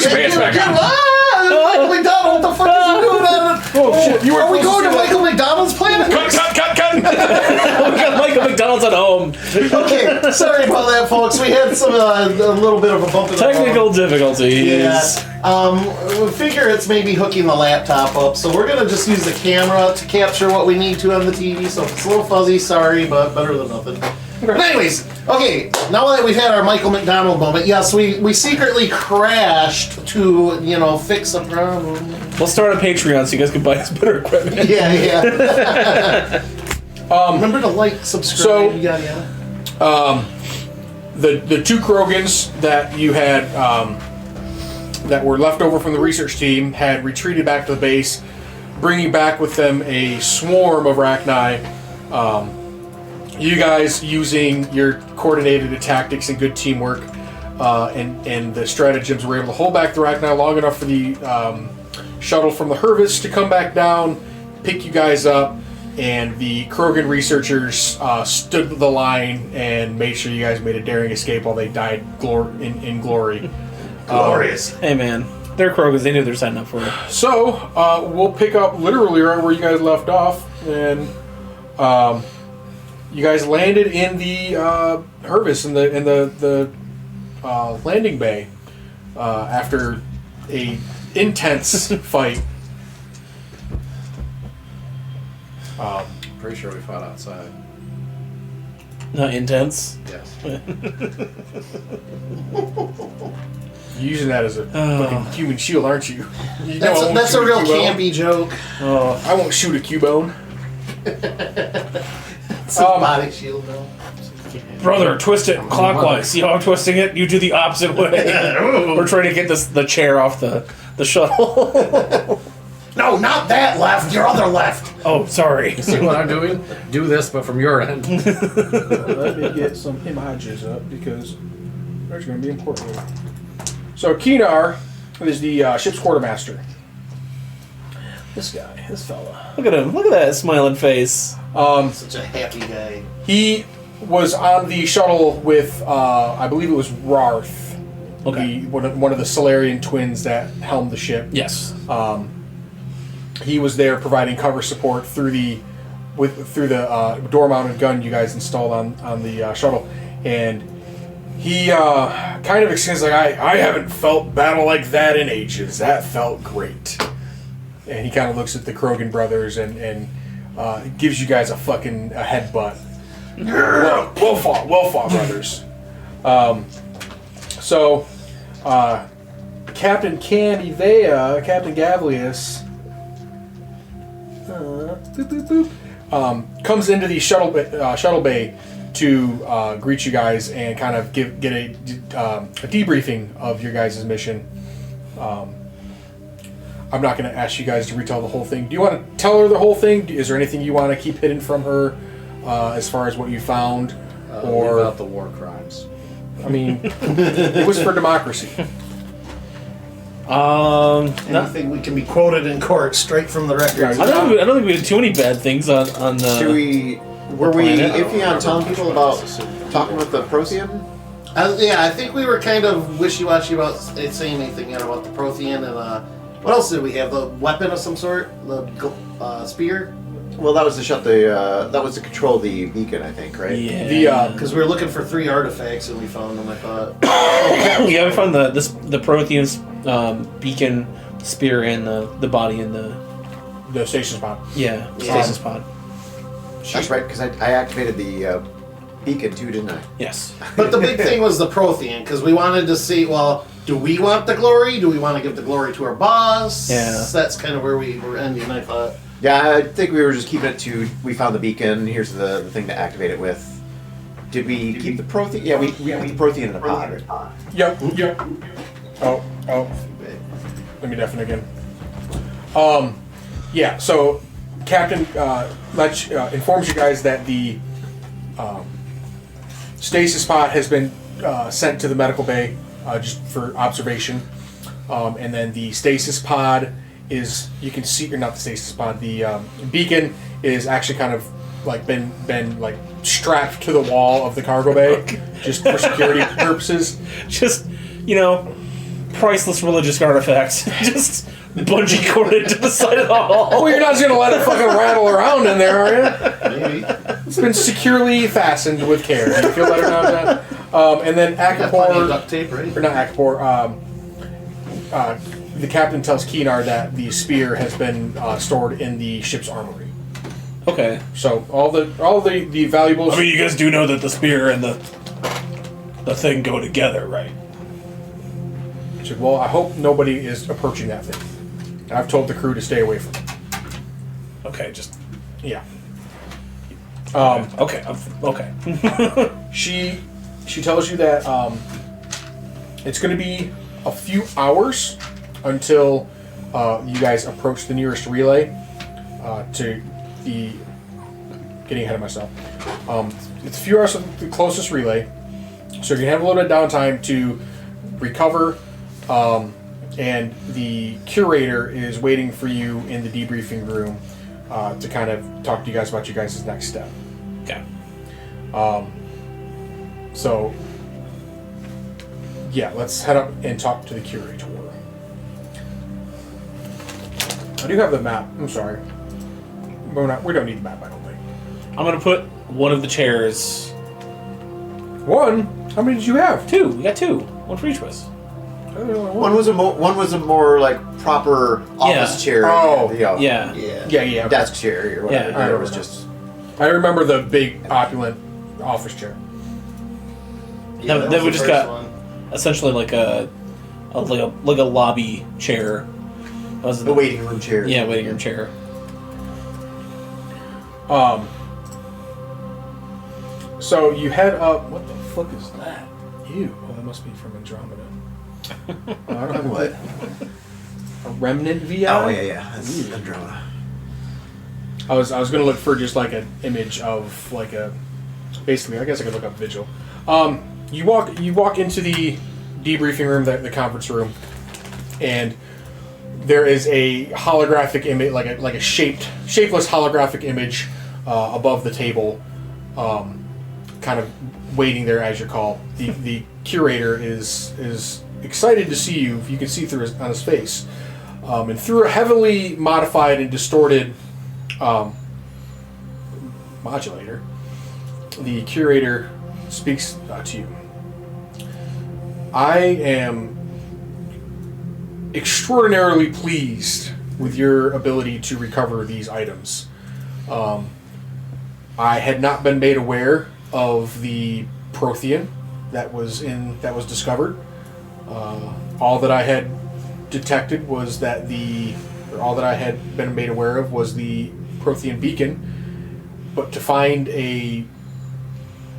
your pants back on. Michael McDonald, what the fuck is he doing? Oh shit! Are we going to Michael McDonald's planet? Cut! We got Michael McDonald's at home. Okay, sorry about that, folks. We had a little bit of a bump in the road. Technical difficulties. Yeah. We figure it's maybe hooking the laptop up, so we're gonna just use the camera to capture what we need to on the TV. So if it's a little fuzzy, sorry, but better than nothing. But anyways, okay, now that we've had our Michael McDonald moment, yes, we secretly crashed to, fix a problem. We'll start a Patreon so you guys can buy us better equipment. Yeah. Remember to like, subscribe, yada yada. The two Krogans that you had that were left over from the research team had retreated back to the base, bringing back with them a swarm of Rachni. You guys, using your coordinated tactics and good teamwork and the stratagems, were able to hold back the Rachni long enough for the shuttle from the Hervis to come back down, pick you guys up, and the Krogan researchers stood the line and made sure you guys made a daring escape while they died in glory. Glorious. Hey man, they're Krogans. They knew they're signing up for it. So we'll pick up literally right where you guys left off, and you guys landed in the Hervis in the landing bay after a intense fight. Pretty sure we fought outside. Not intense. Yes. You're using that as a fucking human shield, aren't you? That's a real campy joke. I won't shoot a Cubone. It's a body shield, though. Brother, twist it clockwise. See how I'm twisting it? You do the opposite way. We're trying to get the chair off the shuttle. No, not that left. Your other left. Oh, sorry. See what I'm doing? Do this, but from your end. Let me get some images up because there's going to be important here. So Kinar is the ship's quartermaster. This guy, this fella. Look at him. Look at that smiling face. Such a happy guy. He was on the shuttle with, I believe it was Rarth. Okay. One of the Solarian twins that helmed the ship. Yes. He was there providing cover support through the door-mounted gun you guys installed on the shuttle, and he kind of explains like, I haven't felt battle like that in ages. That felt great. And he kind of looks at the Krogan brothers and gives you guys a headbutt. Well fought, brothers. So Captain Cam Ivea, Captain Gavlius. Comes into the shuttle bay to greet you guys and kind of get a debriefing of your guys' mission. I'm not going to ask you guys to retell the whole thing. Do you want to tell her the whole thing? Is there anything you want to keep hidden from her as far as what you found? Or about the war crimes? I mean, it was for democracy. Anything we can be quoted in court straight from the records. I don't think we did too many bad things on the. Were we iffy on telling people about talking with the Prothean? I think we were kind of wishy-washy about saying anything yet about the Prothean, and what else did we have? The weapon of some sort? The spear? Well, that was to shut the. That was to control the beacon, I think, right? Yeah. Because we were looking for 3 artifacts and we found them. I thought. Yeah, we found the Prothean's beacon, spear, and the body in The stasis pod. Yeah. Stasis pod. That's right, because I activated the beacon too, didn't I? Yes. But the big thing was the Prothean, because we wanted to see, well, do we want the glory? Do we want to give the glory to our boss? Yeah. That's kind of where we were ending, I thought. Yeah, I think we were just keeping it to, we found the beacon, here's the thing to activate it with. Did we keep the Prothean? Yeah, we put the Prothean in the pod, right? Yep. Oh. Let me deafen again. Yeah, so Captain informs you guys that the stasis pod has been sent to the medical bay just for observation. And then the stasis pod is, you can see, or not the stasis pod, the beacon is actually kind of like been like strapped to the wall of the cargo bay just for security purposes. Just, priceless religious artifact. Just bungee corded to the side of the hall. Oh, you're not just gonna let it fucking rattle around in there, are you? Maybe. It's been securely fastened with care. Do you feel better now, John? And then Got plenty of Akapor, duct tape, right? or not Akapor, the captain tells Keenar that the spear has been stored in the ship's armory. Okay. So all the valuables. I mean, you guys do know that the spear and the thing go together, right? So, well, I hope nobody is approaching that thing. I've told the crew to stay away from it. Okay, just Yeah. okay. Okay. She tells you that it's going to be a few hours until you guys approach the nearest relay to the. Getting ahead of myself. It's a few hours to the closest relay, so you have a little bit of downtime to recover. And the curator is waiting for you in the debriefing room to kind of talk to you guys about your guys' next step. Okay. So, yeah, let's head up and talk to the curator. I do have the map. I'm sorry. We don't need the map, I don't think. I'm gonna put one of the chairs. One? How many did you have? 2. We got 2. One for each of us. One was a more like proper office chair. Oh. Yeah. Yeah. Yeah. Yeah. Okay. Desk chair or whatever. Yeah. The other was just. I remember the big, opulent office chair. Yeah, Then was we the just first got one. essentially like a lobby chair. That was The waiting room chair. Yeah, waiting room chair. So you head up. What the fuck is that? Ew. Oh, that must be from Andromeda. I don't have What? a remnant VI. Oh yeah. That's Andromeda. I was gonna look for just like an image of like a. Basically, I guess I could look up Vigil. You walk into the debriefing room, the conference room, and there is a holographic image, like a shapeless holographic image above the table, kind of waiting there as your call. The curator is excited to see you. You can see through on his face, and through a heavily modified and distorted modulator, the curator speaks to you. I am extraordinarily pleased with your ability to recover these items. I had not been made aware of the Prothean that was discovered. All that I had detected was that all that I had been made aware of was the Prothean beacon. But to find a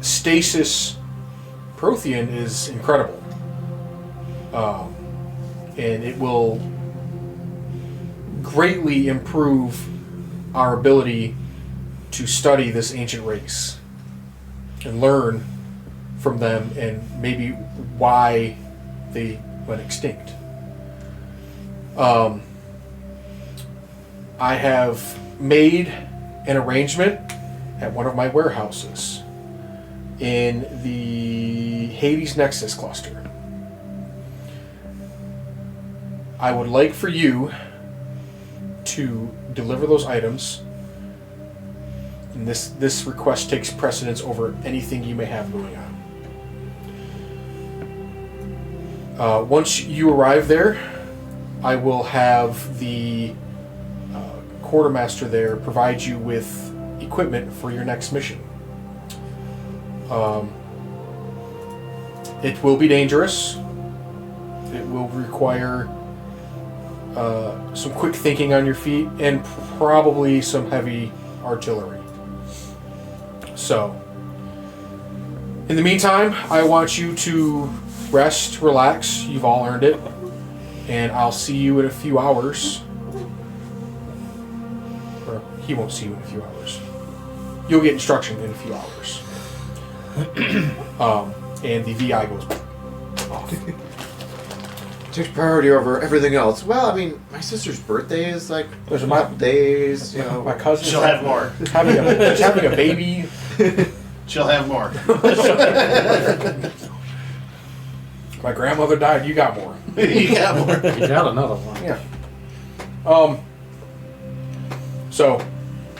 stasis Prothean is incredible. And it will greatly improve our ability to study this ancient race and learn from them and maybe why they went extinct. I have made an arrangement at one of my warehouses in the Hades Nexus cluster. I would like for you to deliver those items, and this request takes precedence over anything you may have going on. Once you arrive there, I will have the quartermaster there provide you with equipment for your next mission. It will be dangerous. It will require some quick thinking on your feet and probably some heavy artillery. So, in the meantime, I want you to rest, relax. You've all earned it. And I'll see you in a few hours. Or he won't see you in a few hours. You'll get instruction in a few hours. And the VI goes off. Takes priority over everything else. Well, I mean, my sister's birthday is like There's a my- couple days. You know, My cousin She'll have more. having a baby. She'll have more. My grandmother died. You got more. You got more. You got another one. Yeah. So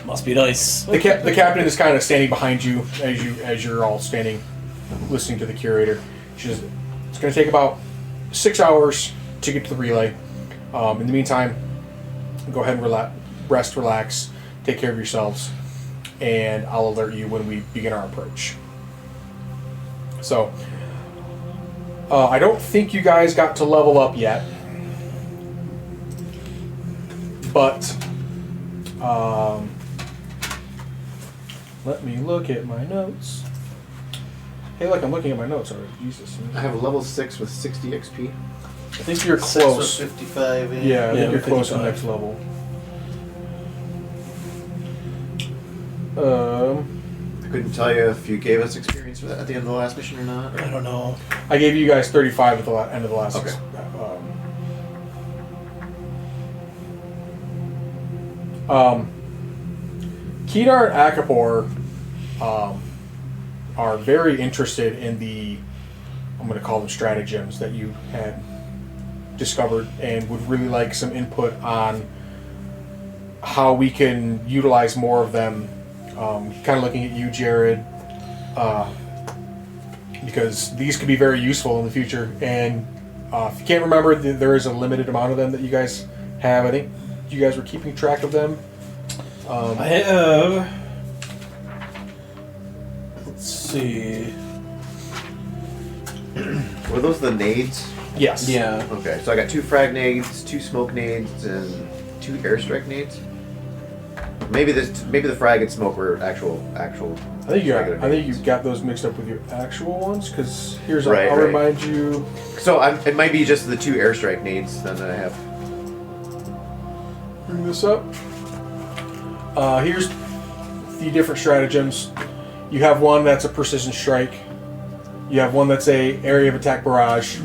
Must be nice. the captain is kind of standing behind you as you're all standing, listening to the curator. She says, it's going to take about 6 hours to get to the relay. In the meantime, go ahead and relax, take care of yourselves, and I'll alert you when we begin our approach. So, I don't think you guys got to level up yet, but let me look at my notes. Hey, look, I'm looking at my notes already. Jesus. I have a level 6 with 60 XP. I think you're 6 close. with 55. Yeah, I think Yeah, you're close to the 55. next level. I couldn't tell you if you gave us experience for that at the end of the last mission or not. I don't know. I gave you guys 35 at the end of the last. Okay. Kedar and Akapor are very interested in the, I'm going to call them stratagems that you had discovered, and would really like some input on how we can utilize more of them. Kind of looking at you, Jared, because these could be very useful in the future. And if you can't remember, there is a limited amount of them that you guys have. I think you guys were keeping track of them. I have. Let's see. Were those the nades? Yes. Yeah. Okay, so I got 2 frag nades, 2 smoke nades, and 2 airstrike nades. Maybe the frag and smoke were actual. I think you regular nades. got those mixed up with your actual ones. Because here's Right, I'll right. remind you. So it might be just the 2 airstrike nades then that I have. Bring this up. Here's the different stratagems. You have one that's a precision strike. You have one that's a area of attack barrage.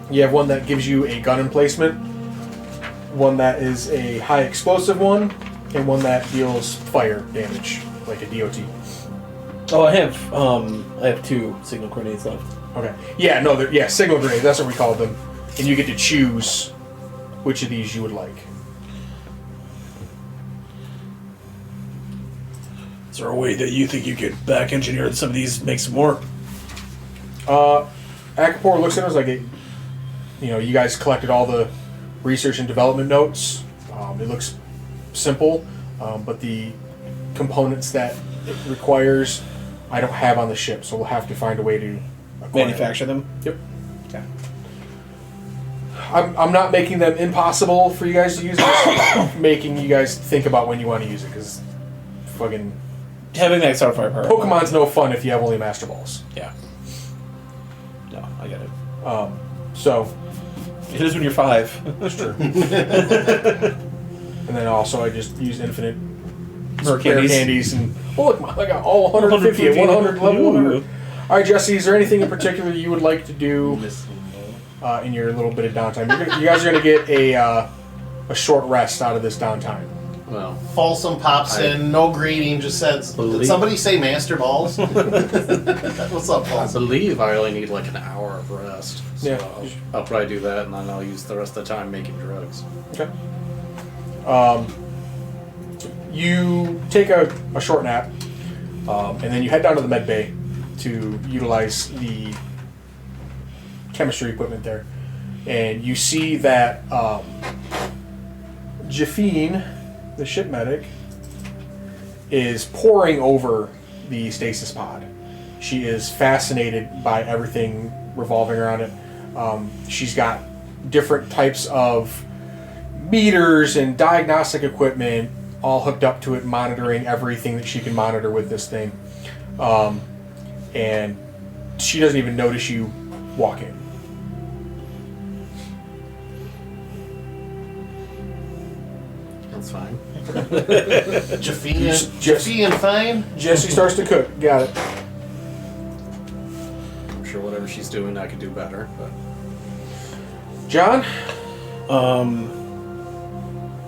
You have one that gives you a gun emplacement. One that is a high explosive one, and one that deals fire damage, like a DOT. Oh, I have 2 signal grenades left. Okay. Yeah, no, signal grenades. That's what we called them, and you get to choose which of these you would like. Is there a way that you think you could back engineer some of these, make some more? Akapor looks at us like, you guys collected all the research and development notes. It looks simple, but the components that it requires, I don't have on the ship, so we'll have to find a way to acquire Manufacture them? Yep. Okay. I'm not making them impossible for you guys to use. I'm just making you guys think about when you want to use it, because fucking Having that sort of firepower. Pokemon's no fun if you have only Master Balls. Yeah. No, I get it. So It is when you're 5. that's true. And then also I just use infinite Mer spare candies and look, I got all 150 at 100 level. 100. All right, Jesse, is there anything in particular you would like to do in your little bit of downtime? You guys are going to get a short rest out of this downtime. Well, Folsom pops in, no greeting, just says, did somebody say master balls? What's up, I Folsom? believe I only need like an hour of rest. So Yeah. I'll probably do that, and then I'll use the rest of the time making drugs. Okay. You take a short nap, and then you head down to the med bay to utilize the chemistry equipment there. And you see that Jafine, the ship medic, is poring over the stasis pod. She is fascinated by everything revolving around it. She's got different types of meters and diagnostic equipment all hooked up to it, monitoring everything that she can monitor with this thing. And she doesn't even notice you walk in. That's fine. Jaffian fine? Jesse starts to cook. Got it. I'm sure whatever she's doing, I could do better. But John?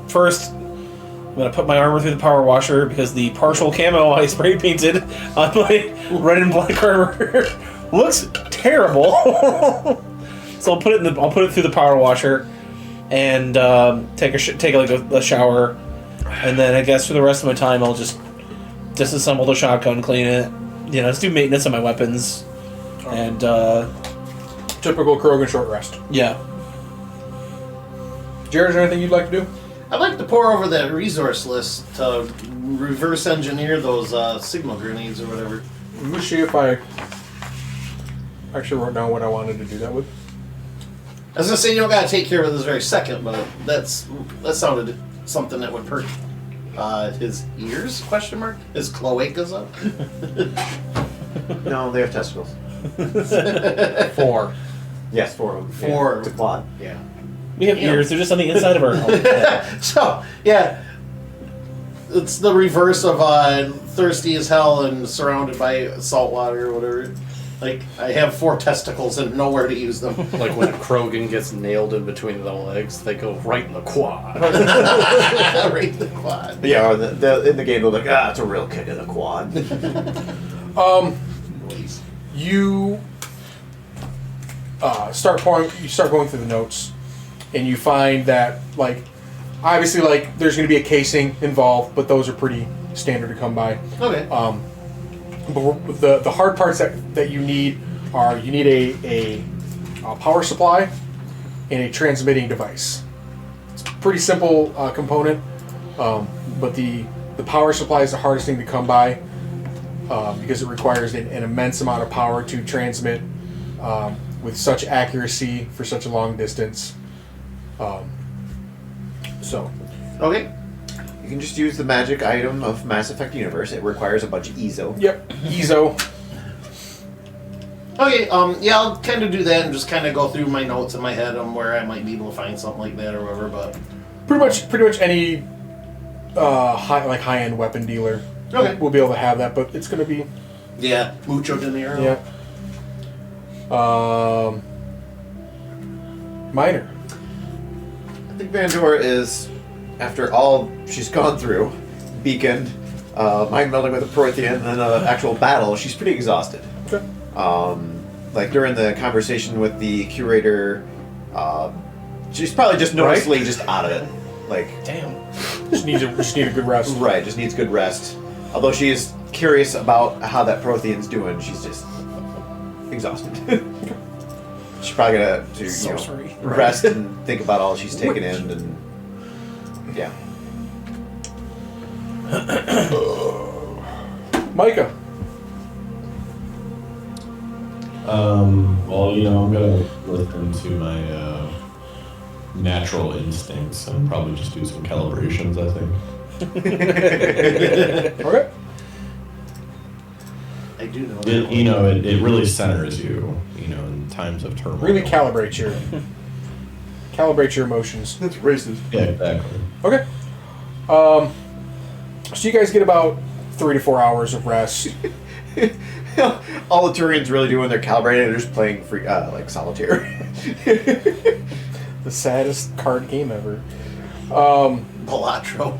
First, I'm gonna put my armor through the power washer because the partial camo I spray painted on my red and black armor looks terrible. So I'll put it through the power washer, and take a shower, and then I guess for the rest of my time I'll just disassemble the shotgun, clean it, just do maintenance on my weapons, and Typical Krogan short rest. yeah. Jared, is there anything you'd like to do? I'd like to pour over that resource list to reverse engineer those signal grenades or whatever. Let me see if I actually wrote down what I wanted to do that with. I was gonna say you don't gotta take care of it this very second, but that sounded something that would hurt his ears? Question mark. His cloacas up. No, they have testicles. 4. Yes, 4 of them. Four. Yeah, it's a quad. Yeah. We have ears. They're just on the inside of our head. So yeah, it's the reverse of thirsty as hell and surrounded by salt water or whatever. Like I have 4 testicles and nowhere to use them. Like when a Krogan gets nailed in between the legs, they go right in the quad. Right in the quad. But yeah, or in the game they're like, it's a real kick in the quad. You start going through the notes, and you find that obviously there's going to be a casing involved, but those are pretty standard to come by. Okay. But the hard parts that you need are a power supply and a transmitting device. It's a pretty simple component, but the power supply is the hardest thing to come by because it requires an immense amount of power to transmit with such accuracy for such a long distance. Okay. You can just use the magic item of Mass Effect Universe. It requires a bunch of EZO. Yep, EZO. Okay, yeah, I'll kind of do that and just kind of go through my notes in my head on where I might be able to find something like that or whatever, but... Pretty much any high-end weapon dealer will be able to have that, but it's going to be... Yeah, mucho dinero. Yeah. Minor. I think Vandor is, after all she's gone through, beaconed, mind melding with a Prothean, and then an actual battle, she's pretty exhausted. Okay. During the conversation with the curator, she's probably just noticeably just out of it. Damn. Just need a good rest. Right, just needs good rest. Although she is curious about how that Prothean's doing, she's just exhausted. She's probably gonna rest and think about all she's taken in, and yeah. Micah. Well, I'm gonna listen to my natural instincts and probably just do some calibrations, I think. Okay. I do know that. It really centers you, in times of turmoil. Really calibrate your emotions. That's racist. Yeah, exactly. Okay. So you guys get about 3 to 4 hours of rest. All the Turians really do when they're calibrating, they're just playing free, solitaire. The saddest card game ever. Balatro.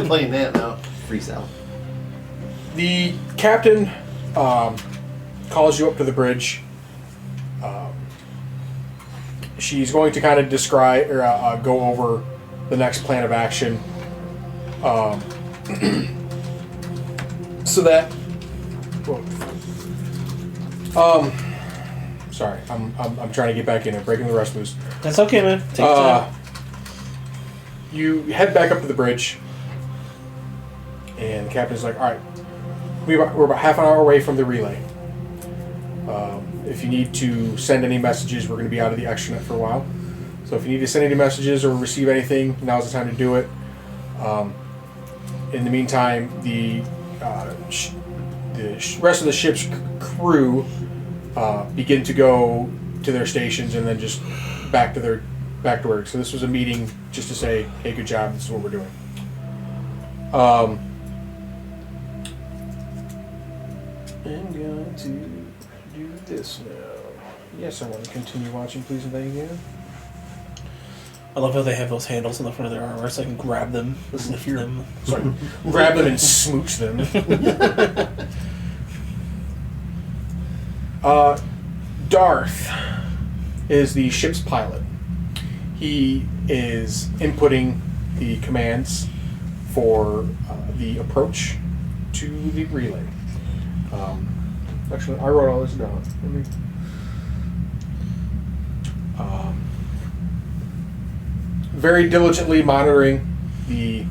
Playing that now. Free cell. The captain calls you up to the bridge. She's going to kind of describe or go over the next plan of action. So that. Sorry, I'm trying to get back in and breaking the rest loose. That's okay, man. Take your time. You head back up to the bridge, and the captain's like, "All right, we're about half an hour away from the relay. If you need to send any messages, we're going to be out of the extranet for a while. So if you need to send any messages or receive anything, now's the time to do it. In the meantime, the rest of the ship's crew begin to go to their stations and then just back to work. So this was a meeting just to say, hey, good job, this is what we're doing. I'm going to do this now. Yes, I want to continue watching, please and thank you. I love how they have those handles on the front of their armor so I can grab them, lift them. Sorry, grab them and smooch them. Darth, is the ship's pilot. He is inputting the commands for the approach to the relay. Actually, I wrote all this down. Let me. Very diligently monitoring the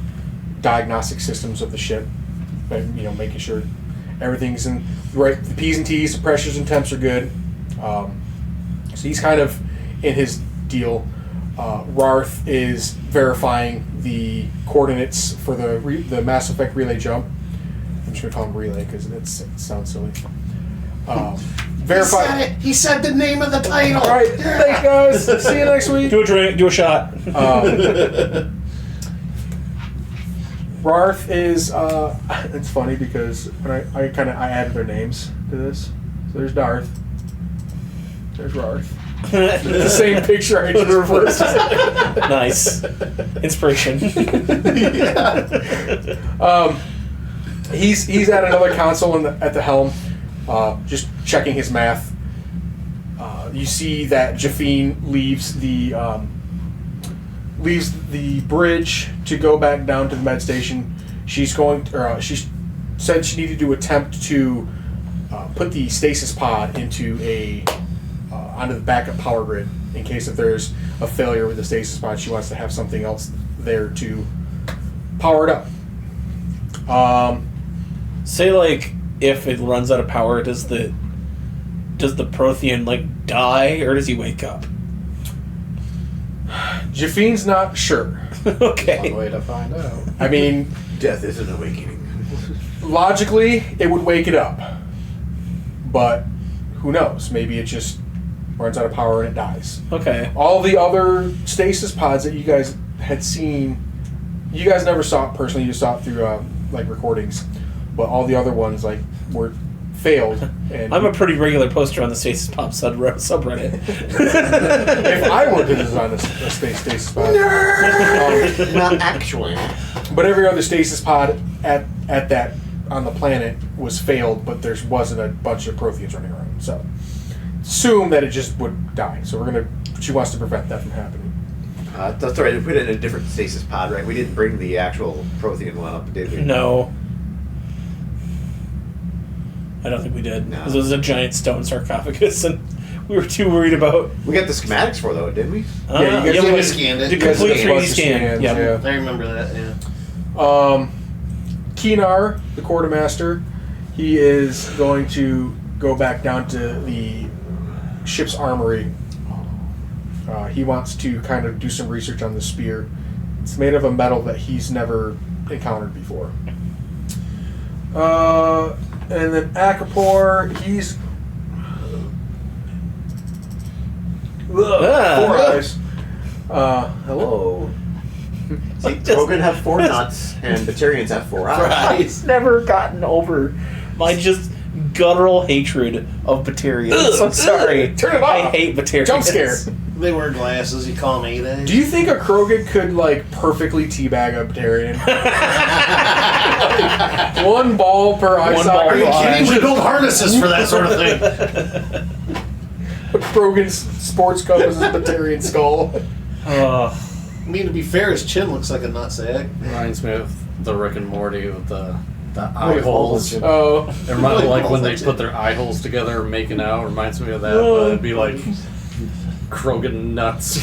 diagnostic systems of the ship, and making sure everything's in right. The P's and T's, the pressures and temps are good. So he's kind of in his deal. Rarth is verifying the coordinates for the Mass Effect relay jump. I'm just gonna call him relay because it sounds silly. Verify. He said the name of the title. All right, thanks guys. See you next week. Do a drink. Do a shot. Rarth is. It's funny because when I added their names to this. So there's Darth. There's Rarth. It's the same picture I just reversed. Nice. Inspiration. He's at another console at the helm, just checking his math. You see that Jafine leaves the bridge to go back down to the med station. She said she needed to attempt to put the stasis pod onto the backup power grid in case if there's a failure with the stasis pod. She wants to have something else there to power it up. Say if it runs out of power, does the Prothean die or does he wake up? Jafine's not sure. Okay. One way to find out. I mean, Death is an awakening. logically, it would wake it up. But who knows? Maybe it just runs out of power and it dies. Okay. All the other stasis pods that you guys had seen, you guys never saw it personally, you saw it through recordings. But all the other ones were failed. And I'm a pretty regular poster on the Stasis Pop subreddit. if I were to design a stasis pod. Not actually. But every other stasis pod at that on the planet was failed, but there wasn't a bunch of Protheans running around. So assume that it just would die. So she wants to prevent that from happening. That's right. We put it in a different stasis pod, right? We didn't bring the actual Prothean one up, did we? No. I don't think we did. No. Because it was a giant stone sarcophagus, and we were too worried about. We got the schematics for though, didn't we? Yeah, you guys we scanned it. The You guys complete scanned 3D it. scan. Scans, Yeah. yeah. I remember that, yeah. Keenar, the quartermaster, he is going to go back down to the ship's armory. He wants to kind of do some research on the spear. It's made of a metal that he's never encountered before. And then Acapor, he's... Ugh, 4 eyes. Hello. See, Krogan have 4 nuts, and Batarians have 4 eyes. I've never gotten over my just guttural hatred of Batarians. I'm sorry. Turn it I off. hate Batarians. Jump scare. They wear glasses, you call them 8 eyes. Do you think a Krogan could perfectly teabag a Batarian? One ball per eye One socket. ball Are you per eye. kidding? We build harnesses for that sort of thing. Krogan's sports cup is his Batarian skull. I mean, to be fair, his chin looks like a nutsack. Reminds me of the Rick and Morty with the eye holes. It Oh, reminds me when they Balls, put their eye holes together making out. Reminds me of that. But it'd be like Krogan nuts.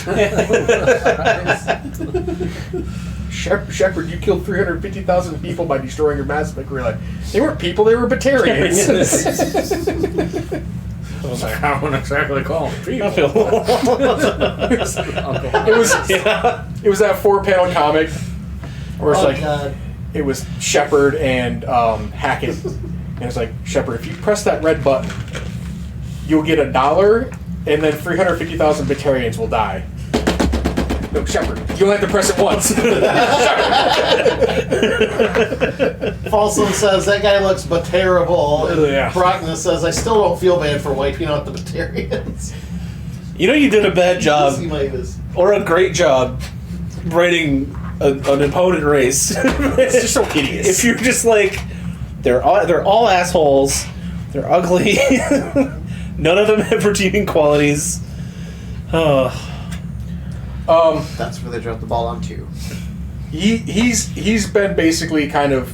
Shepard, you killed 350,000 people by destroying your Mass Effect relay. They weren't people; they were Batarians. I was like, I wouldn't exactly call them people. It was that 4-panel comic where it's God. it was Shepard and Hackett, and it's like, Shepard, if you press that red button, you'll get $1, and then 350,000 Batarians will die. No, Shepard, you only have to press it once. Falsum says, that guy looks but terrible. And Yeah. Brockness says, I still don't feel bad for wiping out the Batarians. You know you did a bad job, See my this. or a great job, writing an opponent race. It's just so hideous. If you're just they're all assholes, they're ugly, none of them have redeeming qualities. That's where they dropped the ball on too. He's been basically kind of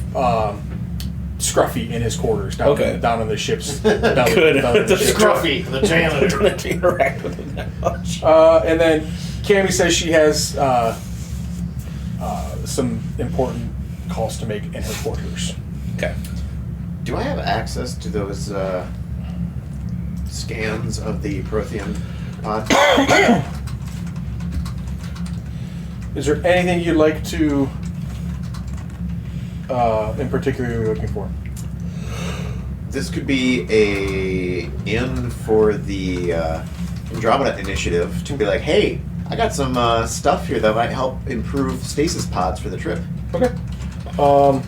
scruffy in his quarters down in the ship's belly. Good. Down in the ship's Scruffy, the janitor. Don't have to interact with him that much. And then Cammy says she has some important calls to make in her quarters. Okay. Do I have access to those scans of the Prothean pod? Is there anything you'd like to, in particular, you're looking for? This could be a in for the Andromeda Initiative to be like, hey, I got some stuff here that might help improve stasis pods for the trip. Okay. I'm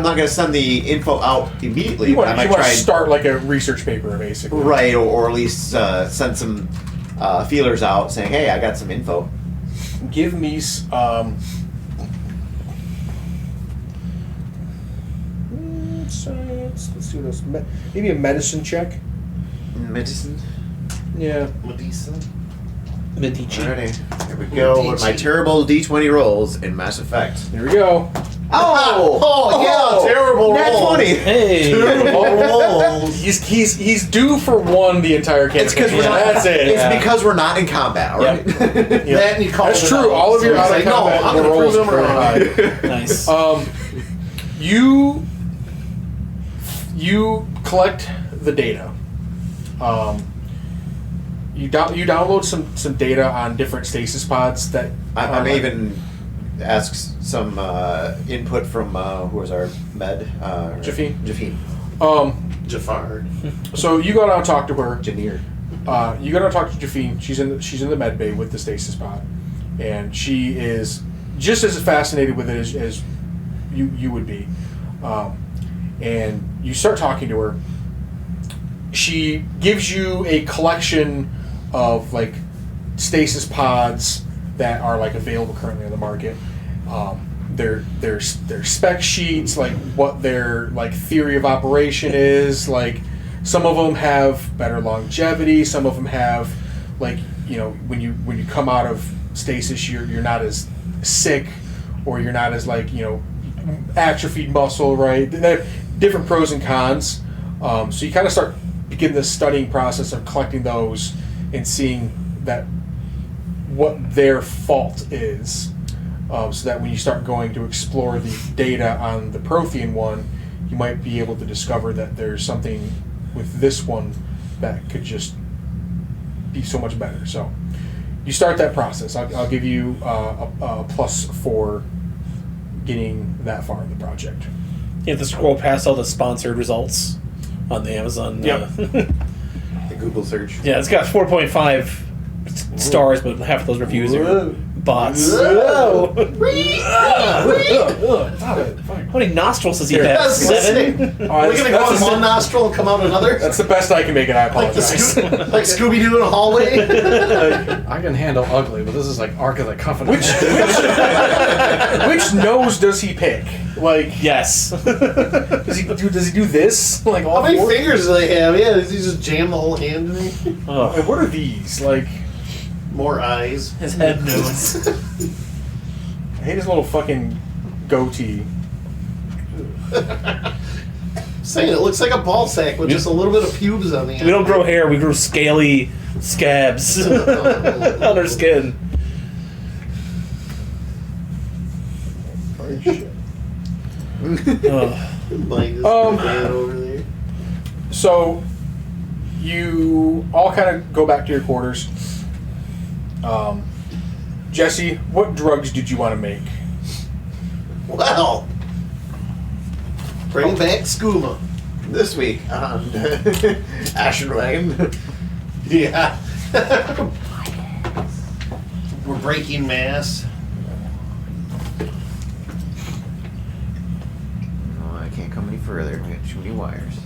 not going to send the info out immediately, You but want I might to try and start like a research paper, basically. right, or at least send some feelers out saying, hey, I got some info. Give me science. Let's do this. Maybe a medicine check. Medicine. Yeah. Medici. Medici. Alrighty, here we go with my terrible D20 rolls in Mass Effect. Here we go. Oh yeah, terrible Nat roll. 20. Hey. He's due for one the entire campaign. It's because we're not. That's it. It's because we're not in combat, right? That and you call That's it true. out. All of your So out it's of like, combat no, I'm gonna rolls prove them are wrong. Nice. You collect the data. You download some data on different stasis pods that I may even ask some input from who was our med? Jafine. Jafine. Jafar. So you go down and talk to her. Janir. You go down and talk to Jafine. She's in the med bay with the stasis pod, and she is just as fascinated with it as you would be. And you start talking to her. She gives you a collection of like stasis pods that are like available currently on the market. Their spec sheets, like what their like theory of operation is. Like some of them have better longevity. Some of them have like, you know, when you come out of stasis, you're not as sick, or you're not as like, you know, atrophied muscle, right? They're different pros and cons. So you kind of begin this studying process of collecting those and seeing that what their fault is, so that when you start going to explore the data on the Prothean one, you might be able to discover that there's something with this one that could just be so much better. So you start that process. I'll give you a plus for getting that far in the project. You have to scroll past all the sponsored results on the Amazon. Yep. The Google search. Yeah, it's got 4.5 stars, but half of those reviews are bots. Whoa. How many nostrils does he Here. have? I was gonna 7? say, we're gonna go in one nostril and come out another? That's the best I can make it. I like apologize. like Scooby-Doo in a hallway? I can handle ugly, but this is like Ark of the Covenant. Which nose does he pick? Like, Yes. does he do this? Like all How many four? fingers do they have? Yeah, does he just jam the whole hand in me? Oh, And what are these? Like, More eyes. his head knows. I hate his little fucking goatee. Saying it looks like a ball sack with just a little bit of pubes on the end. We don't grow hair, we grow scaly scabs on our skin. Oh. Like this man over there. So, you all kind of go back to your quarters. Jesse, what drugs did you want to make? Well, bring back skooma. This week on Ashen Wagon. Yeah. We're breaking mass. Oh, I can't come any further. We got too many wires.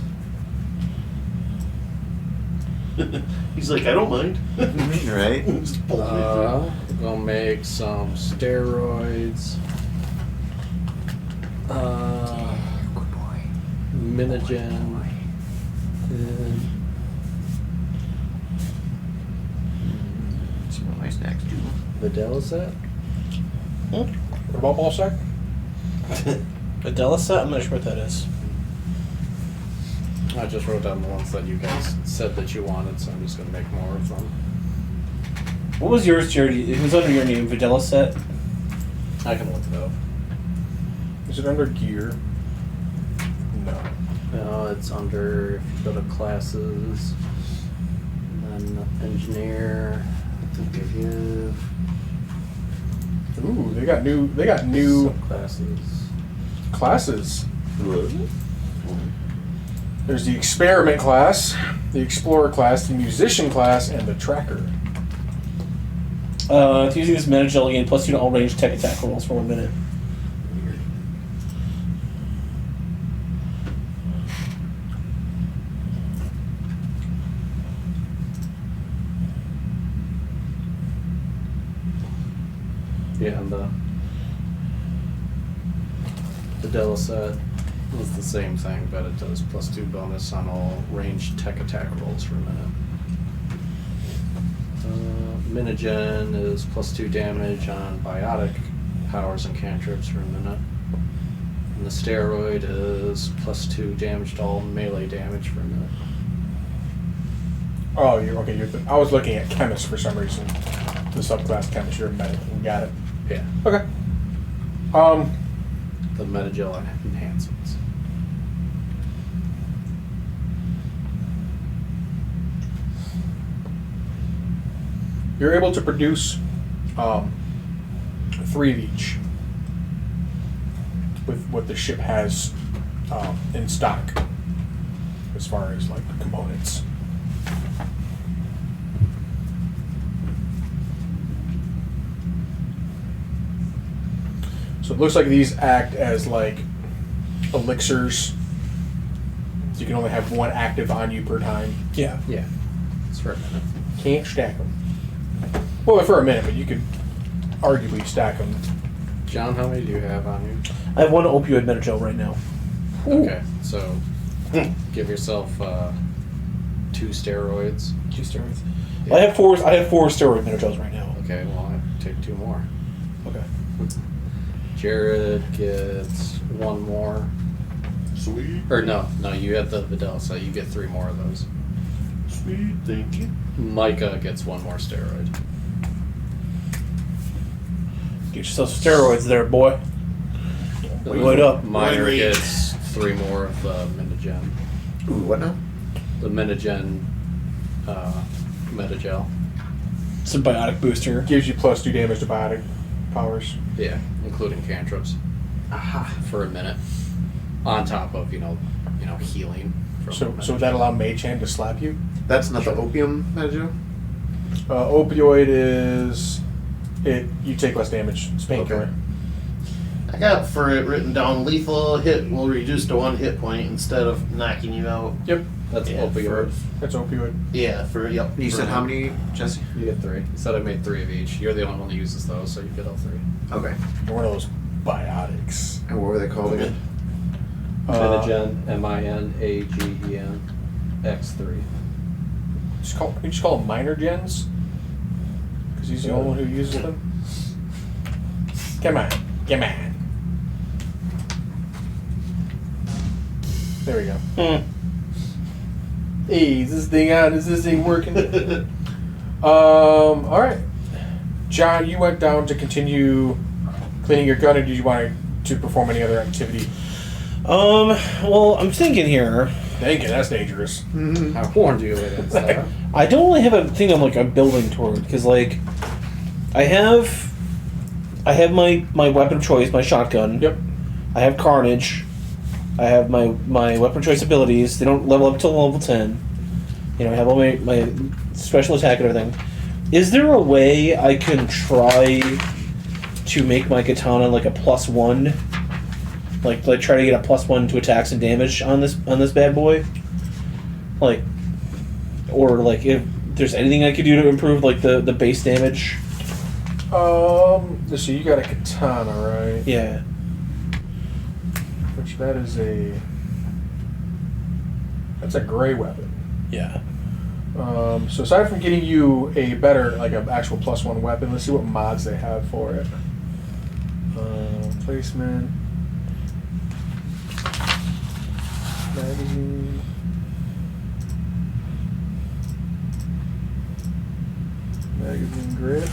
He's like, I don't mind. Right? Just pull it. We're gonna make some steroids. Good boy. Minogen. And my snacks too. Vidal is that? What about ball sack? Adela set? I'm not sure what that is. I just wrote down the ones that you guys said that you wanted, so I'm just gonna make more of them. What was yours, Jerry? It was under your name, Videla set? I can look it up. Is it under gear? No. No, it's under, if you go to classes, and then engineer, I think they give Ooh, they got new subclasses. classes. There's the experiment class, the explorer class, the musician class, and the tracker. It's using this mana gel again, plus 2 to all range tech attack rolls for 1 minute. Yeah, and the Della set is the same thing, but it does +2 bonus on all ranged tech attack rolls for a minute. Minigen is +2 damage on biotic powers and cantrips for a minute. And the steroid is +2 damage to all melee damage for a minute. Oh, you're okay. I was looking at chemist for some reason. The subclass chemist. You're a medic. Got it. Yeah, Okay. the Metagel enhancements. You're able to produce 3 of each with what the ship has in stock as far as like components. So it looks like these act as like elixirs. So you can only have 1 active on you per time. Yeah. Yeah, it's for a minute. Can't stack them. Well, for a minute, but you could arguably stack them. John, how many do you have on you? I have 1 opioid meta gel right now. Okay, so give yourself 2 steroids. 2 steroids. I have 4 steroid meta gels right now. Okay, well, I take 2 more. Okay. Jared gets 1 more. Sweet. Or no, you have the Vidal, so you get 3 more of those. Sweet, thank you. Micah gets 1 more steroid. Get yourself some steroids there, boy. Wait up. Minor Wait. gets 3 more of the Minigen. Ooh, what now? The Minigen Metagel. Symbiotic booster. Gives you +2 damage to biotic powers. Yeah, including cantrips. Aha. For a minute. On top of, healing. From So the would that allow Mage Hand to slap you? That's not the opium metajo? Opioid is you take less damage. It's painkiller. Okay. I got for it written down, lethal hit will reduce to 1 hit point instead of knocking you out. Yep, That's Yeah, opioid. that's opioid. Yeah, You for said how many, Jesse? You get 3. You said I made 3 of each. You're the only one that uses those, so you get all 3. Okay. You're one of those biotics. And what were they called again? Minigen, Minagen, X3. You just call them minor gens? Because he's the only one who uses them? Come on. There we go. Hey, is this thing on? Is this thing working? Alright. John, you went down to continue cleaning your gun, or did you want to perform any other activity? Well, I'm thinking here. Thinking, that's dangerous. I warned you against that. I don't really have a thing I'm building toward, because, like, I have my weapon of choice, my shotgun. Yep. I have Carnage. I have my weapon of choice abilities. They don't level up until level 10. I have all my special attack and everything. Is there a way I can try to make my katana like a +1? Like try to get a +1 to attacks and damage on this bad boy? Or if there's anything I could do to improve like the base damage? Let's see, you got a katana, right? Yeah. Which that's a gray weapon. Yeah. So aside from getting you a better, like an actual +1 weapon, let's see what mods they have for it. Placement. Magazine. Magazine grip.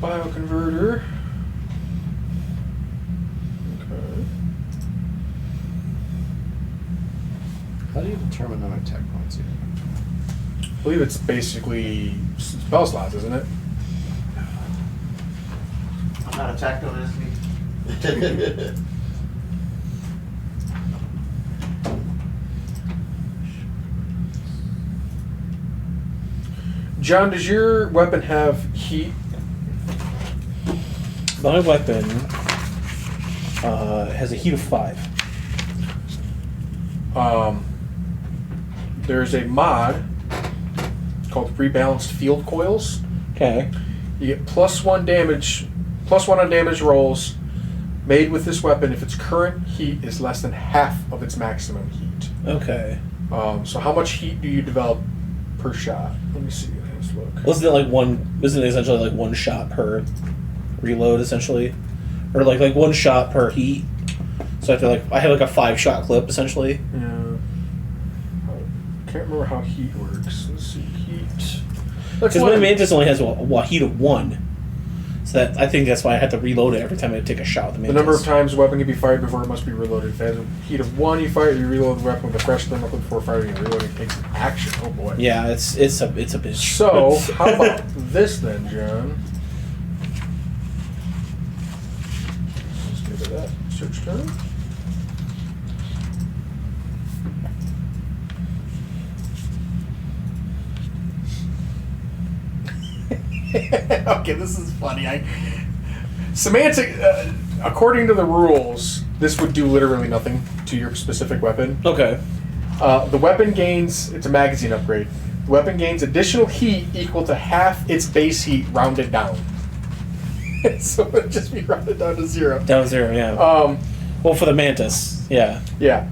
Bioconverter. Okay. How do you determine how many tech points you have? I believe it's basically spell slots, isn't it? I'm not attacked on this. John, does your weapon have heat? My weapon has a heat of 5. There's a mod called Rebalanced Field Coils. Okay. You get +1 damage, +1 on damage rolls made with this weapon if its current heat is less than half of its maximum heat. Okay. So how much heat do you develop per shot? Let me see. Let's look. Wasn't it like one? Isn't it essentially like one shot per reload, essentially, or like one shot per heat? So I have like a 5-shot clip essentially. Yeah. Can't remember how heat works. Let's see. Heat. Because my Mantis only has a heat of 1, so that I think that's why I have to reload it every time I take a shot with the The Mantis. number of times a weapon can be fired before it must be reloaded. If it has a heat of 1, you fire it, you reload the weapon with a fresh thermal clip before firing and reloading takes action. Oh boy. Yeah, it's a bitch. So, how about this then, John? Let's give it that search term. Okay, this is funny. Semantic, according to the rules, this would do literally nothing to your specific weapon. Okay. The weapon gains, it's a magazine upgrade. The weapon gains additional heat equal to half its base heat rounded down. So it would just be rounded down to 0. Down to 0, yeah. Well, for the Mantis, yeah. Yeah.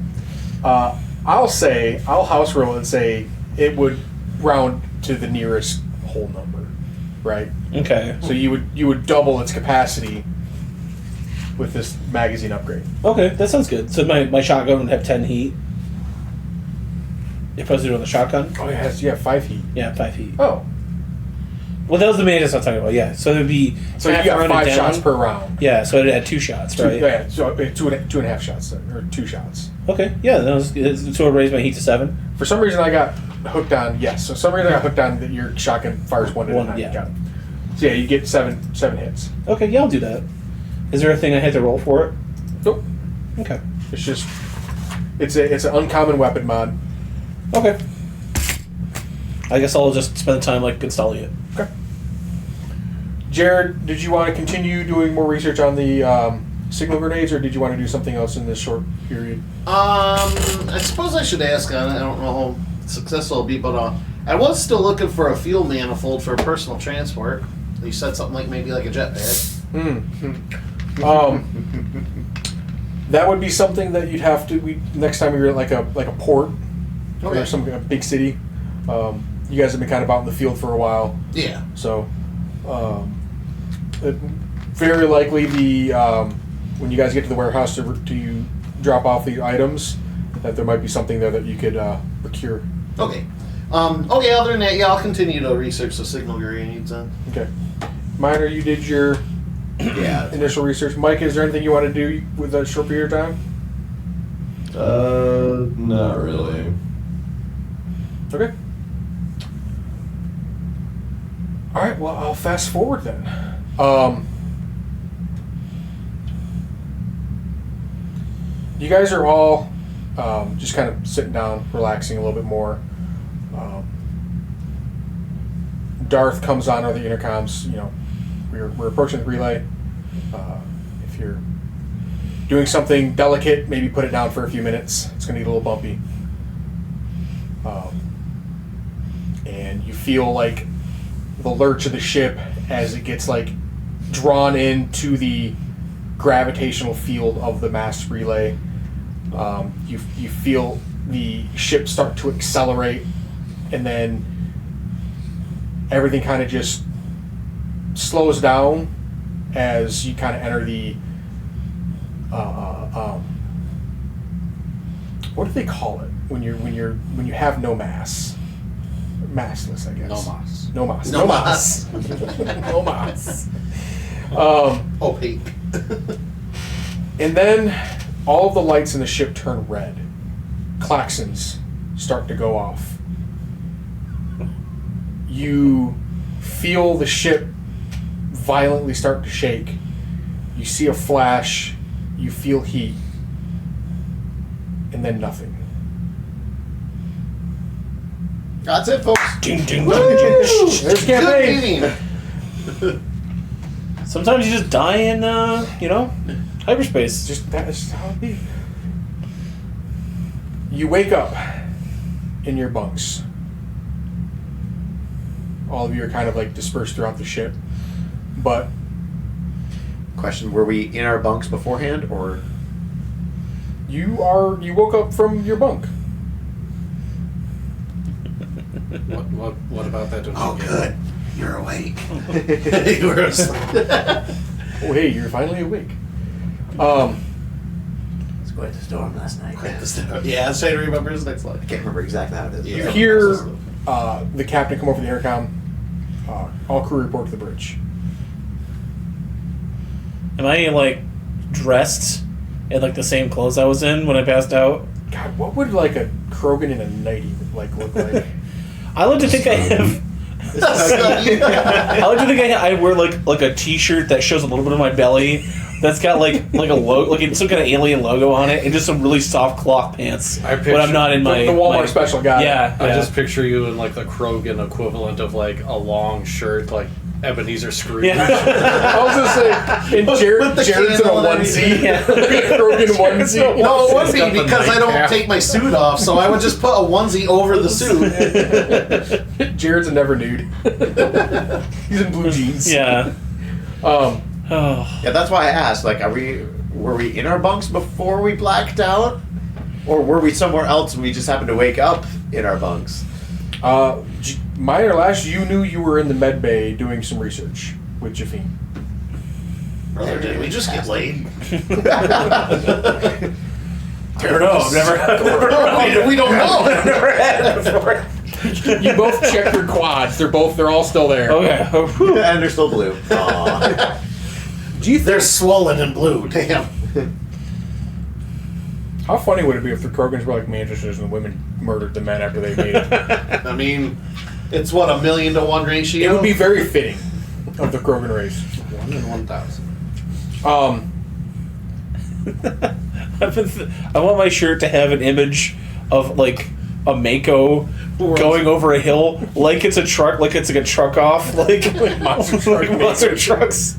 I'll house roll and say it would round to the nearest whole number, right? Okay. So you would double its capacity with this magazine upgrade. Okay, that sounds good. So my shotgun would have 10 heat. If I was doing the shotgun? Oh, it has 5 heat. Yeah, 5 heat. Oh, Well, that was the Mantis I was talking about, yeah. So it would be... so you half got rounded 5 down. shots per round. Yeah, so it had 2 shots, right? Yeah, so 2.5 shots then, or 2 shots. Okay, yeah, that was good. So it raised my heat to 7. For some reason, I got hooked on. Yes, so some reason I got hooked on that your shotgun fires 1 at a time. Yeah. Got it. So yeah, you get 7 hits. Okay, yeah, I'll do that. Is there a thing I had to roll for it? Nope. Okay. It's just it's an uncommon weapon mod. Okay. I guess I'll just spend the time installing it. Okay. Jared, did you want to continue doing more research on the signal grenades, or did you want to do something else in this short period? I suppose I should ask on it. I don't know how successful it'll be, but I was still looking for a fuel manifold for personal transport. You said something like maybe like a jetpack. That would be something that you'd have to. Next time you're at like a port or Okay. a big city. You guys have been kind of out in the field for a while, Yeah. so very likely when you guys get to the warehouse to drop off the items, that there might be something there that you could procure. Okay. Okay. Other than that, yeah, I'll continue to research the signal grenades then. Okay, Minor, you did your Yeah. initial research. Mike, is there anything you want to do with that short period of time? Not really. Okay. All right. Well, I'll fast forward then. You guys are all just kind of sitting down, relaxing a little bit more. Darth comes on over the intercoms. You know, we're approaching the relay. If you're doing something delicate, maybe put it down for a few minutes. It's going to get a little bumpy. And you feel like the lurch of the ship as it gets drawn into the gravitational field of the mass relay. You feel the ship start to accelerate, and then everything kind of just slows down as you kind of enter the what do they call it when you have no mass? Massless, I guess. No mas. No mass. No mass. Opaque. And then all of the lights in the ship turn red. Klaxons start to go off. You feel the ship violently start to shake. You see a flash. You feel heat. And then nothing. That's it, folks. Ding, ding, Woo! ding, ding. There's Good campaign. meeting. Sometimes you just die in, hyperspace. Just that is how it be. You wake up in your bunks. All of you are kind of like dispersed throughout the ship, but Question: were we in our bunks beforehand, or you woke up from your bunk. What about that? Don't Oh, you get? good. You're awake. You were asleep. Oh, hey, you're finally awake. it's quite the storm last night? Yeah, I was trying to remember his next line. I can't remember exactly how it is. You hear the captain come over the intercom. All crew report to the bridge. Am I, like, dressed in, like, the same clothes I was in when I passed out? God, what would like a Krogan in a nightie look like? I like to think I have... I like to think I wear like a T-shirt that shows a little bit of my belly, that's got like a logo, like some kind of alien logo on it, and just some really soft cloth pants. picture But I'm not in my the Walmart my, special guy. Yeah, I yeah. just picture you in like the Krogan equivalent of like a long shirt, like Ebenezer Scrooge. Yeah. I was gonna say, and With the Jared's in a candle and onesie. Yeah. Krogan onesie. No, it would He's got be the because I don't nightcap. take my suit off, so I would just put a onesie over the suit. Jared's a never nude. He's in blue jeans. Yeah. Um, Oh. Yeah, that's why I asked. Like, were we in our bunks before we blacked out, or were we somewhere else and we just happened to wake up in our bunks? Minor Lash, you knew you were in the med bay doing some research with Jafine. Brother, did we just get laid? I don't know. I've never. We don't know. never had it before. You both check your quads. They're all still there. Okay. And they're still blue. Aww. Do you They're think, swollen and blue. Damn. how funny would it be if the Krogans were like mantresses and the women murdered the men after they made it? I mean, it's what, 1,000,000 to 1 ratio? It would be very fitting of the Krogan race. 1 in 1,000. I want my shirt to have an image of like a Mako going over a hill like it's a truck, like it's like a truck off, like monster, monster trucks.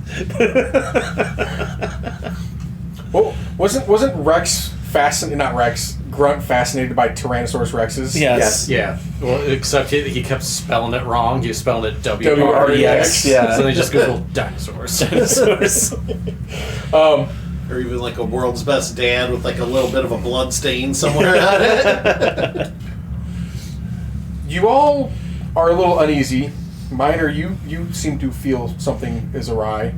Well, wasn't Rex fascinated? Not Rex. Grunt fascinated by Tyrannosaurus Rexes. Yes. Yeah. Well, except he kept spelling it wrong. He was spelling it W-R-E-X. W-R-E-X. Yeah. So they just Googled dinosaurs. Dinosaurs. Or even like a world's best dad with like a little bit of a blood stain somewhere on it. You all are a little uneasy. Minor, you seem to feel something is awry,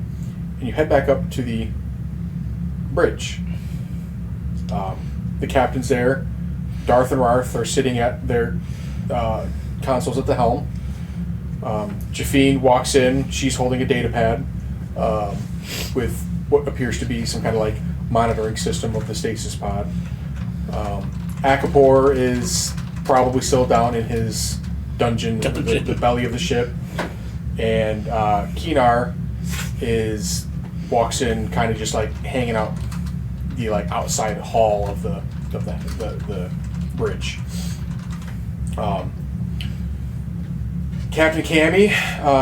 and you head back up to the bridge. The captain's there. Darth and Rarth are sitting at their consoles at the helm. Jafine walks in. She's holding a data pad with what appears to be some kind of like monitoring system of the stasis pod. Akapor is probably still down in his dungeon, the belly of the ship, and Kinar walks in, kind of just like hanging out the like outside hall of the bridge. Captain Cammy,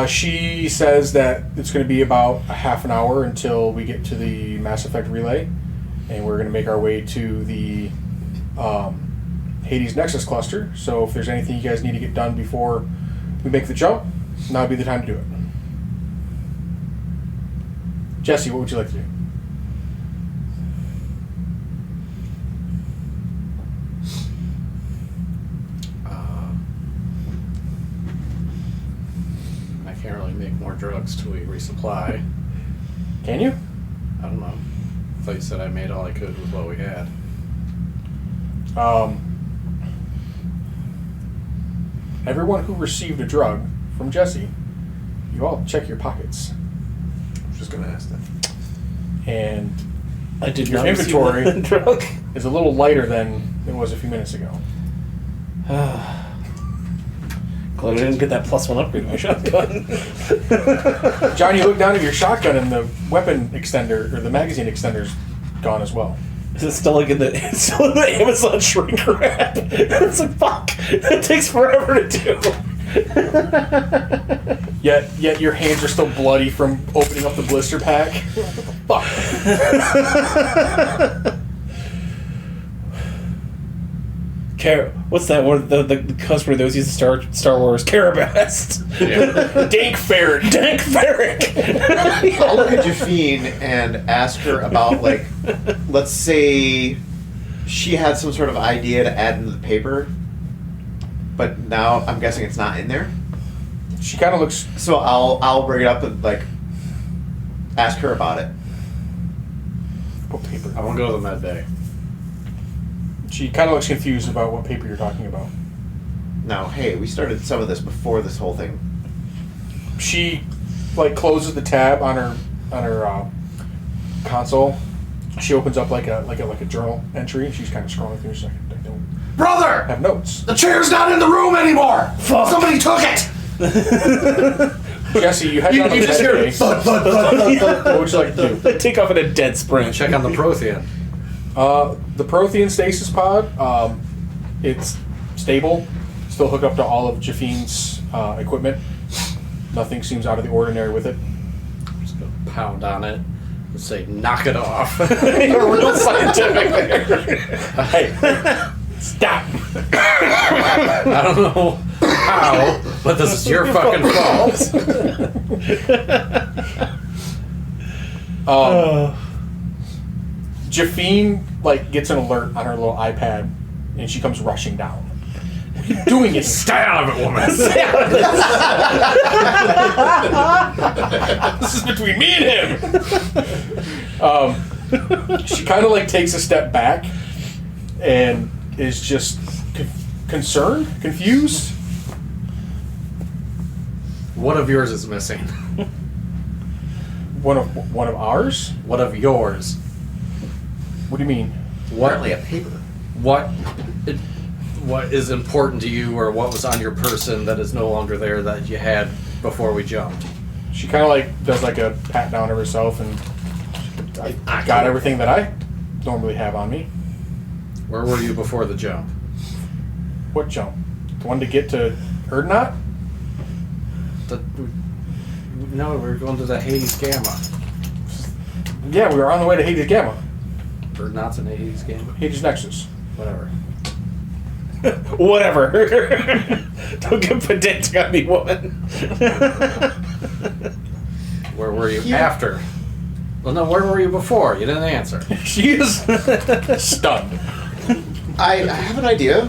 she says that it's going to be about a half an hour until we get to the Mass Effect relay, and we're going to make our way to the Hades Nexus cluster. So if there's anything you guys need to get done before we make the jump, now would be the time to do it. Jesse, what would you like to do? Can't really make more drugs till we resupply. Can you? I don't know. I thought you said I made all I could with what we had. Everyone who received a drug from Jesse, you all check your pockets. I was just gonna ask that. And I did your not receive inventory that drug. is a little lighter than it was a few minutes ago. Glad I didn't get that +1 upgrade to my shotgun. John, you look down at your shotgun and the weapon extender, or the magazine extender's gone as well. Is it still like in the Amazon shrink wrap? It's like, fuck. It takes forever to do. Yet your hands are still bloody from opening up the blister pack. What the fuck? What's that word? The customer those use Star Wars Carabast. Dank ferret. Dank ferret. I'll look at Jafine and ask her about, like, let's say she had some sort of idea to add into the paper, but now I'm guessing it's not in there. She kind of looks. So I'll bring it up and, like, ask her about it. What paper? I want to go to the med bay. She kind of looks confused about what paper you're talking about. Now, hey, we started some of this before this whole thing. She like closes the tab on her console. She opens up like a journal entry. She's kind of scrolling through. She's like, I don't Brother! have notes. The chair's not in the room anymore! Fuck. Somebody took it! Jesse, you head down to the just med hear bay. thud, thud, thud, thud, thud. What would you like to do? Take off in a dead sprint. Check on the Prothean. The Prothean stasis pod, it's stable. Still hooked up to all of Jafine's equipment. Nothing seems out of the ordinary with it. I'm just going to pound on it and say, knock it off. You're real scientific there. Hey, stop. I don't know how, but this is your fucking fault. Jafine like gets an alert on her little iPad, and she comes rushing down. What are you doing? Stay out of it, woman. This is between me and him. She kind of like takes a step back and is just concerned, confused. What of yours is missing? One of ours? What of yours? What do you mean? Apparently a paper. What is important to you, or what was on your person that is no longer there that you had before we jumped? She kind of like does like a pat down of herself, and I got everything that I normally have on me. Where were you before the jump? What jump? The one to get to Erdnot? No, we were going to the Hades Gamma. Yeah, we were on the way to Hades Gamma. Erdnot's in the Hades Gamma? Hades Nexus. Whatever. Whatever. Don't get pedantic on me, woman. Where were you after? Well, no, where were you before? You didn't answer. She is stunned. I have an idea.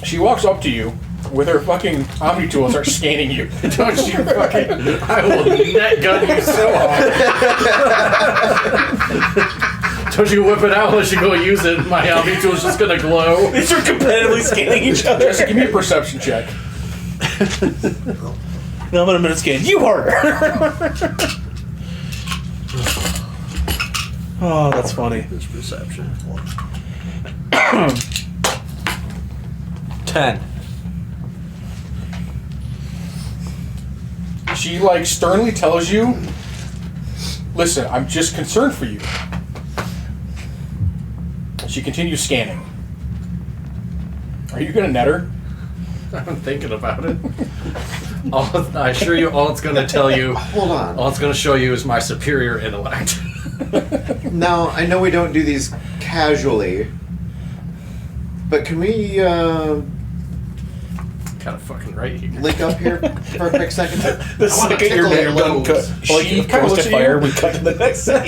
She walks up to you with her fucking Omni tool and starts scanning you. Don't you fucking... I will net gun you so hard. Don't you whip it out unless you go use it. My Omni tool's just gonna glow. They start competitively scanning each other. Jesse, give me a perception check. No, I'm gonna minute scan. You harder. Oh, that's funny. This perception. 10. She like sternly tells you, listen, I'm just concerned for you. She continues scanning. Are you gonna net her? I'm thinking about it. I assure you, all it's gonna tell you, Hold on. all it's gonna show you is my superior intellect. Now, I know we don't do these casually, but can we Kind of fucking right here. link up here for a quick second? The second your tickle your gun cut, lobes. like She it kinda goes looks to at fire, you. we cut to the next scene.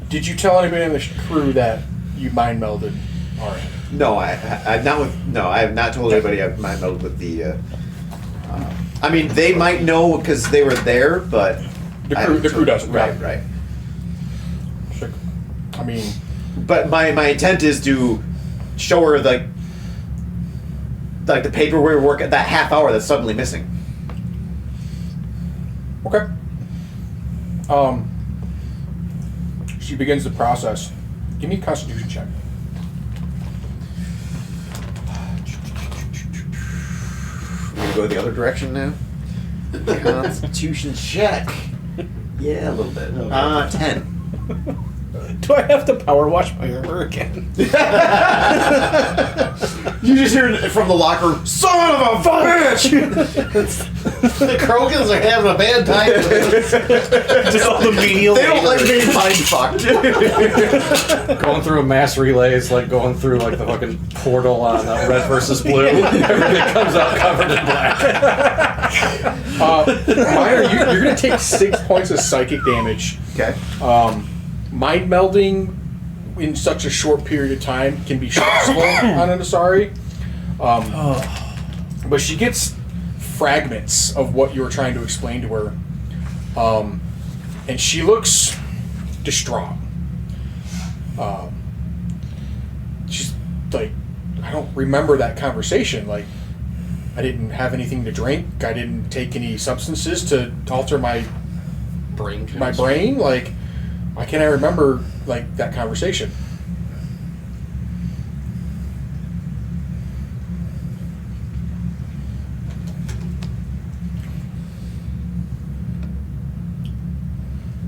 Did you tell anybody in the crew that you mind melded? Alright. No, I've not with. No, I have not told anybody I've mind melded with the. I mean, they might know because they were there, but The crew doesn't. Right, right. Sure. I mean, But my intent is to show her like the paperwork at that half hour that's suddenly missing. okay. She begins the process. Give me a Constitution check. We're gonna go the other direction now. Constitution check. Yeah, a little bit. 10. Do I have to power wash my armor again? You just hear it from the locker, son of a bitch! The Krogans are having a bad time with this. Just all the menial. They don't like being mind fucked. Going through a mass relay is like going through like the fucking portal on Red versus Blue. Everything comes out covered in black. Meyer, you're going to take 6 points of psychic damage. Okay. Mind melding in such a short period of time can be stressful on an Asari. But she gets fragments of what you were trying to explain to her. And she looks distraught. She's like, I don't remember that conversation. Like, I didn't have anything to drink. I didn't take any substances to alter my Brain. brain. Like, why can't I remember like that conversation?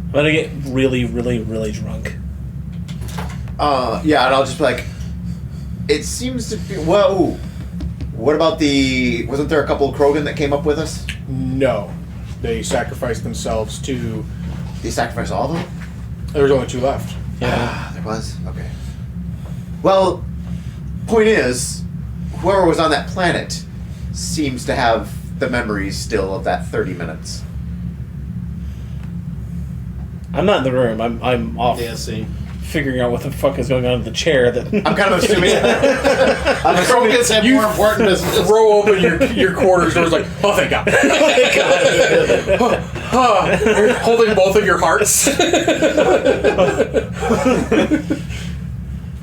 I'm gonna get really, really, really drunk. Yeah, and I'll just be like, it seems to be. Whoa. What about the? Wasn't there a couple of Krogan that came up with us? No, they sacrificed themselves to. They sacrificed all of them. There was only 2 left. Yeah. There was? Okay. Well, point is, whoever was on that planet seems to have the memories still of that 30 minutes. I'm not in the room. I'm off Yeah, see. figuring out what the fuck is going on in the chair. That I'm kind of assuming. I'm assuming Krogans have more important business. Throw open your quarters doors like, oh thank God. You're holding both of your hearts.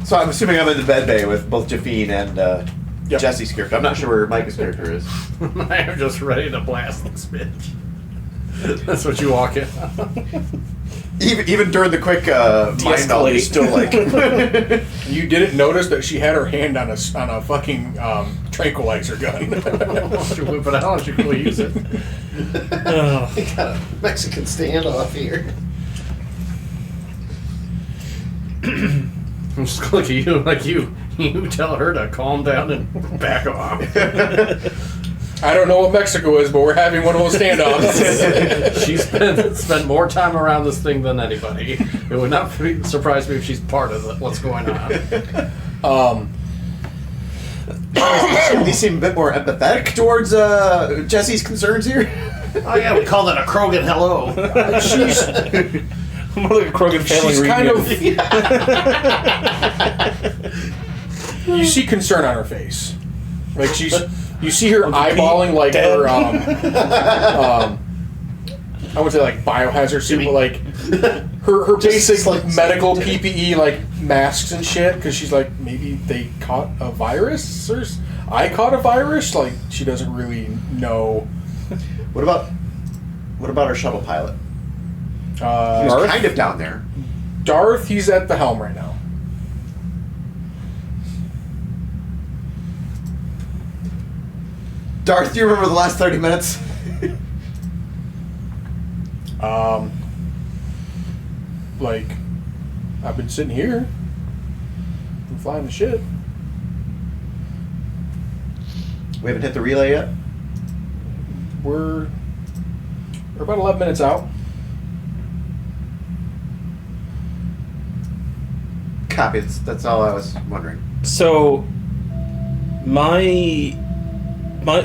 So I'm assuming I'm in the bed bay with both Jafine and Yep. Jesse's character. I'm not sure where Micah's character is. I am just ready to blast this bitch. That's what you walk in. Even during the quick mind meld, you're still like. You didn't notice that she had her hand on a fucking tranquilizer gun. Why don't you whip it out? Why don't you go use it? Ugh. We got a Mexican standoff here. I'm just gonna look at you like you tell her to calm down and back off. I don't know what Mexico is, but we're having one of those standoffs. She's spent more time around this thing than anybody. It would not surprise me if she's part of what's going on. They seem a bit more empathetic towards Jesse's concerns here. Oh yeah, we call that a Krogan hello. She's More like a Krogan family she's kind reunion. of. You see concern on her face, like you see her eyeballing like her I would say like biohazard suit, but like her basic like medical PPE like masks and shit, because she's like, maybe they caught a virus or I caught a virus. Like, she doesn't really know. What about our shuttle pilot? He was Darth? kind of down there. Darth, he's at the helm right now. Darth, do you remember the last 30 minutes? Like, I've been sitting here. I'm flying the shit. We haven't hit the relay yet. We're about 11 minutes out. Copy. That's all I was wondering. So,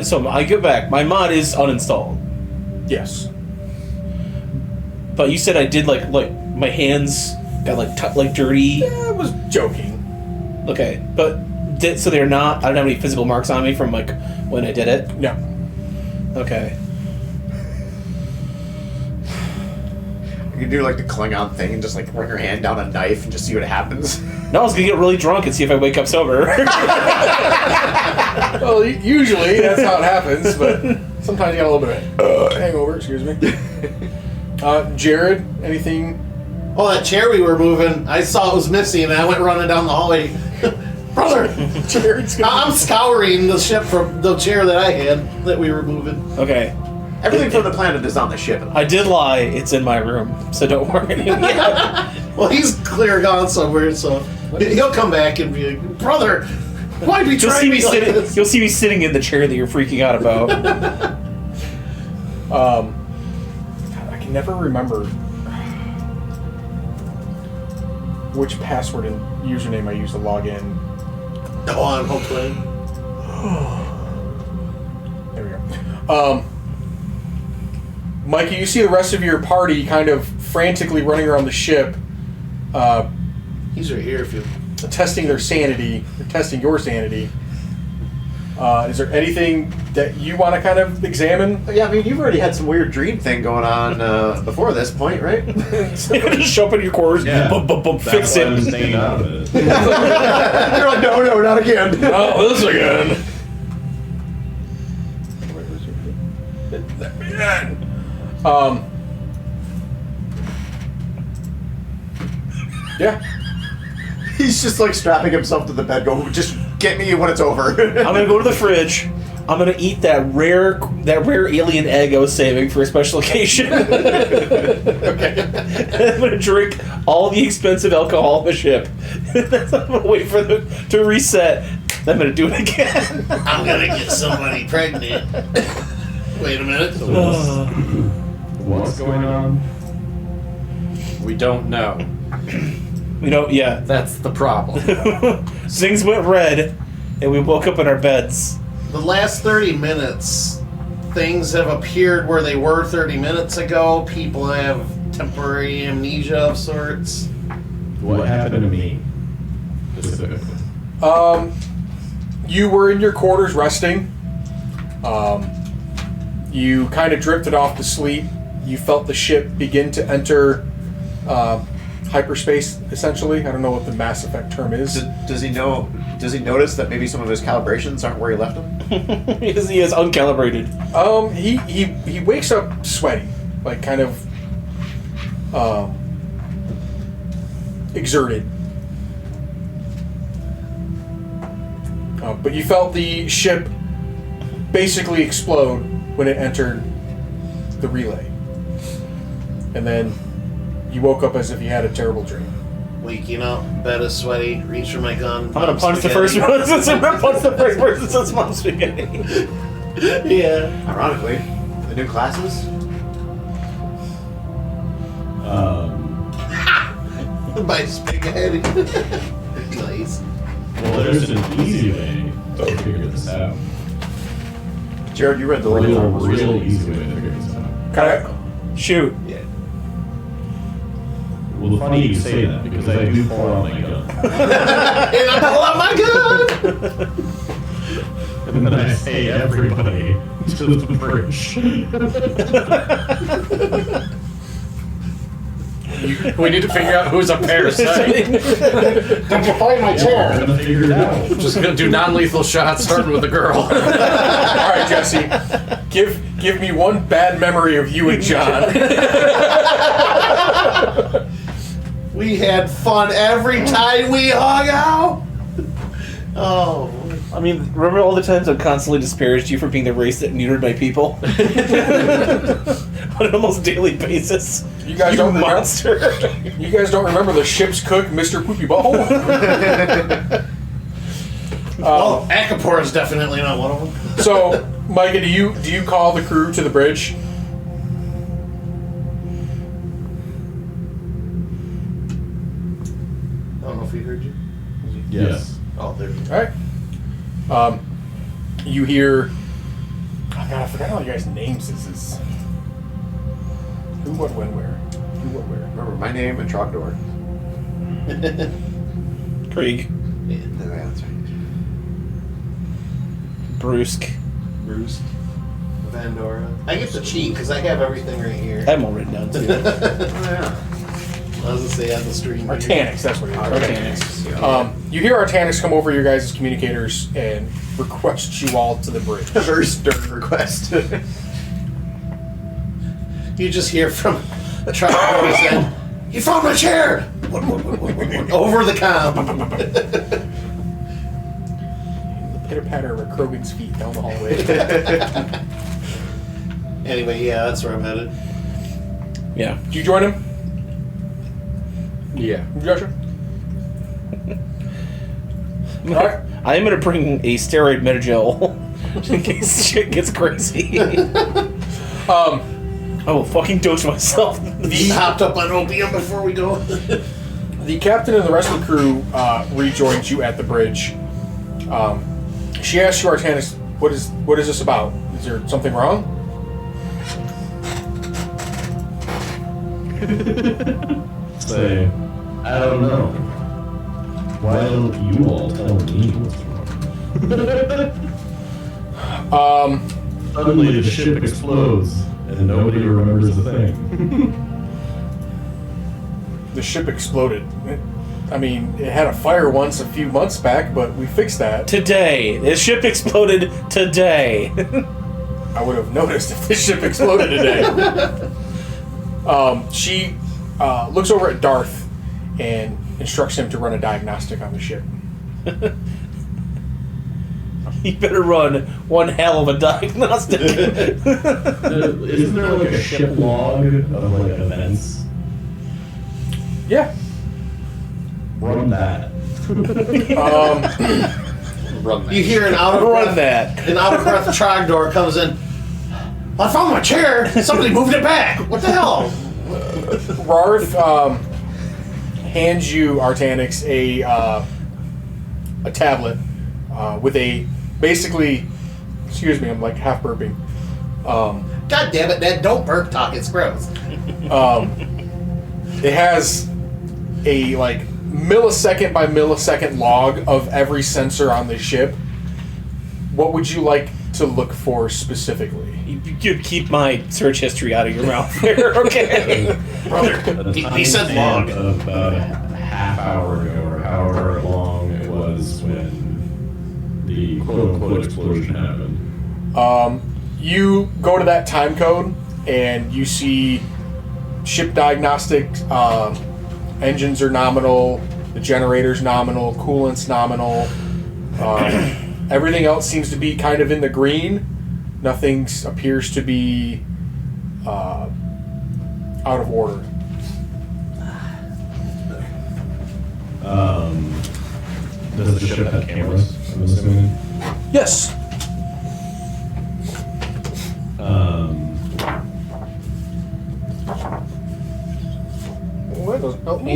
so I go back. My mod is uninstalled, Yes. but you said I did like my hands got like dirty. I was joking. Okay, but So they're not. I don't have any physical marks on me from like when I did it. No. Okay. You can do like the Klingon thing and just like run your hand down a knife and just see what happens. No, I was gonna get really drunk and see if I wake up sober. Well, usually that's how it happens, but sometimes you got a little bit of hangover. Excuse me. Jared, anything? Oh, that chair we were moving, I saw it was missing, and I went running down the hallway. Brother, Jared's I'm scouring the ship from the chair that I had that we were moving. Okay. Everything from the planet is on the ship. I did lie. It's in my room, so don't worry. Well, he's clear gone somewhere, so he'll come back and be like, brother, why You'll betray see me me like sitting. this? You'll see me sitting in the chair that you're freaking out about. God, I can never remember which password and username I used to log in. Go on, hopefully. There we go. Mikey, you see the rest of your party kind of frantically running around the ship, He's right here if you... testing their sanity, or testing your sanity. Is there anything that you want to kind of examine? Yeah, I mean, you've already had some weird dream thing going on before this point, right? Just show up in your quarters. Yeah. Boom, boom, boom, fix That's why I'm it. staying out of it. You're like, no, not again. Oh, this again. Yeah. He's just like strapping himself to the bed, going, just get me when it's over. I'm gonna go to the fridge. I'm gonna eat that rare alien egg I was saving for a special occasion. Okay. I'm gonna drink all the expensive alcohol on the ship. I'm gonna wait for them to reset. Then I'm gonna do it again. I'm gonna get somebody pregnant. Wait a minute. What's going on? We don't know. You know, yeah. That's the problem. Things went red, and we woke up in our beds. The last 30 minutes, things have appeared where they were 30 minutes ago. People have temporary amnesia of sorts. What happened to me? Specifically. You were in your quarters resting. You kind of drifted off to sleep. You felt the ship begin to enter hyperspace, essentially. I don't know what the Mass Effect term is. Does he know? Does he notice that maybe some of his calibrations aren't where he left them? He is uncalibrated. He wakes up sweaty, like kind of exerted. But you felt the ship basically explode when it entered the relay. And then you woke up as if you had a terrible dream. Waking up, bed is sweaty, reach for my gun. I'm gonna punch the first person. I'm gonna punch the first person since mom's spaghetti. Yeah. Ironically, the new classes. By spaghetti. Nice. Well, there's an easy way to figure this out. Jared, you read the Real letter. easy way to figure this out. Okay. Shoot. Yeah. Well, funny you say that because I do pull out my gun. And I pull out my gun! And then I say everybody to the bridge. We need to figure out who's a parasite. Did you find my We're chair? gonna figure it out. Just gonna do non-lethal shots, starting with the girl. All right, Jesse. Give me one bad memory of you and John. We had fun every time we hung out. Oh. I mean, remember all the times I constantly disparaged you for being the race that neutered my people? On an almost daily basis. You guys don't remember? monster. You guys don't remember the ship's cook, Mr. Poopy Butthole? Well, Akapor is definitely not one of them. So, Micah, do you call the crew to the bridge? I don't know if he heard you. Yes. Oh, there you All right. You hear. Oh God, I forgot all you guys' names. This is who, what, when, where. Who, what, where. Remember my name and Trogdor. Krieg. Yeah, that's right. Brusque. Vandora. I get to cheat because I have everything right here. I have them all written down too. I was gonna say on the stream. Artanics, that's what it is. Artanics. You hear Artanics come over your guys' communicators and request you all to the bridge. A very stern request. You just hear from a truck saying, "You found my chair!" Over the comm. The pitter patter of a Krogan's feet down the hallway. Anyway, yeah, that's where I'm headed. Yeah. Did you join him, Yeah. Joshua? Alright. I am gonna bring a steroid Metagel in case shit gets crazy. I will fucking dose myself. He hopped up on opium before we go. The captain and the rest of the crew rejoins you at the bridge. She asks you, Artanis, what is this about? Is there something wrong? Say, I don't know. Why don't you all tell me what's wrong? Suddenly the ship explodes, and nobody remembers a thing. The ship exploded. I mean, it had a fire once a few months back, but we fixed that. Today. The ship exploded today. I would have noticed if the ship exploded today. She looks over at Darth and instructs him to run a diagnostic on the ship. You better run one hell of a diagnostic. Isn't there like a ship log of like events? Yeah. Run that. You hear an out of Run breath, that. an out of breath Trogdor comes in. I found my chair. Somebody moved it back. What the hell? Rarth hands you, Artanix, a tablet with a basically. Excuse me, I'm like half burping. God damn it, Ned! Don't burp talk. It's gross. It has a like millisecond by millisecond log of every sensor on the ship. What would you like to look for specifically? You keep my search history out of your mouth there, okay? Brother, he said log. About a half hour ago, or however long it was when the quote-unquote explosion happened. You go to that time code and you see ship diagnostic. Engines are nominal. The generator's nominal. Coolant's nominal. Everything else seems to be kind of in the green. Nothing appears to be out of order. Does the ship have cameras, I'm assuming? Yes.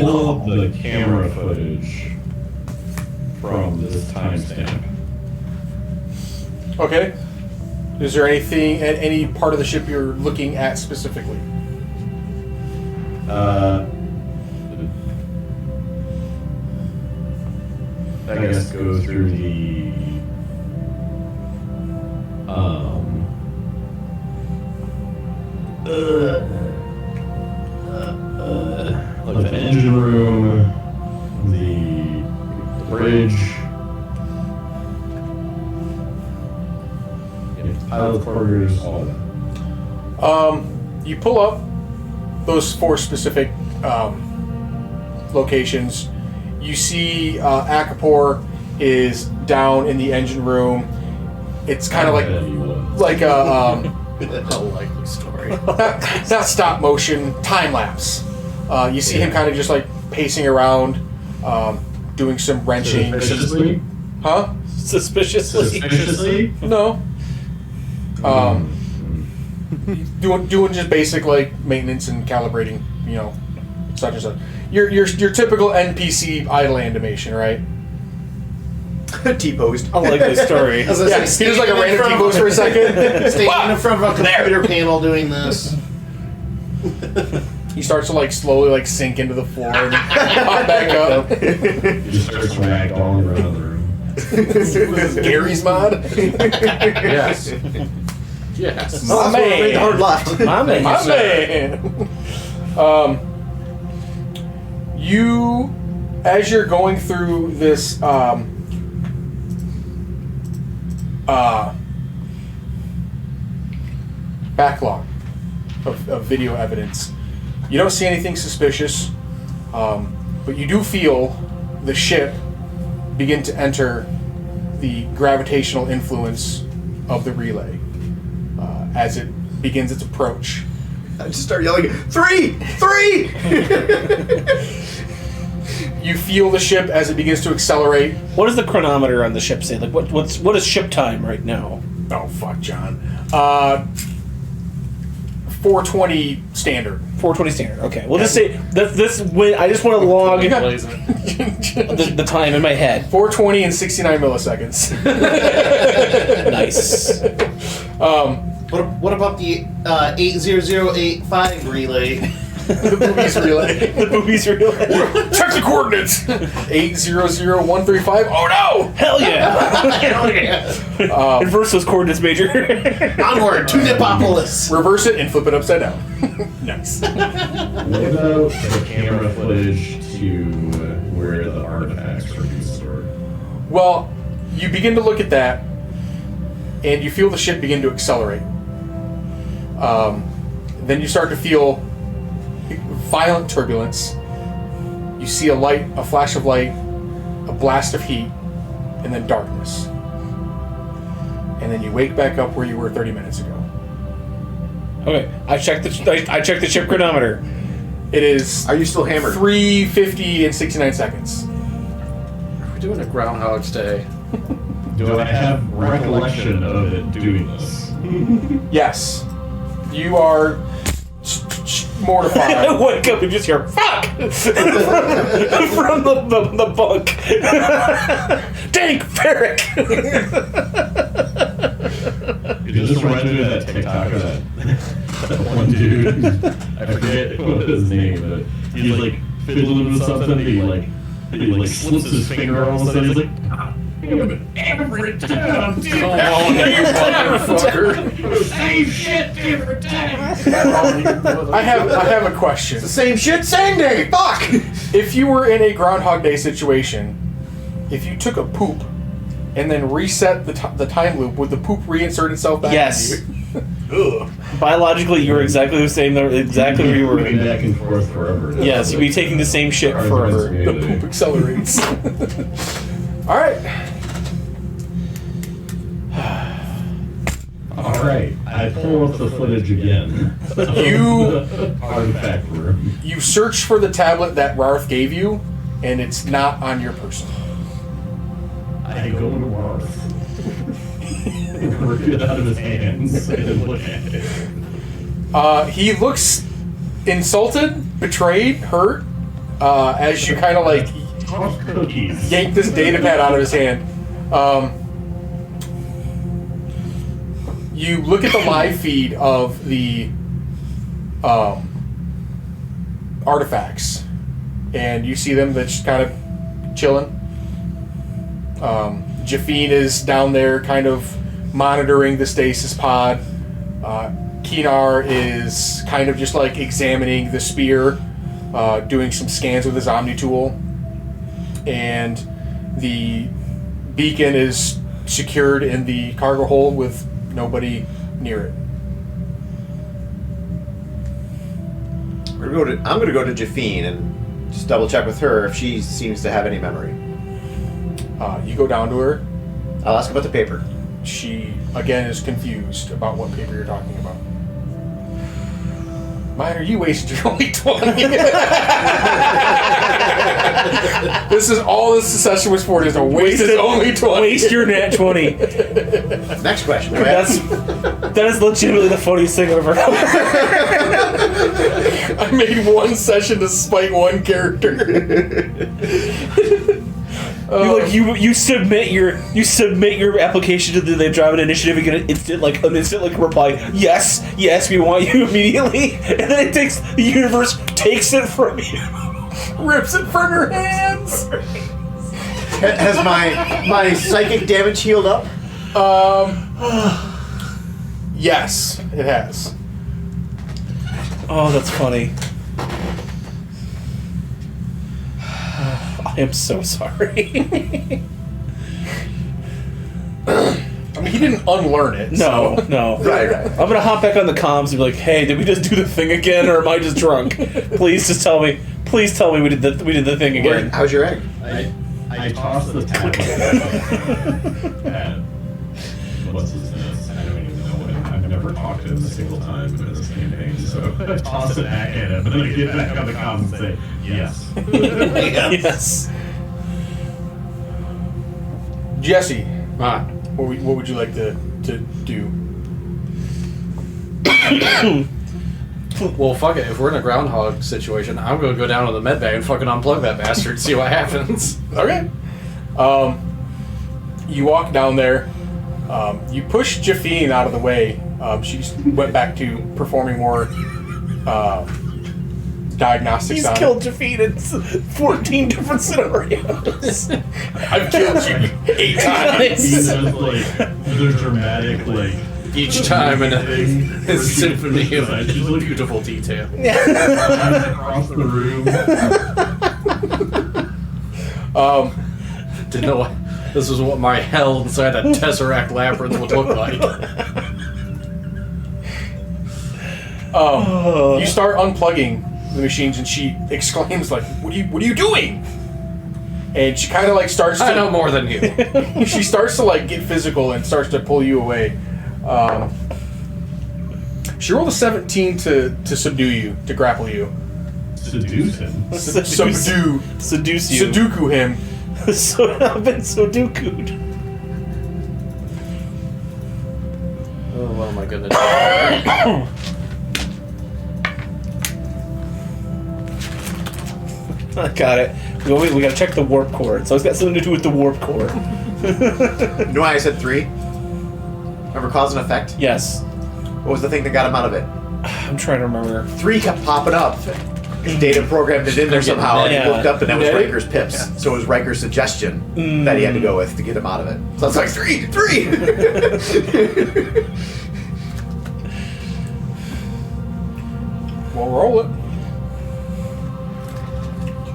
All of the camera footage from this timestamp. Okay. Is there anything at any part of the ship you're looking at specifically? I guess go through the like the engine room, the bridge, pilot quarters, all of that. You pull up those four specific locations. You see Akapor is down in the engine room. It's kind of like a likely story. not stop motion, time lapse. You see him kind of just like pacing around, doing some wrenching. Suspiciously? Huh? Suspiciously? No. Doing just basic like maintenance and calibrating, such and such. Your typical NPC idle animation, right? T-posed. I like this story. As I Yeah, say, he was like a standing in random front of T-pose for a second. Standing in front of a computer panel doing this. He starts to like slowly like sink into the floor and pop back up. He just starts ragdolling around the room. This is Gary's mod. Yes. Yes. My man. The hard left. My man. My man. You, as you're going through this backlog of video evidence, you don't see anything suspicious, but you do feel the ship begin to enter the gravitational influence of the relay as it begins its approach. I just start yelling, 3! 3! You feel the ship as it begins to accelerate. What does the chronometer on the ship say? Like, what is ship time right now? Oh, fuck, John. 420 standard. 420 standard. Okay. We'll just say this. When I just want to log Blazing. the time in my head. 420 and 69 milliseconds. Nice. What about the 80085 relay? The boobies relay. The boobies relay. Check the coordinates. 800135. Oh no! Hell yeah! Hell yeah. Inverse those coordinates, Major. Onward to Nipopolis. Reverse it and flip it upside down. Nice. What about the camera footage to where the artifacts are being stored? Well, you begin to look at that, and you feel the ship begin to accelerate. Then you start to feel violent turbulence. You see a flash of light, a blast of heat, and then darkness. And then you wake back up where you were 30 minutes ago. Okay, I checked the ship chronometer. It is Are you still hammered? 3:50 and 69 seconds. We're doing a Groundhog's Day. Do I have recollection of it doing this? Yes. You are mortified. I wake up and just hear "fuck" from the bunk. Dank Ferrick. It just reminds me of that TikTok of that one dude. I forget what his name, but he's like fiddling with something. He slips his finger on something. He's like, every time, dude. Oh, you motherfucker. Same shit, different time. I have a question. The same shit, same day. Fuck! If you were in a Groundhog Day situation, if you took a poop and then reset the time loop, would the poop reinsert itself back Yes. into you? Ugh. Biologically, you were exactly the same. Exactly where you were. Going back and forth forever. Yes, you'd be taking the same shit forever. The poop accelerates. Alright. Alright, I pull up the footage again. You- Artifact room. You search for the tablet that Rarth gave you, and it's not on your person. I go to Marth. Rip it out of his hands and look at it. He looks insulted, betrayed, hurt, as you kind of like Toss cookies. yank this data pad out of his hand. You look at the live feed of the artifacts, and you see them that's kind of chilling. Jafine is down there kind of monitoring the stasis pod. Kinar is kind of just like examining the spear, doing some scans with his Omni tool. And the beacon is secured in the cargo hold with nobody near it. I'm gonna go to Jafine and just double check with her if she seems to have any memory. You go down to her. I'll ask about the paper. She, again, is confused about what paper you're talking about. Minor, you wasted your only 20. This is all this session was for, is to waste his only 20. Waste your nat 20. Next question. That is legitimately the funniest thing I've ever heard. I made one session to spite one character. You submit your application to the Drive Initiative and get an instant reply. Yes, we want you immediately. And then the universe takes it from you. Rips it from your hands. Has my psychic damage healed up? Yes, it has. Oh, that's funny. I am so sorry. I mean, he didn't unlearn it. No, so. no. Right. I'm gonna hop back on the comms and be like, "Hey, did we just do the thing again, or am I just drunk? Please, just tell me. Please tell me we did the thing again." How's your egg? I tossed the tablet at what's his name? I don't even know what. I've never talked to him a single time in this campaign, so I toss it back at him, and then I get back on the comms and say, "Yes." Yes. Jesse, Ah, what would you like to do? well, fuck it. If we're in a groundhog situation, I'm gonna go down to the med bay and fucking unplug that bastard and see what happens. Okay. You walk down there. You push Jafine out of the way. She went back to performing more diagnostics He's on killed Jafine in 14 different scenarios. I've killed you 8 times. He does like the dramatic like Each time in a symphony of Just like beautiful detail. across the room. Didn't know what, this is what my hell inside a Tesseract labyrinth would look like. You start unplugging the machines, and she exclaims like, "What are you doing?" And she kind of like starts to. I know more than you. She starts to like get physical and starts to pull you away. She rolled a 17 to subdue you, to grapple you. Seduce him. Seduce you. Sudoku him. So I've been Sudoku'd. Oh, what am I gonna do? I got it. We gotta check the warp core. So it's got something to do with the warp core. You know why I said 3? Remember cause and effect? Yes. What was the thing that got him out of it? I'm trying to remember. 3 kept popping up. Data programmed it in there somehow, and he Yeah. looked up, and that was Yeah. Riker's pips. So it was Riker's suggestion that he had to go with to get him out of it. So it's like 3. Well, roll it.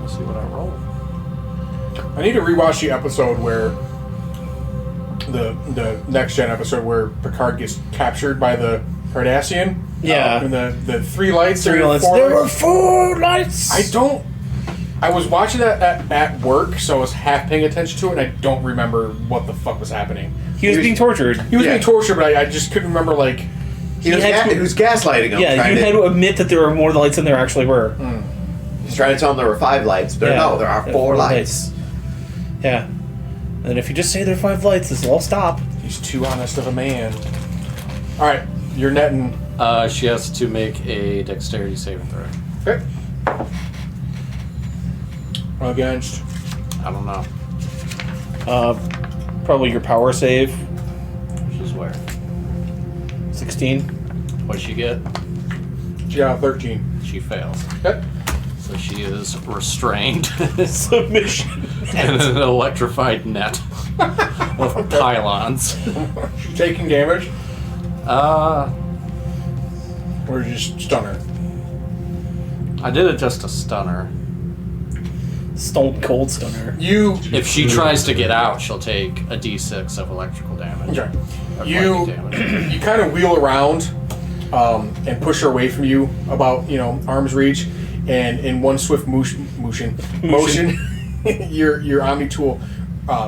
Let's see what I roll. I need to rewatch the episode where the next gen episode where Picard gets captured by the Cardassian. Yeah. And the 3 lights. There or 4 were 4 lights. I was watching that at work, so I was half paying attention to it, and I don't remember what the fuck was happening. He was being tortured. He was Yeah. being tortured, but I just couldn't remember, like... He was gaslighting him. Yeah, you had to admit that there were more lights than there actually were. He's trying to tell him there were 5 lights, but no, there are 4 lights. Yeah. And if you just say there are 5 lights, this will all stop. He's too honest of a man. Alright, you're netting... She has to make a dexterity saving throw. Okay. Against... I don't know. Probably your power save. Which is where? 16. What'd she get? Yeah, 13. She fails. Okay. So she is restrained Submission. in an electrified net of pylons. She's taking damage, or just stun her. I did it just to stun her. Stone cold stunner. You... If she tries to get out, she'll take a d6 of electrical damage. Okay. Or You lightning damage. you kind of wheel around and push her away from you about arm's reach, and in one swift motion your Omni tool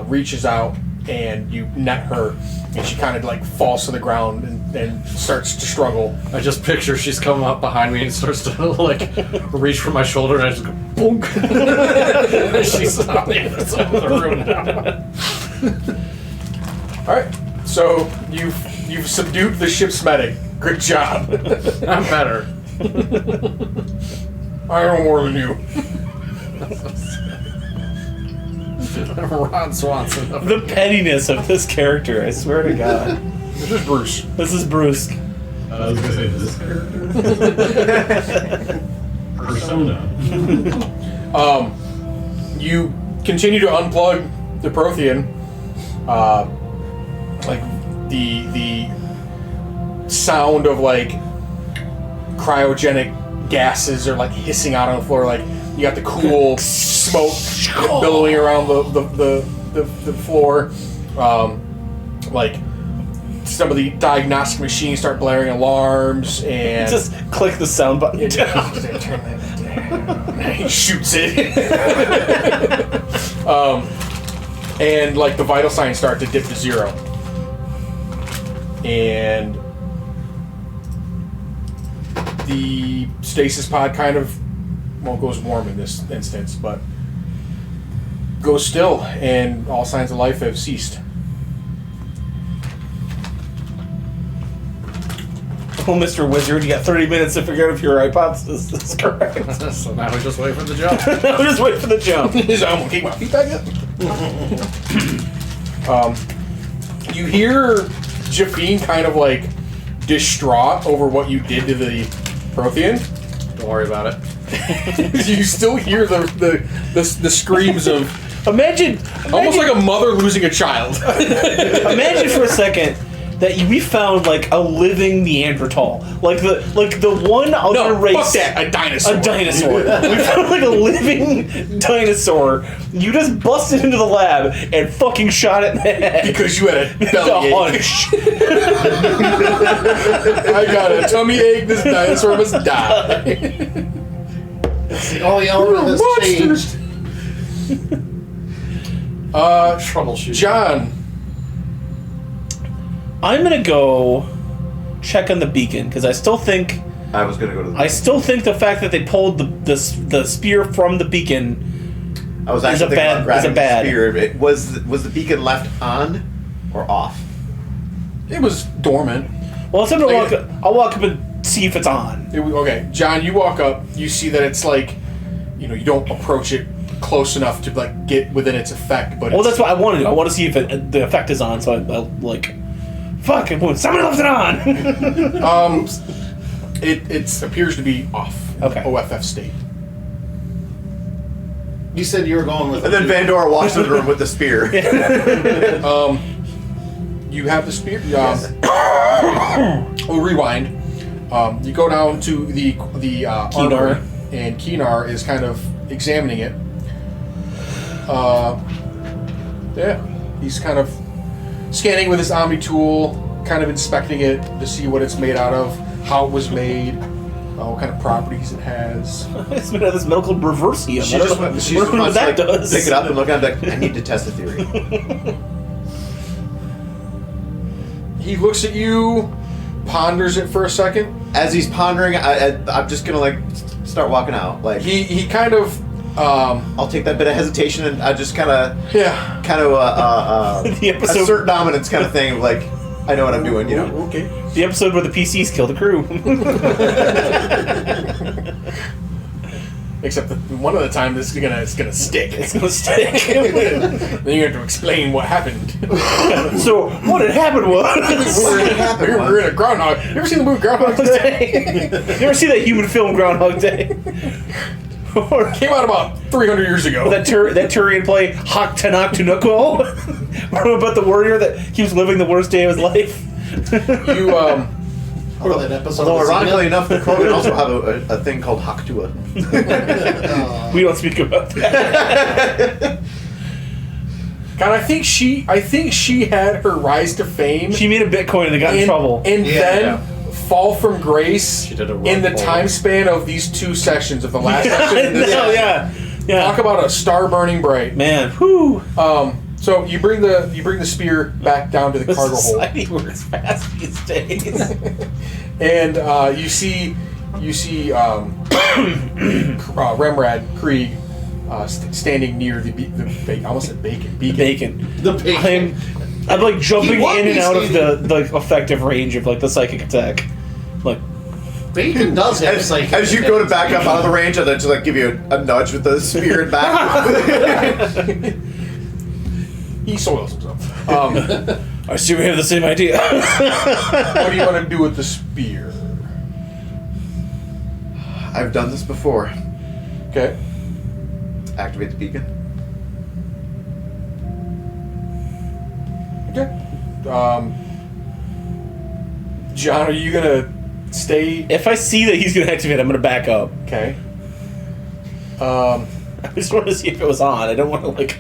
reaches out and you net her, and she kind of like falls to the ground and starts to struggle. I just picture she's coming up behind me and starts to like reach for my shoulder, and I just go boonk. And she's on the other side of the room now. All right, so you've subdued the ship's medic. Good job. I'm better. I know more than you. Ron Swanson. The pettiness of this character, I swear to God. This is Bruce. This is Bruce. I was gonna say this character. Persona. You continue to unplug the Prothean, like the sound of like cryogenic gases are like hissing out on the floor. Like you got the cool smoke billowing around the floor. Like some of the diagnostic machines start blaring alarms and Just click the sound button. He shoots it. And like the vital signs start to dip to 0. And the stasis pod kind of, well, goes warm in this instance, but goes still, and all signs of life have ceased. Oh, Mr. Wizard, you got 30 minutes to figure out if your hypothesis is correct. So now we just wait for the jump. Now just wait for the jump. So I'm gonna keep my feet back up. You hear Jafine kind of like distraught over what you did to the Prothean. Don't worry about it. You still hear the screams of Imagine almost like a mother losing a child. Imagine for a second that we found like a living Neanderthal, like the one other No, race. fuck that, a dinosaur. A dinosaur. We found like a living dinosaur. You just busted into the lab and fucking shot it in the head. Because you had a The belly ache. hunch. I got a tummy ache. This dinosaur must die. It's the only element that's changed. Troubleshooting. John, I'm gonna go check on the beacon because I still think I was gonna go to the. the fact that they pulled the spear from the beacon. I was is a actually thinking bad- about grabbing is a bad. the spear. Was the beacon left on or off? it was dormant. Well, I'm gonna Like- I'll walk up and see if it's on. Okay, John, you walk up. You see that it's like, you don't approach it close enough to like get within its effect. But Well, it's, that's what I want to do. I want to see if the effect is on. So I like, fuck it, somebody left it on. it appears to be off. Okay. OFF state. You said you were going with. And then Vandora walks into the room with the spear. You have the spear. We'll rewind. You go down to the armory, and Keenar is kind of examining it. Yeah, he's kind of scanning with his Omni tool, kind of inspecting it to see what it's made out of, how it was made, what kind of properties it has. It's made out of this medical reversium. She I don't just know wants what to that does. pick it up and look at it like, I need to test the theory. He looks at you, ponders it for a second. As he's pondering, I'm just gonna like start walking out. Like He kind of I'll take that bit of hesitation and I just kind of yeah. The episode- assert dominance kind of thing of like I know what I'm doing, you know. Okay. The episode where the PCs kill the crew. Except that one of the time it's gonna stick. It's gonna stick. Then you have to explain what happened. So what had happened was We're in a Groundhog. You ever seen the movie Groundhog Day? You ever see that human film Groundhog Day? Or Came out about 300 years ago. that Turian play Hak Tanak Tunuko about the warrior that keeps living the worst day of his life. You that episode. Although of ironically enough, the Krogan also have a thing called Haktua. We don't speak about that. God, I think she had her rise to fame. She made a Bitcoin and got in trouble. And then fall from grace She did a in the rug pull. time span of these two sessions of the last section. And this Oh yeah. Talk about a star burning bright. Man, whew. So you bring the spear back down to the The cargo hold, society works fast these days. and you see Remrad Krieg standing near the I almost said beacon. Bacon. The bacon. I'm like jumping He won in and these out of days. the effective range of like the psychic attack. Like Bacon does have psychic. As you go to back up out of the range, and then to like give you a nudge with the spear and back. He soils himself. I assume we have the same idea. What do you want to do with the spear? I've done this before. Okay. Activate the beacon. John, are you gonna stay? If I see that he's gonna activate, I'm gonna back up. Okay. I just wanted to see if it was on. I don't want to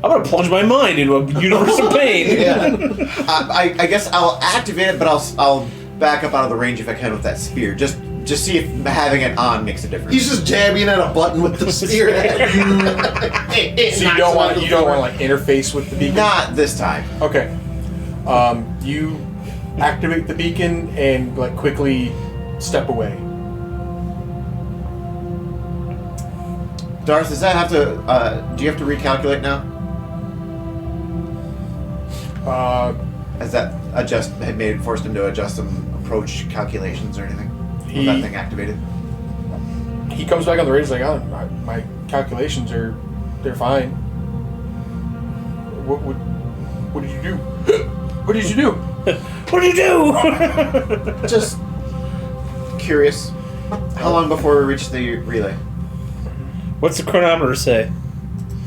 I'm gonna plunge my mind into a universe of pain. Yeah. I guess I'll activate it, but I'll back up out of the range if I can with that spear. Just see if having it on makes a difference. He's just jabbing at a button with the spear. So you don't want to interface with the beacon? Not this time. Okay. You activate the beacon and quickly step away. Darth, does that have to? Do you have to recalculate now? Has that forced him to adjust some approach calculations or anything? With that thing activated? He comes back on the radio. He's like, "Oh, my calculations they're fine." What did you do? What did you do? What do you do? Just curious. How long before we reach the relay? What's the chronometer say?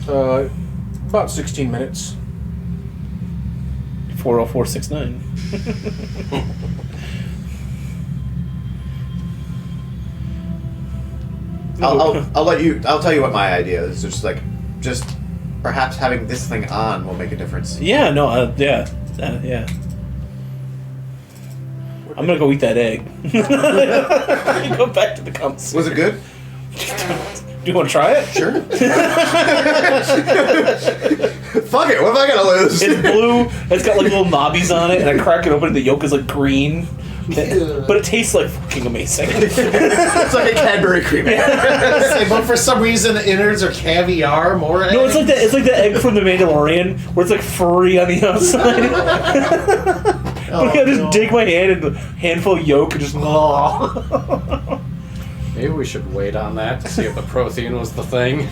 About 16 minutes. 4:04:69. I'll tell you what my idea is. It's just perhaps having this thing on will make a difference. Yeah, no, yeah. I'm gonna go eat that egg. Go back to the conversation. Was it good? Do you want to try it? Sure. Fuck it. What am I gonna lose? It's blue. It's got little knobbies on it, and I crack it open, and the yolk is green. But it tastes fucking amazing. It's like a Cadbury cream egg. But for some reason, the innards are caviar, more eggs. No, it's like that. It's like the egg from the Mandalorian, where it's furry on the outside. I just dig my hand in the handful of yolk and just. Maybe we should wait on that to see if the Prothean was the thing.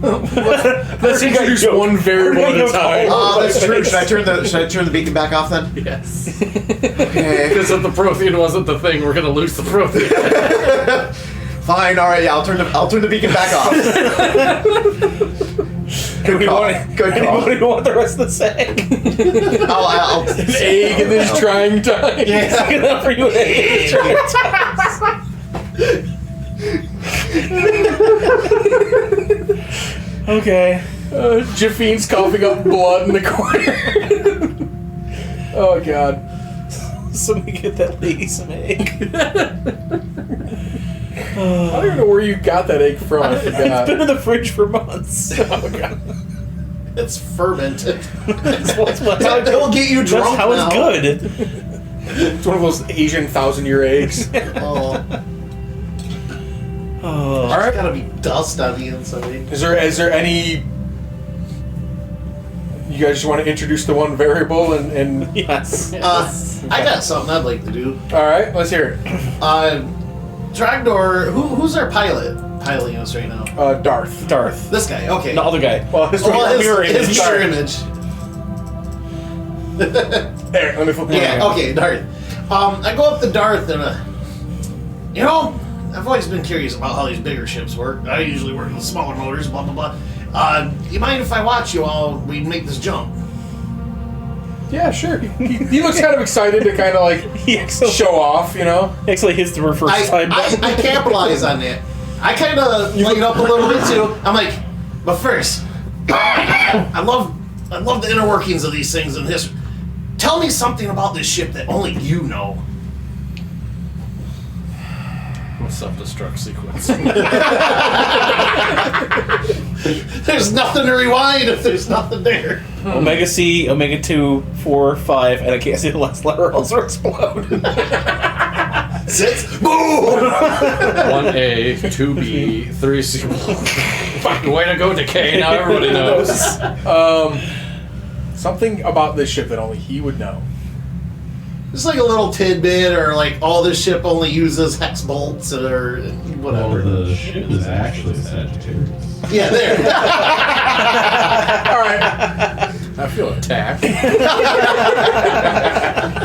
Let's introduce one variable at a time. Oh, that's true. Should I turn the beacon back off then? Yes. Okay. Because if the Prothean wasn't the thing, we're gonna lose the Prothean. Fine. All right. Yeah, I'll turn the beacon back off. Good call. Good call. Anybody want the rest of the sack? I'll An egg in this trying time. Yeah. Good enough for you an egg. Okay. Jaffine's coughing up blood in the corner. Oh god. Somebody get that lady some egg. I don't even know where you got that egg from. I forgot. It's been in the fridge for months. Oh god. It's fermented. It'll get you drunk. That's how it's good. It's one of those Asian 1,000-year eggs. Oh, Oh. All right. gotta be dust on the inside. Is there any? You guys just want to introduce the one variable and Yes. I got something I'd like to do. all right, let's hear it. Dragdor, who's our pilot? Piloting us right now. Darth. Darth. This guy. Okay. The other guy. Well, his mirror image. his mirror image. There, let me flip it Yeah. around. Okay, Darth. I go up to Darth and I've always been curious about how these bigger ships work. I usually work with smaller motors. Blah blah blah. You mind if I watch you while we make this jump? Yeah, sure. He looks kind of excited to kind of He actually, show off, you know. actually hits the reverse time button. I capitalize on that. I kind of light up a little bit too. I'm like, but first, I love the inner workings of these things and history. Tell me something about this ship that only you know. Self-destruct sequence. There's nothing to rewind if there's nothing there. Omega C, Omega 2, 4, 5, and I can't see the last letter, also explode. Sits. Boom. 1A, 2B, 3C. Fucking way to go, Decay. Now everybody knows. Something about this ship that only he would know. Just like a little tidbit, or all this ship only uses hex bolts, or Well, whatever. the ship is actually Sagittarius. Yeah, there. All right. I feel attacked.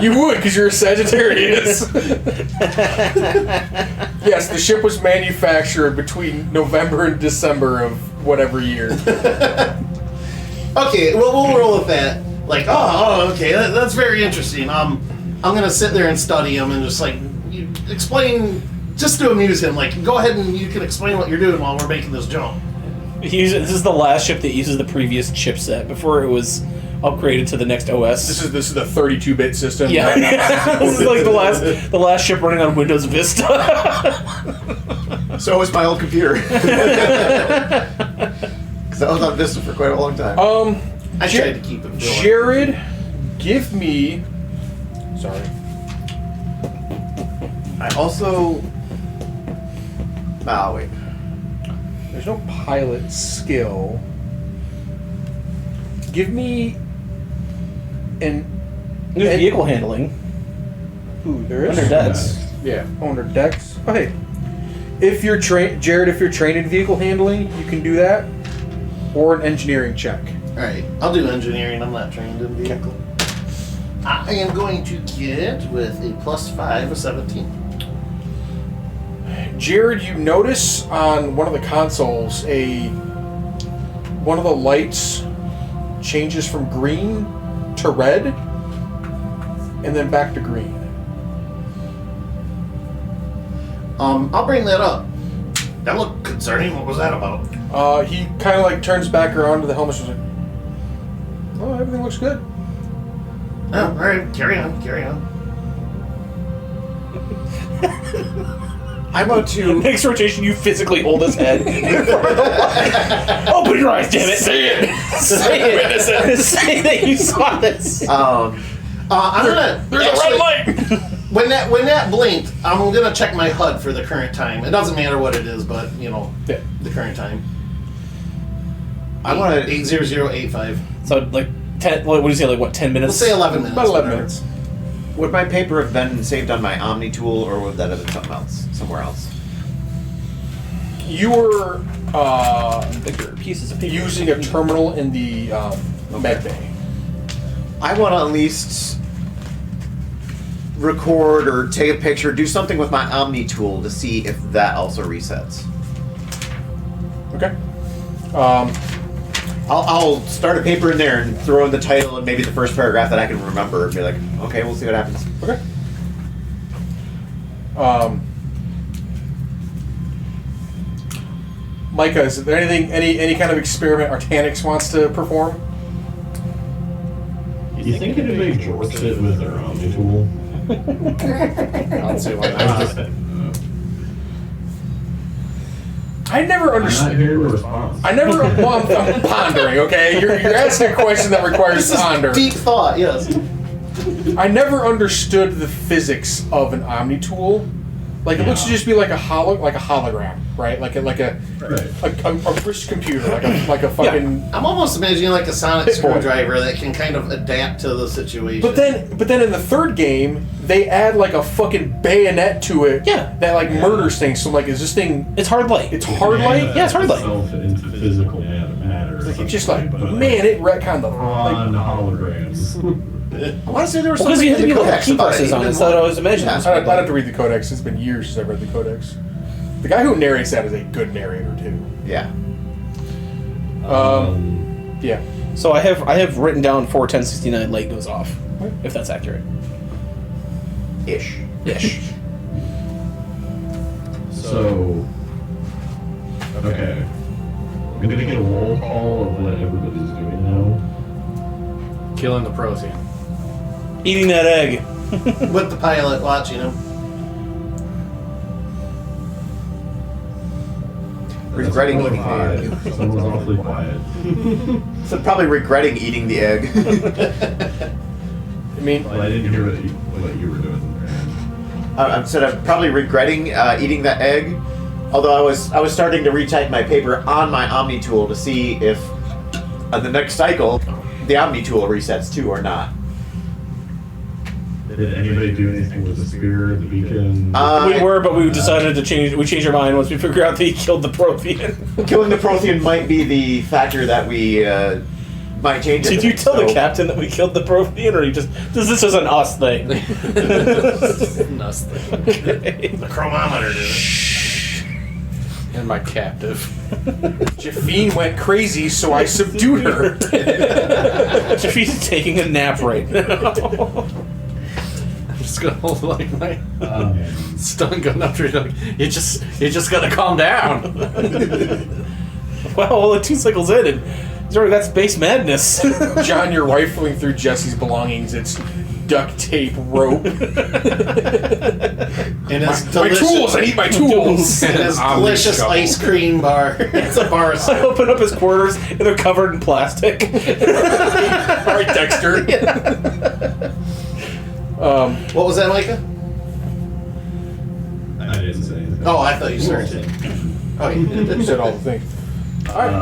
You would, because you're a Sagittarius. Yes, the ship was manufactured between November and December of whatever year. Okay, well, we'll roll with that. like, oh, okay, that's very interesting. I'm gonna sit there and study him and just like you explain, just to amuse him. Like, go ahead and you can explain what you're doing while we're making this jump. This is the last ship that uses the previous chipset before it was upgraded to the next OS. This is the 32-bit system. Yeah, this is like the last ship running on Windows Vista. So was my old computer. Because I was on Vista for quite a long time. I tried to keep it going. Jared, give me. Sorry. I also. Ah, wait. There's no pilot skill. Give me There's vehicle handling. Ooh, there is. Under decks. Yeah, under decks. Okay. If you're Jared, if you're trained in vehicle handling, you can do that, or an engineering check. All right, I'll do engineering. I'm not trained in vehicle. I am going to get with a +5, a 17. Jared, you notice on one of the consoles one of the lights changes from green to red, and then back to green. I'll bring that up. That looked concerning. What was that about? He kind of like turns back around to the helmet and is like, "Oh, everything looks good." Oh, all right, carry on. I'm about to. Next rotation, you physically hold his head. Open your eyes, damn it! Say it! Say it! Say that you saw this! I'm gonna. There's actually, a red light! When that blinked, I'm gonna check my HUD for the current time. It doesn't matter what it is, but Yeah. the current time. I want to. 80085. So, like, 10, what do you say, like, what, 10 minutes? Let's say 11 minutes. About 11 whatever. minutes. Would my paper have been saved on my Omni tool, or would that have been something else, somewhere else? You were Bigger pieces of paper. using a terminal in the med bay. I want to at least record or take a picture, do something with my Omni tool to see if that also resets. Okay. I'll start a paper in there and throw in the title and maybe the first paragraph that I can remember and be like, okay, we'll see what happens. Okay. Micah, is there any kind of experiment Artanix wants to perform? Do you think it'd make George fit with their Omni tool? I'll see why not. I never I'm understood. not hearing a response. Well, I'm pondering. Okay, you're asking a question that requires This is ponder. deep thought, yes. I never understood the physics of an Omni tool. Like it looks to just be like a hologram, right? Like a Right. wrist computer, like a fucking. I'm almost imagining like a sonic Pitbull. screwdriver that can kind of adapt to the situation. But then in the third game, they add like a fucking bayonet to it. Yeah. That like murders things. So like, is this thing? It's hard light. It's hard light. Yeah, it's hard light. Itself into physical matter. Like it's just like, man, it retconned the. on Like, holograms. I want to say there was Because something you in have to the be like codex key about presses it. on it, so I always imagine. Yeah. I'd have to read the codex. It's been years since I've read the codex. The guy who narrates that is a good narrator too. Yeah. Yeah. So I have written down 41069 light goes off, if that's accurate. Ish. Ish. So, okay. I'm gonna get a roll call of what everybody's doing now. Killing the Prothean. Eating that egg. with the pilot watching him. Regretting That's eating the quiet. egg. Someone's awfully quiet. So probably regretting eating the egg. I mean, Well, I didn't hear what you were doing. I said I'm probably regretting eating that egg. Although I was starting to retype my paper on my Omni tool to see if on the next cycle the Omni tool resets too or not. Did anybody do anything with the spear, the beacon? We were, but we decided to change. We changed our mind once we figured out that he killed the Prothean. Killing the Prothean might be the factor that we might change. Did you tell the captain that we killed the Prothean, or you just this is an us thing? Us thing. Okay. The chronometer did it. And my captive. Jafine went crazy, so I subdued her. Jafine's taking a nap right now. I'm just gonna hold like my stun gun up to her. Like, you just gotta calm down. Well, only 2 cycles in, and he's already got space madness. John, you're rifling through Jesse's belongings. It's duct tape, rope. And his My delicious, tools! I need my tools! and his delicious ice cream bar. It's a bar. I open up his quarters, and they're covered in plastic. Alright, Dexter. What was that, Micah? I didn't say anything. Oh, I thought you started. Oh, you You did. said all the things. Alright,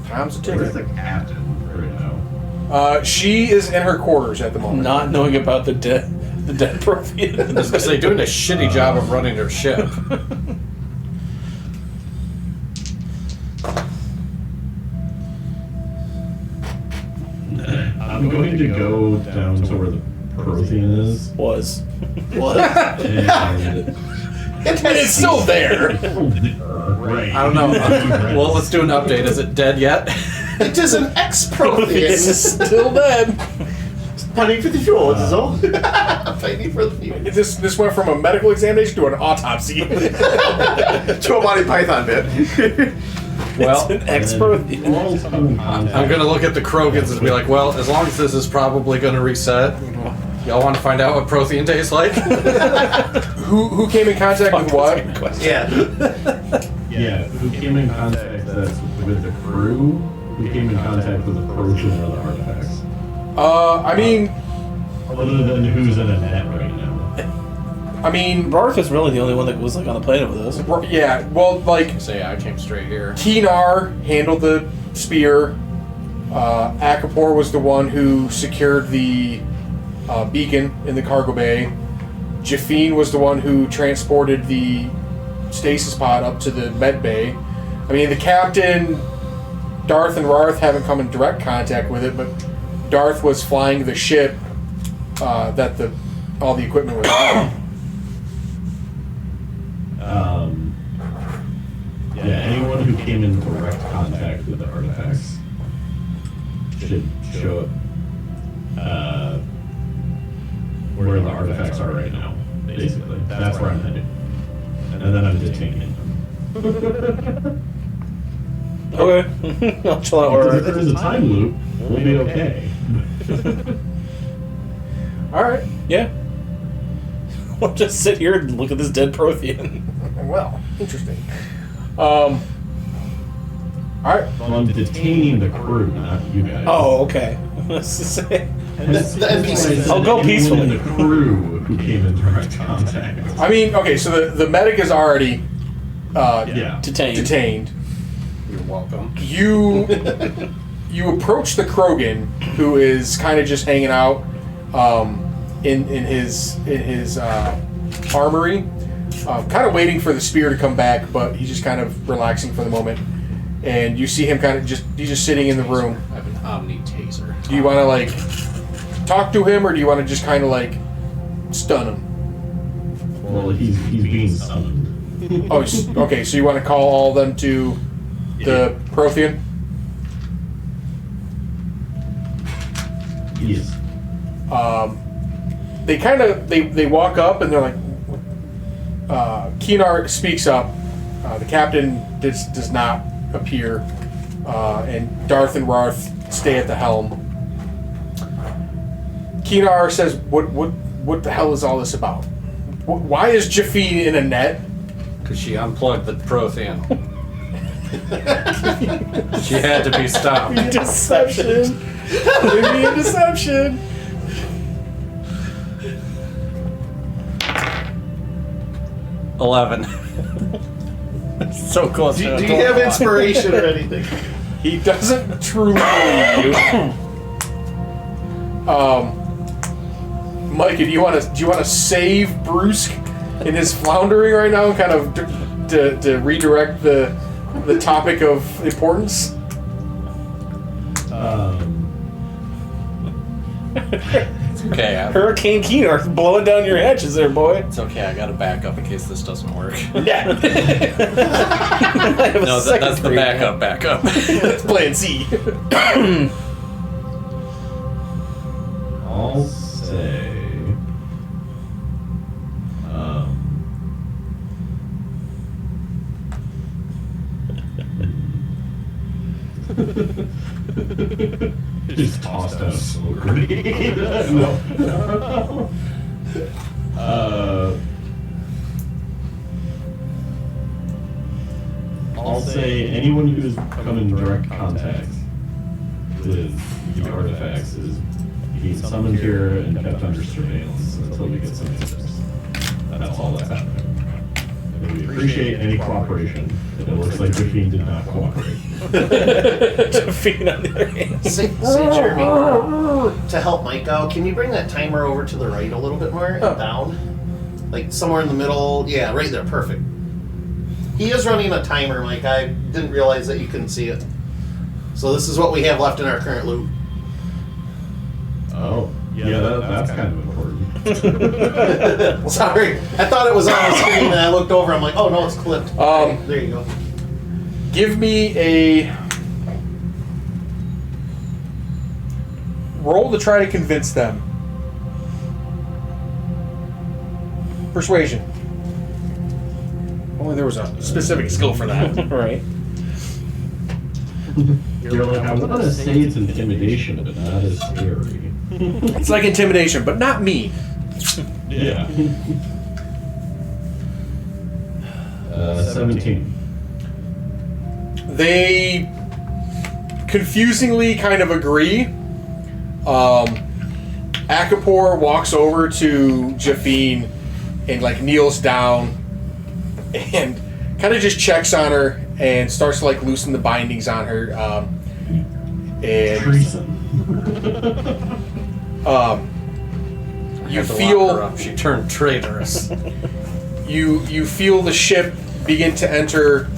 time's a Where's ticket. the captain right now? She is in her quarters at the moment. Not knowing about the dead Prothean. I was gonna say, doing a shitty job of running their ship. I'm going to go down to where the Prothean is. Was. What? And It's still there. right. I don't know. Well, let's do an update. Is it dead yet? It is an ex-Prothean. It's still dead. Fighting for the fjords is all. Fighting for the fjords. This went from a medical examination to an autopsy. To a Monty Python bit. Well, An Prothean. I'm gonna look at the Krogans and be like, well, as long as this is probably gonna reset, y'all want to find out what Prothean tastes like? Who came in contact with what? Yeah. Yeah, who came in contact with the crew? Who came in contact with the Prothean or the artifacts? I mean, Other than who's in a net right now. Barth is really the only one that was like on the planet with us. yeah, well, like, So yeah, I came straight here. Kinar handled the spear. Akapor was the one who secured the beacon in the cargo bay. Jafine was the one who transported the stasis pod up to the med bay. I mean, the captain, Darth and Rarth haven't come in direct contact with it, but Darth was flying the ship that all the equipment was on. Yeah, anyone who came in direct contact with the artifacts should show up where the artifacts are right now, basically. That's where I'm headed. And then I'm detaining them. Okay. I'll chill out. Because if there's a time loop, we'll be okay. Alright. Yeah. We'll just sit here and look at this dead Prothean. Well, interesting. Alright. Well, I'm detaining the crew, not you guys. Oh, okay. What's to say? The NPCs. I'll go Anyone peacefully. in the crew who came in direct contact. I mean, okay, so the medic is already Yeah. Detained. You're welcome. You approach the Krogan, who is kind of just hanging out in his armory, kind of waiting for the spear to come back, but he's just kind of relaxing for the moment. And you see him he's just sitting in the room. I have an Omni taser. Do you want to like talk to him, or do you want to just kind of like stun him? Well, he's being summoned. Oh, okay. So you want to call all of them to the Prothean? Yes. They kind of they walk up and they're like, Kinar speaks up. The captain does not appear, and Darth and Rarth stay at the helm. Kinar says, "What the hell is all this about? Why is Jafine in a net?" Because she unplugged the Prothean. She had to be stopped. Deception. Give me a deception. $11. So close. Do you have inspiration or anything? He doesn't truly believe you. Micah, do you want to save Brusque in his floundering right now, and kind of to redirect the topic of importance? Okay, Hurricane Keener blowing down your hatches there, boy. it's okay. I got a backup in case this doesn't work. Yeah. No, that's the backup. It's plan C. I'll say. Just tossed out a smoke grenade. No. I'll say anyone who's come in direct contact with the artifacts is being summoned here and kept under surveillance until we get some answers. That's all that's happening. And we appreciate any cooperation. It looks like Joaquin did not cooperate. Defeat on the other hand. Say, Jeremy, to help Mike out, can you bring that timer over to the right a little bit more and down? Like somewhere in the middle? Yeah, right there. Perfect. He is running a timer, Mike. I didn't realize that you couldn't see it. So this is what we have left in our current loop. Oh, yeah, that's kind of important. Sorry. I thought it was on the screen and I looked over. I'm like, oh no, it's clipped. There you go. Give me a roll to try to convince them. Persuasion. Only there was a specific skill for that. Right. You're like, I want to say it's intimidation, but not as scary. It's like intimidation, but not me. Yeah. 17. They confusingly kind of agree. Akapor walks over to Jafine and like kneels down and kind of just checks on her and starts to like loosen the bindings on her. And Treason. you Had to lock her feel up. She turned traitorous. you feel the ship begin to enter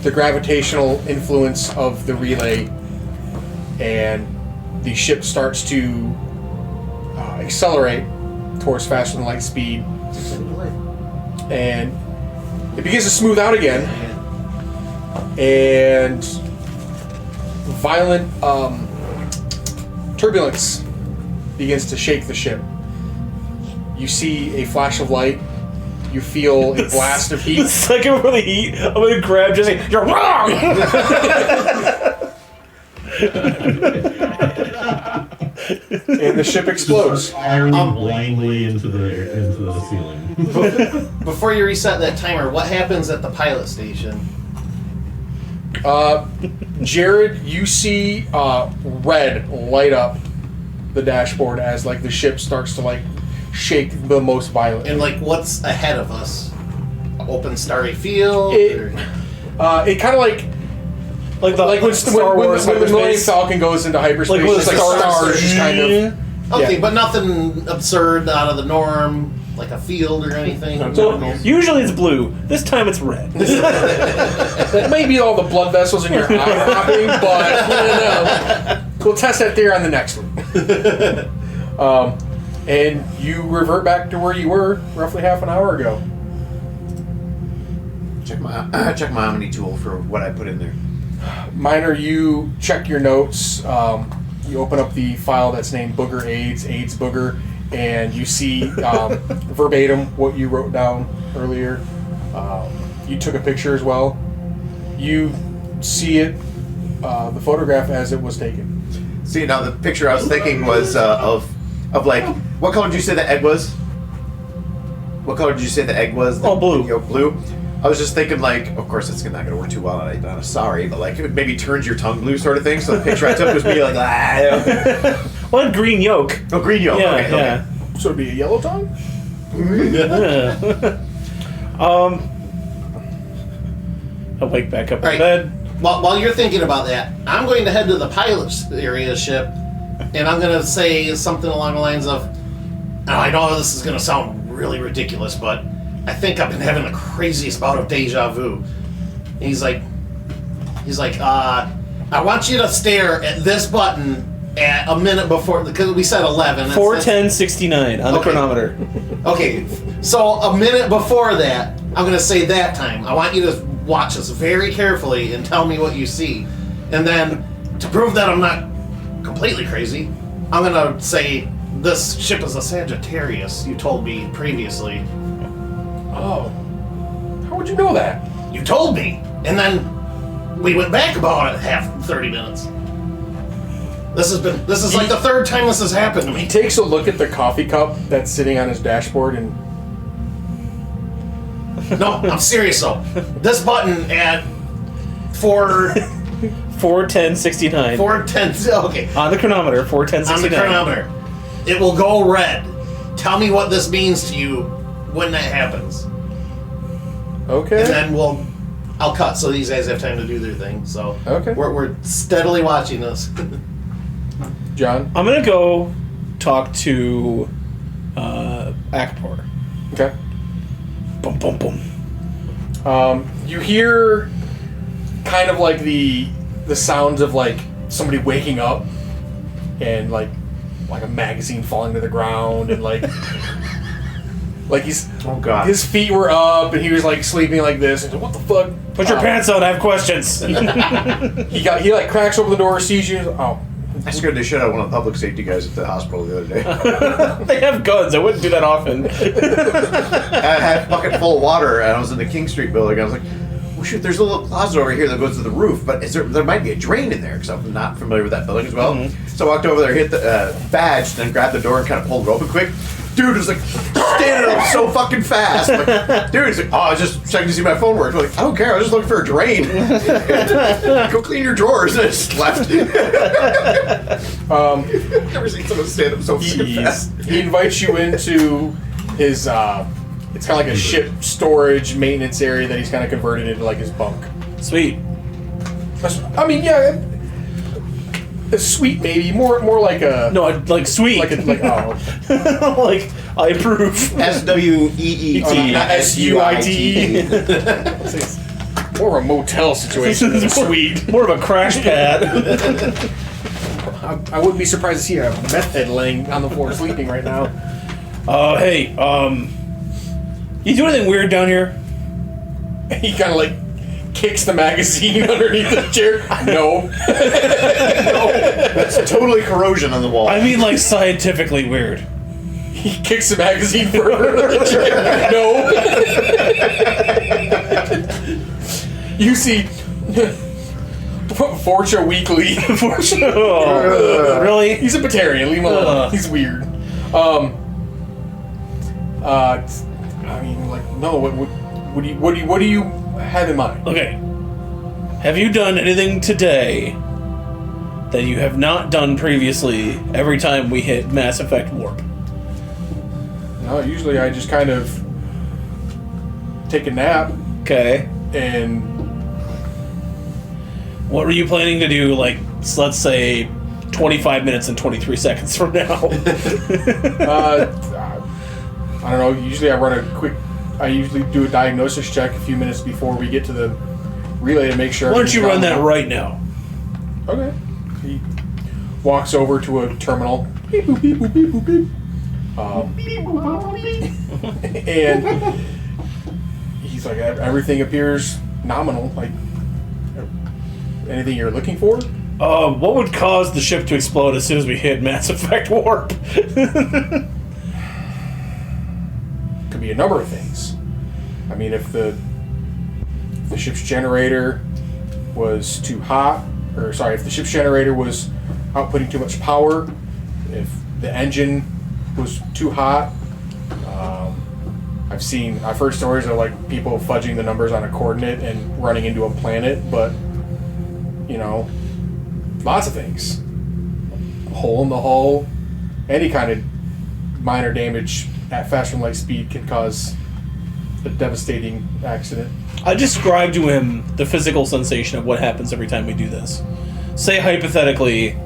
the gravitational influence of the relay, and the ship starts to accelerate towards faster than light speed, and it begins to smooth out again, and violent turbulence begins to shake the ship. You see a flash of light. You feel a blast of heat. The second for the heat, I'm gonna grab Jesse. You're wrong! And the ship explodes. Firing blindly into the ceiling. Before you reset that timer, what happens at the pilot station? Jared, you see red light up the dashboard as like the ship starts to like shake the most violently. And like, what's ahead of us? Open starry field? It kind of like when Star Wars when the Millennium hyperspace. Falcon goes into hyperspace, Like when just like Star stars Wars- just kind of. Okay, Yeah. but nothing absurd out of the norm, like a field or anything. So usually it's blue. This time it's red. That may be all the blood vessels in your eye popping, but you know, we'll test that theory on the next one. And you revert back to where you were roughly half an hour ago. Check my Omni tool for what I put in there. Minor, you check your notes. You open up the file that's named Booger AIDS Booger, and you see verbatim what you wrote down earlier. You took a picture as well. You see it, the photograph as it was taken. See, now the picture I was thinking was of like, what color did you say the egg was? What color did you say the egg was? Oh, blue. Yolk, blue. I was just thinking, like, of course it's not going to work too well on a sorry, but like it maybe turns your tongue blue sort of thing. So the picture I took was me like, One green yolk. oh, green yolk. Yeah, okay, yeah. So it'd be a yellow tongue? I'll wake back up in Right. bed. While you're thinking about that, I'm going to head to the pilot's area of the ship, and I'm going to say something along the lines of, now I know this is going to sound really ridiculous, but I think I've been having the craziest bout of deja vu. And he's like, I want you to stare at this button at a minute before, because we said 11. 4:10:69 on the Okay. chronometer. Okay, so a minute before that, I'm gonna say that time. I want you to watch this very carefully and tell me what you see. And then, to prove that I'm not completely crazy, I'm gonna say this ship is a Sagittarius, you told me previously. Oh. How would you know that? You told me! And then we went back about 30 minutes. This is like the third time this has happened to He me. takes a look at the coffee cup that's sitting on his dashboard and No, I'm serious though. This button at 4:10:69 4:10, okay, on the chronometer. on the 4:10:69. chronometer, it will go red. Tell me what this means to you when that happens, okay. and then I'll cut so these guys have time to do their thing. So Okay. we're steadily watching this. John. I'm gonna go talk to Akpor. Okay. Boom, boom, boom. You hear kind of like the sounds of like somebody waking up and like a magazine falling to the ground and like he's Oh god. his feet were up and he was like sleeping like this and what the fuck? Put your pants on. I have questions. He like cracks open the door, sees you. Oh, I scared the shit out of one of the public safety guys at the hospital the other day. They have guns. I wouldn't do that often. I had a bucket full of water, and I was in the King Street building. I was like, "Well, shoot, there's a little closet over here that goes to the roof, but there might be a drain in there because I'm not familiar with that building as well." So I walked over there, hit the badge, then grabbed the door and kind of pulled it open quick. Dude was like standing up so fucking fast. I'm like, dude, he's like, "Oh, I was just checking to see my phone worked." I'm like, "I don't care. I was just looking for a drain." Go clean your drawers. And I just left. Never seen someone stand up so fucking fast. he invites you into his it's kind of like a ship storage maintenance area that he's kind of converted into like his bunk. Sweet. I mean, yeah, a suite maybe more like a No, I'd like sweet. like oh Like, I approve. SWEET, not SUITE. More of a motel situation than a suite. More of a crash pad. I wouldn't be surprised to see a meth head laying on the floor sleeping right now. Hey, you do anything weird down here? He kind of like kicks the magazine underneath the chair. No. That's totally corrosion on the wall. I mean, like, scientifically weird. He kicks the magazine further under the chair. No. You see Fortune Weekly. Oh, really? He's a Batarian. Leave him alone. He's weird. I mean, like, no. What do you have in mind? Okay. Have you done anything today that you have not done previously every time we hit Mass Effect Warp? No, usually I just kind of take a nap Okay. and What were you planning to do, like, let's say, 25 minutes and 23 seconds from now? I don't know. Usually I usually do a diagnosis check a few minutes before we get to the relay to make sure. Why don't you run that everything's right now? Okay. He walks over to a terminal. Beep, boop, beep, boop, beep, boop, beep. And he's like, everything appears nominal. Like, anything you're looking for? What would cause the ship to explode as soon as we hit Mass Effect Warp? Could be a number of things. I mean, if the ship's generator was too hot, if the ship's generator was outputting too much power, if the engine was too hot. I've heard stories of like people fudging the numbers on a coordinate and running into a planet, but you know, lots of things. A hole in the hull, any kind of minor damage at faster than light speed can cause a devastating accident. I described to him the physical sensation of what happens every time we do this. Say, hypothetically,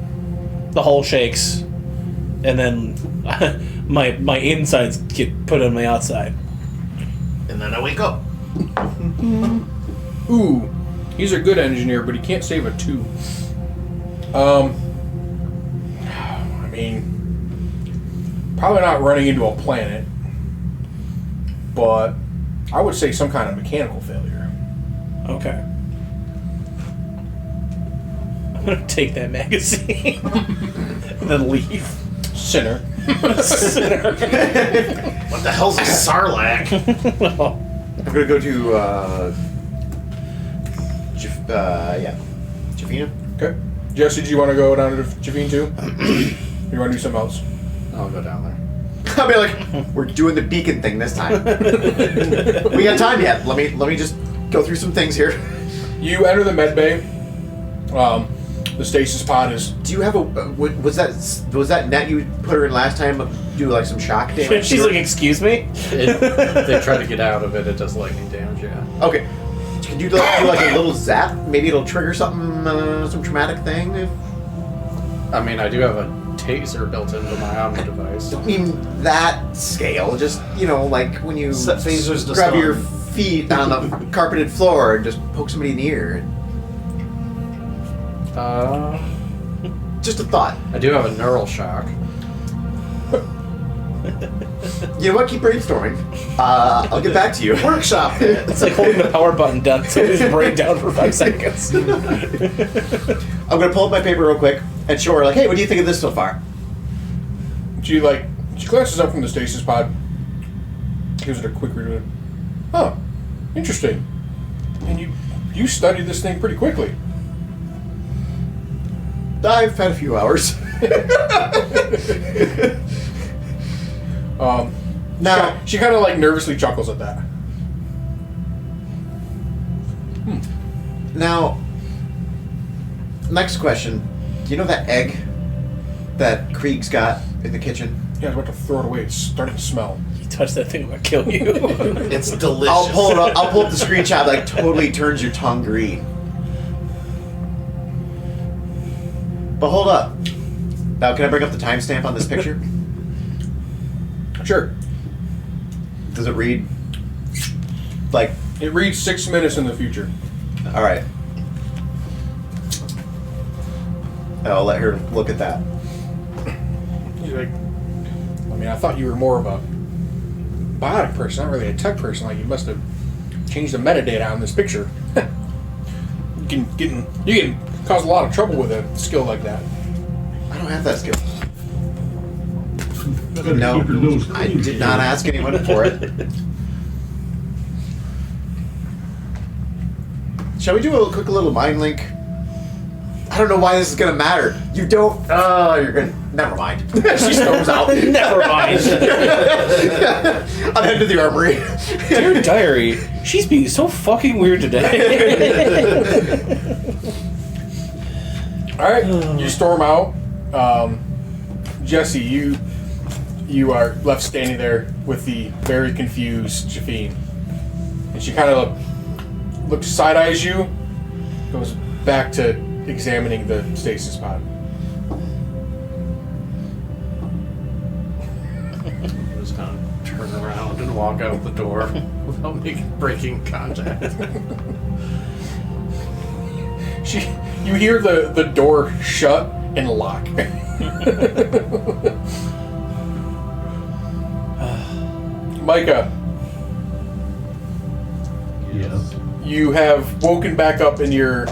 the hull shakes, and then my insides get put on my outside. And then I wake up. Ooh, he's a good engineer, but he can't save a 2. mean, probably not running into a planet, but I would say some kind of mechanical failure. Okay. I'm gonna take that magazine and then leave. Sinner. Sinner. What the hell's a sarlacc? I'm gonna go to Jafina. Okay. Jesse, do you want to go down to Javine too? Or you want to do something else? I'll go down there. I'll be like, we're doing the beacon thing this time. We got time yet. Let me just go through some things here. You enter the med bay. The stasis pod is. Do you have a was that net you put her in last time do like some shock damage? She's like, excuse me? They try to get out of it. It does lightning damage. Yeah. Okay. Can you do like a little zap? Maybe it'll trigger something, some traumatic thing. I mean, I do have a taser built into my Omni device. I mean that scale. Just like when you Set phasers to grab stun. your feet on the carpeted floor and just poke somebody in the ear. Just a thought. I do have a neural shock. You know what? Keep brainstorming. I'll get back to you. Workshop it. It's like holding the power button down so his brain down for 5 seconds. I'm gonna pull up my paper real quick and show her like, hey, what do you think of this so far? She glances up from the stasis pod. Gives it a quick read. Huh. Interesting. And you studied this thing pretty quickly. I've had a few hours. Now She kind of like nervously chuckles at that. Now, next question. Do you know that egg that Krieg's got in the kitchen? Yeah, I was about to throw it away. It's starting to smell. You touch that thing, I'm gonna kill you. It's delicious. I'll pull it up. I'll pull up the screenshot. Like totally turns your tongue green. But hold up. Now, can I bring up the timestamp on this picture? Sure. Does it read like? It reads 6 minutes in the future. All right. I'll let her look at that. He's like, I mean, I thought you were more of a biotic person, not really a tech person. Like, you must have changed the metadata on this picture. you can cause a lot of trouble with a skill like that. I don't have that skill. Better No, keep your nose I clean. did not ask anyone for it. Shall we do a quick little mind link? I don't know why this is gonna matter. You don't. Oh, you're gonna. Never mind. She storms out. Never mind. I'm headed to the armory. Dear diary, she's being so fucking weird today. All right, you storm out. Jesse, you are left standing there with the very confused Jafine, and she kind of looks side eyes you, goes back to examining the stasis pod. I'm just gonna turn around and walk out the door without breaking contact. You hear the door shut and lock. Micah, Yes. you have woken back up in your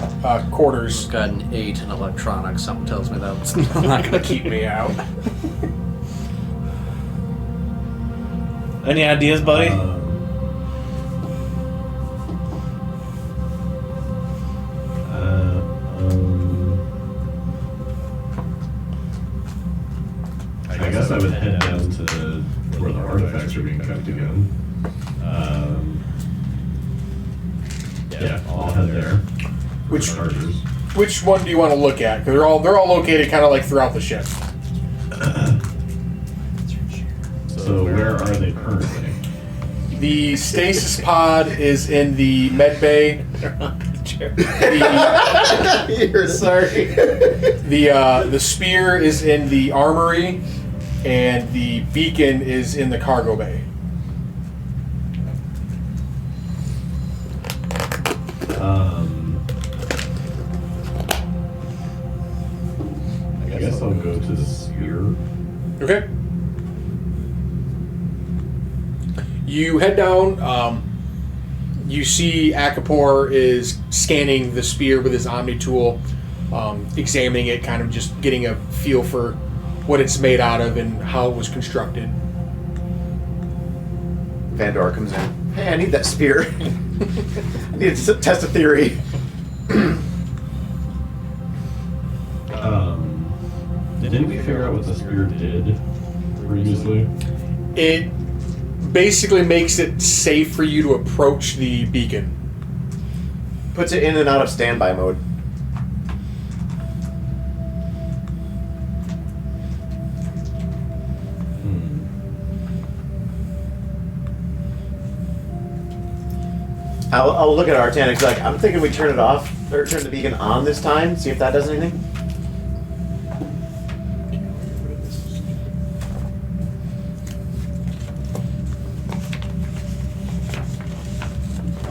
quarters. Got an 8 in electronics. Something tells me that's not gonna keep me out. Any ideas, buddy? I guess I would head down to where the artifacts are being kept again. Yeah, I'll head there. Which Chargers. which one do you want to look at? Because they're all located kind of like throughout the ship. So where are they currently? The stasis pod is in the med bay. You're sorry. The spear is in the armory, and the beacon is in the cargo bay. I guess I'll go to the spear. Okay. You head down. You see Akapor is scanning the spear with his Omni tool, examining it, kind of just getting a feel for what it's made out of and how it was constructed. Vandor comes in. Hey, I need that spear. I need to test a theory. Didn't we figure out what the spear did previously? It basically makes it safe for you to approach the beacon. Puts it in and out of standby mode. I'll look at Artanic, like, I'm thinking we turn it off, or turn the beacon on this time, see if that does anything.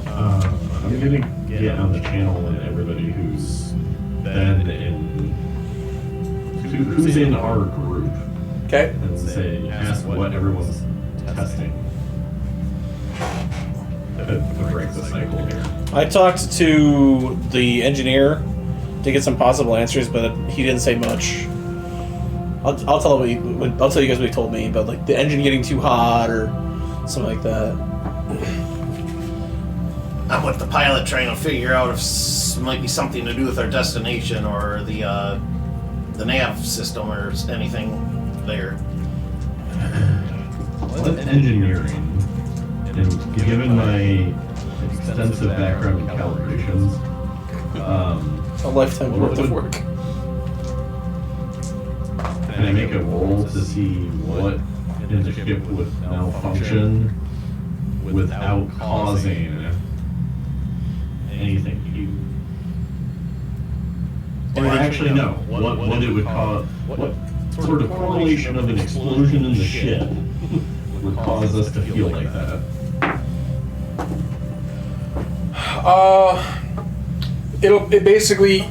I'm gonna get on the channel and everybody who's been in, who's in our group, Okay. and say, ask what everyone's testing. To break the cycle here. I talked to the engineer to get some possible answers, but he didn't say much. I'll tell you guys what he told me about, like the engine getting too hot or something like that. I'm with the pilot trying to figure out if might be something to do with our destination or the nav system or anything there. Well, engineering, and given my extensive background in calibrations, A lifetime worth of work. can I make a roll to see what in the ship would malfunction without causing anything huge? Or actually, no. What it would cause? What sort of correlation of an explosion in the ship would cause us to feel like that? It basically,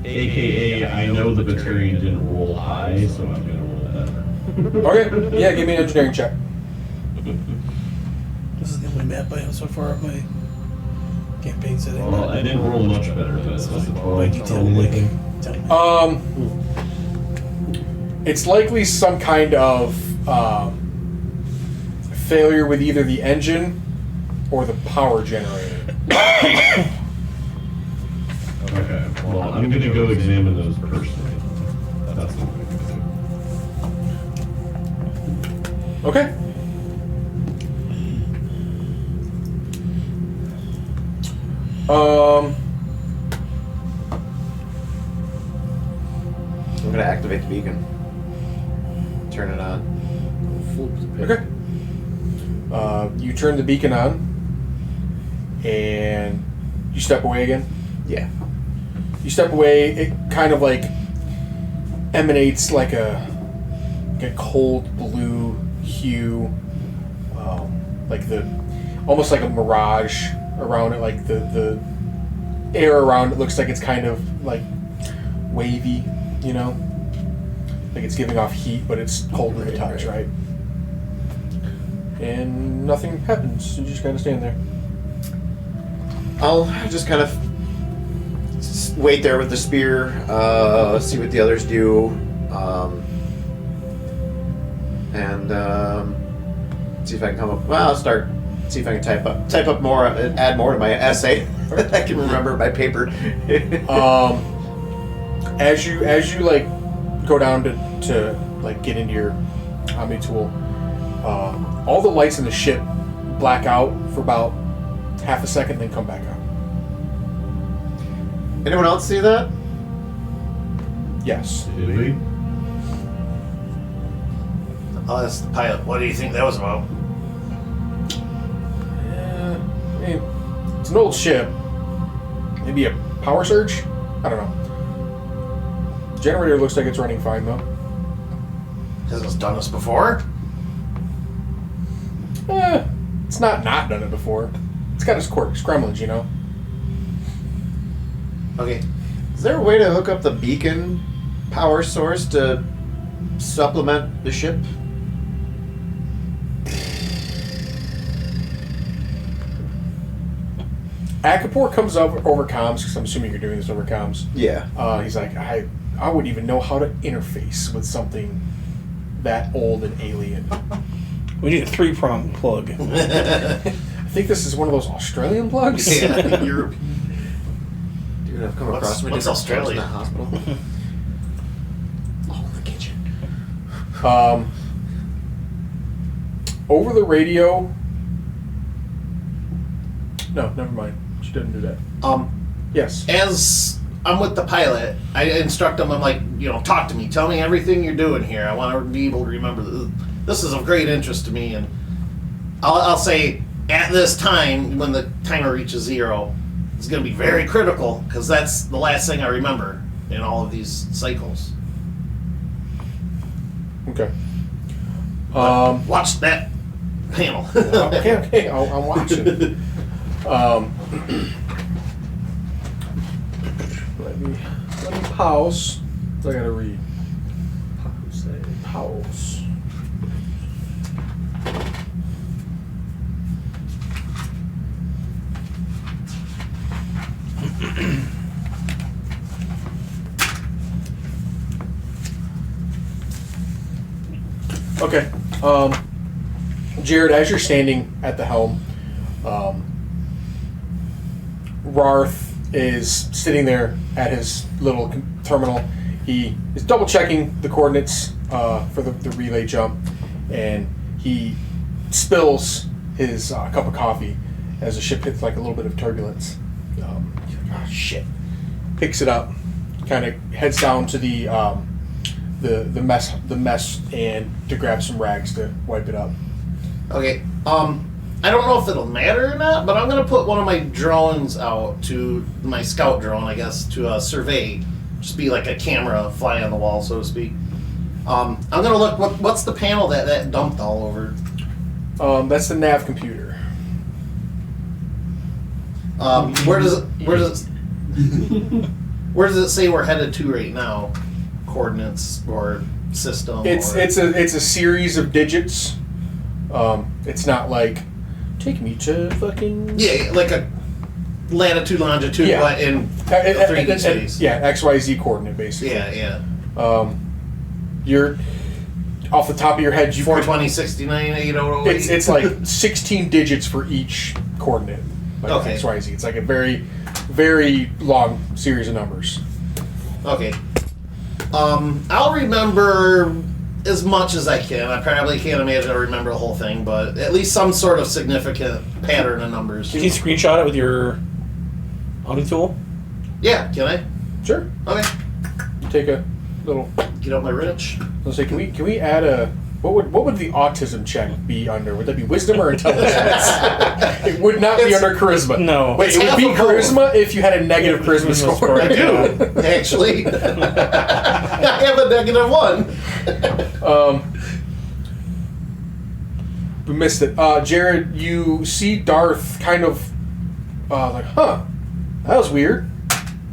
AKA, I know the Batarian didn't roll high, so I'm gonna roll better. okay, yeah, give me an engineering check. This is the only map I have so far of my campaign setting. Well, I didn't roll much better, but it's Like you tell me, tell me. It's likely some kind of failure with either the engine or the power generator. Okay, well, I'm gonna go examine those personally. That's what I'm gonna do. Okay. I'm gonna activate the beacon. Turn it on. Okay. You turn the beacon on, and you step away again. Yeah. You step away. It kind of like emanates like a cold blue hue, like almost like a mirage around it. Like the air around it looks like it's kind of like wavy, you know, like it's giving off heat, but it's cold to the touch, right? And nothing happens. You just kind of stand there. I'll just kind of wait there with the spear, see what the others do, and see if I can come up. Well, I'll see if I can type up more, add more to my essay. I can remember my paper. As you like go down to like get into your Omni tool, all the lights in the ship black out for about half a second, then come back out. Anyone else see that? Yes. Did we? Oh, that's the pilot. What do you think that was about? I mean, it's an old ship. Maybe a power surge? I don't know. Generator looks like it's running fine though. Has this done this before? It's not done it before. It's got its quirks, gremlins, you know. Okay. Is there a way to hook up the beacon power source to supplement the ship? Akapor comes over comms, because I'm assuming you're doing this over comms. Yeah. He's like, I wouldn't even know how to interface with something that old and alien. We need a 3-prong plug. I think this is one of those Australian plugs. Yeah, Europe. Dude, I've come What's- across many what's different plugs Australia? in that hospital. Oh, in the kitchen. Over the radio. No, never mind. She didn't do that. Yes. As I'm with the pilot, I instruct him. I'm like, talk to me. Tell me everything you're doing here. I want to be able to remember this. This is of great interest to me, and I'll say at this time when the timer reaches 0, it's going to be very critical because that's the last thing I remember in all of these cycles. Okay. Watch that panel. Okay. I'm watching. Let me pause. I gotta read. Pause. Okay. Jared, as you're standing at the helm, Rarth is sitting there at his little terminal. He is double checking the coordinates for the relay jump, and he spills his cup of coffee as the ship hits like a little bit of turbulence. He's like, "Ah, shit!" Picks it up, kind of heads down to the mess, and to grab some rags to wipe it up. Okay. I don't know if it'll matter or not, but I'm going to put one of my drones out to my scout drone, I guess, to survey. Just be like a camera fly on the wall, so to speak. I'm going to look. What's the panel that dumped all over? That's the nav computer. Where does it say we're headed to right now? Coordinates or system? It's a series of digits. It's not like take me to fucking like a latitude, longitude, Yeah. but in 3D space. Yeah, XYZ coordinate basically. Yeah. You're off the top of your head. You 420, 69, 8008. it's like 16 digits for each coordinate. Like Okay. XYZ. It's like a very, very long series of numbers. Okay. I'll remember as much as I can. I probably can't imagine I remember the whole thing, but at least some sort of significant pattern of numbers. Can you screenshot it with your audio tool? Yeah, can I? Sure. Okay. You take a little. Get out my wrench. Let's say, can we add a what would the autism check be under? Would that be wisdom or intelligence? It would not be under charisma. No. Wait, it would half be of both. charisma if you had a negative charisma score. I do, actually. I have a -1. We missed it. Jared, you see Darth kind of like, huh, that was weird.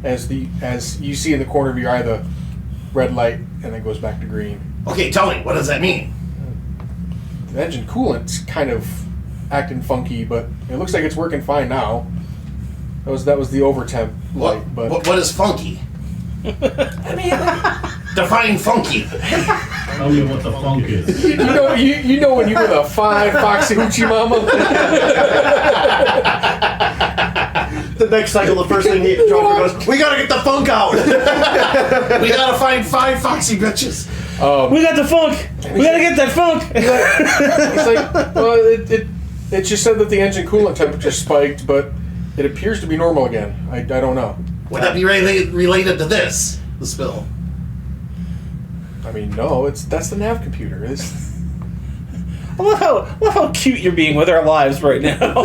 As you see in the corner of your eye the red light, and then goes back to green. Okay, tell me, what does that mean? The engine coolant's kind of acting funky, but it looks like it's working fine now. That was the overtemp light, but What is funky? Define funky. Tell me what the funk is. you know when you were the fine foxy hoochie mama. The next cycle, the first thing Joker goes, "We gotta get the funk out." We gotta find 5 foxy bitches. We got the funk! We gotta get that funk! It's like, well, it just said that the engine coolant temperature spiked, but it appears to be normal again. I don't know. Would that be related to this, the spill? I mean, no, that's the nav computer. I love how cute you're being with our lives right now.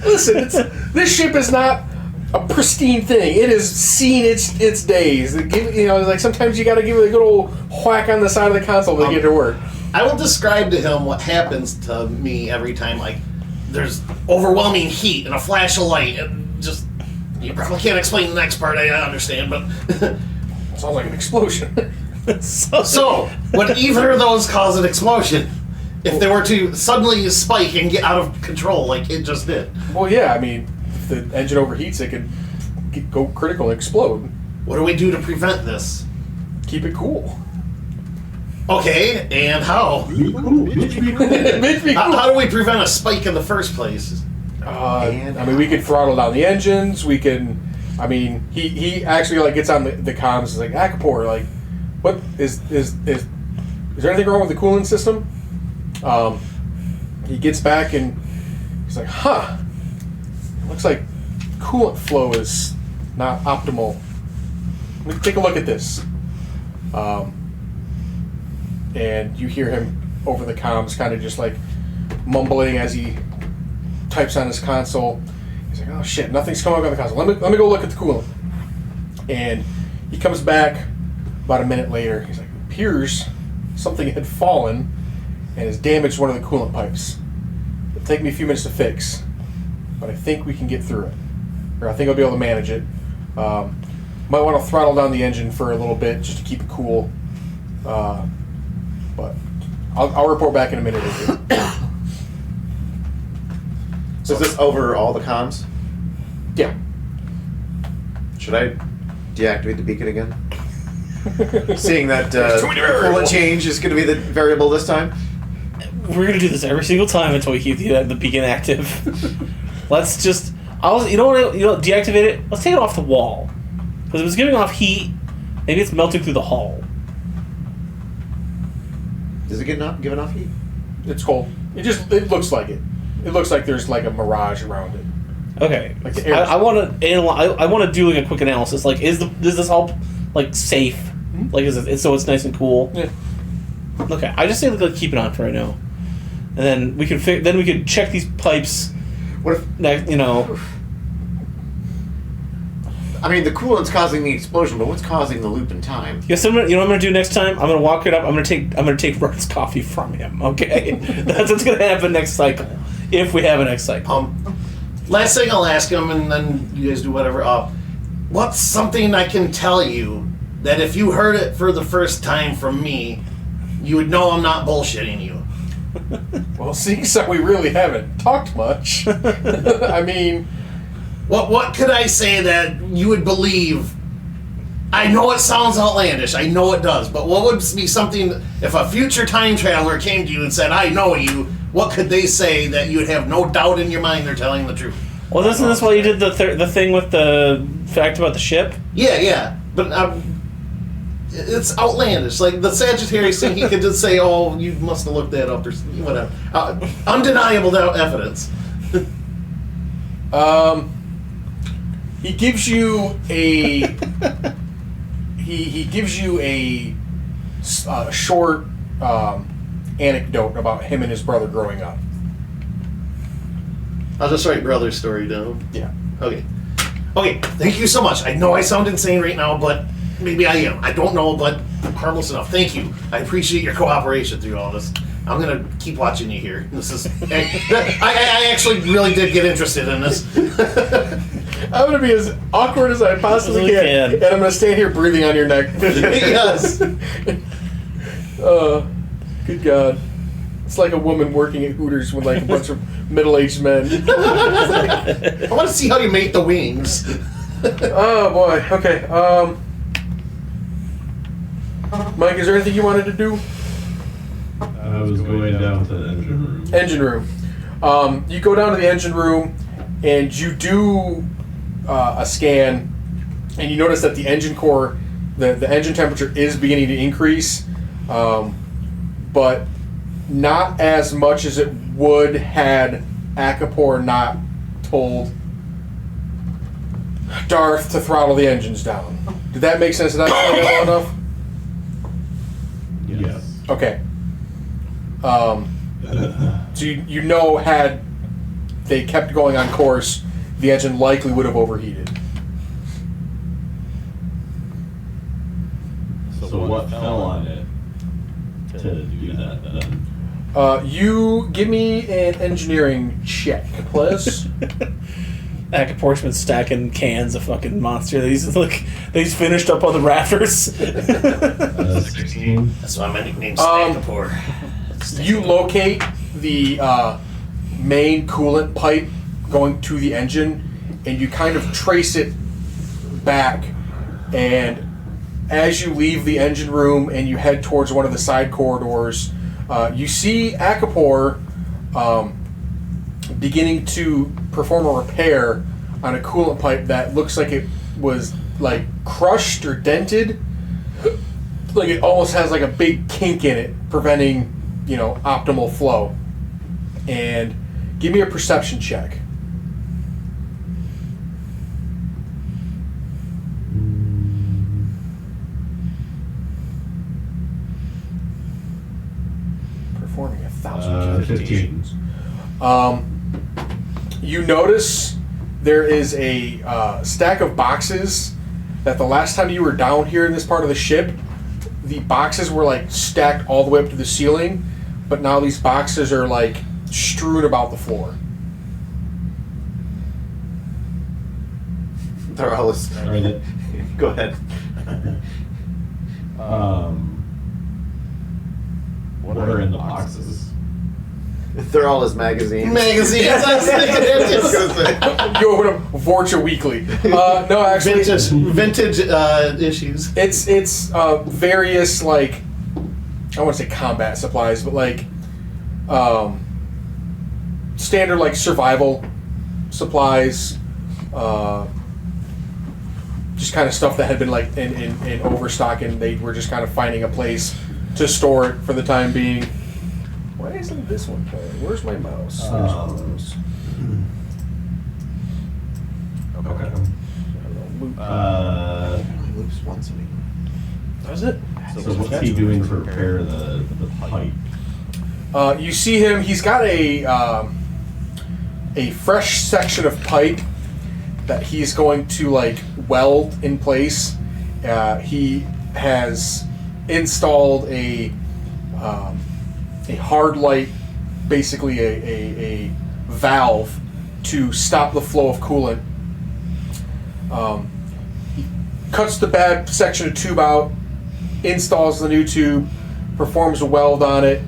Listen, this ship is not a pristine thing. It has seen its days. Like sometimes you got to give it a good old whack on the side of the console to get it to work. I will describe to him what happens to me every time, like, there's overwhelming heat and a flash of light, and just, you probably can't explain the next part, I understand, but Sounds like an explosion. So, would either of those cause an explosion? If they were to suddenly spike and get out of control like it just did? Well, yeah, I mean, if the engine overheats, it could go critical and explode. What do we do to prevent this? Keep it cool. Okay, and how? How do we prevent a spike in the first place? I mean, we could throttle down the engines. We can. I mean, he actually like gets on the comms. He's like, Akapor, like, what is there anything wrong with the cooling system? He gets back and he's like, huh. Looks like coolant flow is not optimal. Let me take a look at this. And you hear him over the comms kind of just like mumbling as he types on his console. He's like, oh shit, nothing's coming up on the console. Let me go look at the coolant. And he comes back about a minute later. He's like, it appears something had fallen and has damaged one of the coolant pipes. It'll take me a few minutes to fix, but I think we can get through it. Or I think I'll be able to manage it. Might want to throttle down the engine for a little bit just to keep it cool. But I'll report back in a minute or two. So is this over all the comms? Yeah. Should I deactivate the beacon again? Seeing that coolant change is going to be the variable this time? We're gonna do this every single time until we keep the beacon active. Let's just... deactivate it. Let's take it off the wall. Because if it's giving off heat, maybe it's melting through the hull. Does it give enough heat? It's cold. It looks like it. It looks like there's like a mirage around it. Okay. Like the air. I want to analyze. I want to do like a quick analysis. Like, is this all like safe? Mm-hmm. Like, is it so it's nice and cool? Yeah. Okay. I just say like keep it on for right now, and then we can check these pipes. What if I mean, the coolant's causing the explosion, but what's causing the loop in time? Yes, you know what I'm gonna do next time? I'm gonna walk it up. I'm gonna take Robert's coffee from him. Okay, that's what's gonna happen next cycle, if we have a next cycle. Last thing I'll ask him, and then you guys do whatever. What's something I can tell you that if you heard it for the first time from me, you would know I'm not bullshitting you? Well, seeing so we really haven't talked much. I mean, what could I say that you would believe? I know it sounds outlandish. I know it does. But what would be something if a future time traveler came to you and said, "I know you"? What could they say that you would have no doubt in your mind they're telling the truth? Well, isn't this why you did the thing with the fact about the ship? Yeah. But it's outlandish. Like the Sagittarius thing, he could just say, "Oh, you must have looked that up," or whatever. Undeniable evidence. he gives you a he gives you a short anecdote about him and his brother growing up. I'll just write brother's story down. Yeah. Okay. Thank you so much. I know I sound insane right now, but maybe I am. I don't know, but I'm harmless enough. Thank you. I appreciate your cooperation through all this. I'm gonna keep watching you here. This is. I actually really did get interested in this. I'm gonna be as awkward as I possibly can, and I'm gonna stand here breathing on your neck. Yes. Good God. It's like a woman working at Hooters with like a bunch of middle-aged men. I want to see how you make the wings. Oh boy. Okay. Mike, is there anything you wanted to do? I was going down to the engine room. Engine room. You go down to the engine room, and you do a scan, and you notice that the engine core, the engine temperature is beginning to increase, but not as much as it would had Akapor not told Darth to throttle the engines down. Did that make sense? Did that explain that well enough? Yes. Okay. So you know, had they kept going on course, the engine likely would have overheated. So what fell on it to do that then? You give me an engineering check, please. Akapor's been stacking cans of fucking Monster that he's finished up on the rafters. 16. That's why my nickname's Snackapore. You locate the main coolant pipe going to the engine, and you kind of trace it back. And as you leave the engine room and you head towards one of the side corridors, you see Akapor beginning to perform a repair on a coolant pipe that looks like it was like crushed or dented. Like it almost has like a big kink in it, preventing, optimal flow. And give me a perception check. Performing 1,000 15. You notice there is a stack of boxes that the last time you were down here in this part of the ship, the boxes were like stacked all the way up to the ceiling, but now these boxes are like strewn about the floor. They're all this. Are they- Go ahead. What are in the boxes? They're all his magazines. Magazines. I was thinking You open up Vorcha Weekly. No, actually, vintage issues. it's various like, I want to say combat supplies, but like standard like survival supplies, just kind of stuff that had been like in overstock, and they were just kind of finding a place to store it for the time being. Why isn't this one playing? Where's my mouse? There's my mouse. Okay. He loops once a week. Does it? So what's he doing to repair the pipe? You see him. He's got a fresh section of pipe that he's going to like weld in place. He has installed a hard light, basically a valve to stop the flow of coolant. He cuts the bad section of tube out, installs the new tube, performs a weld on it,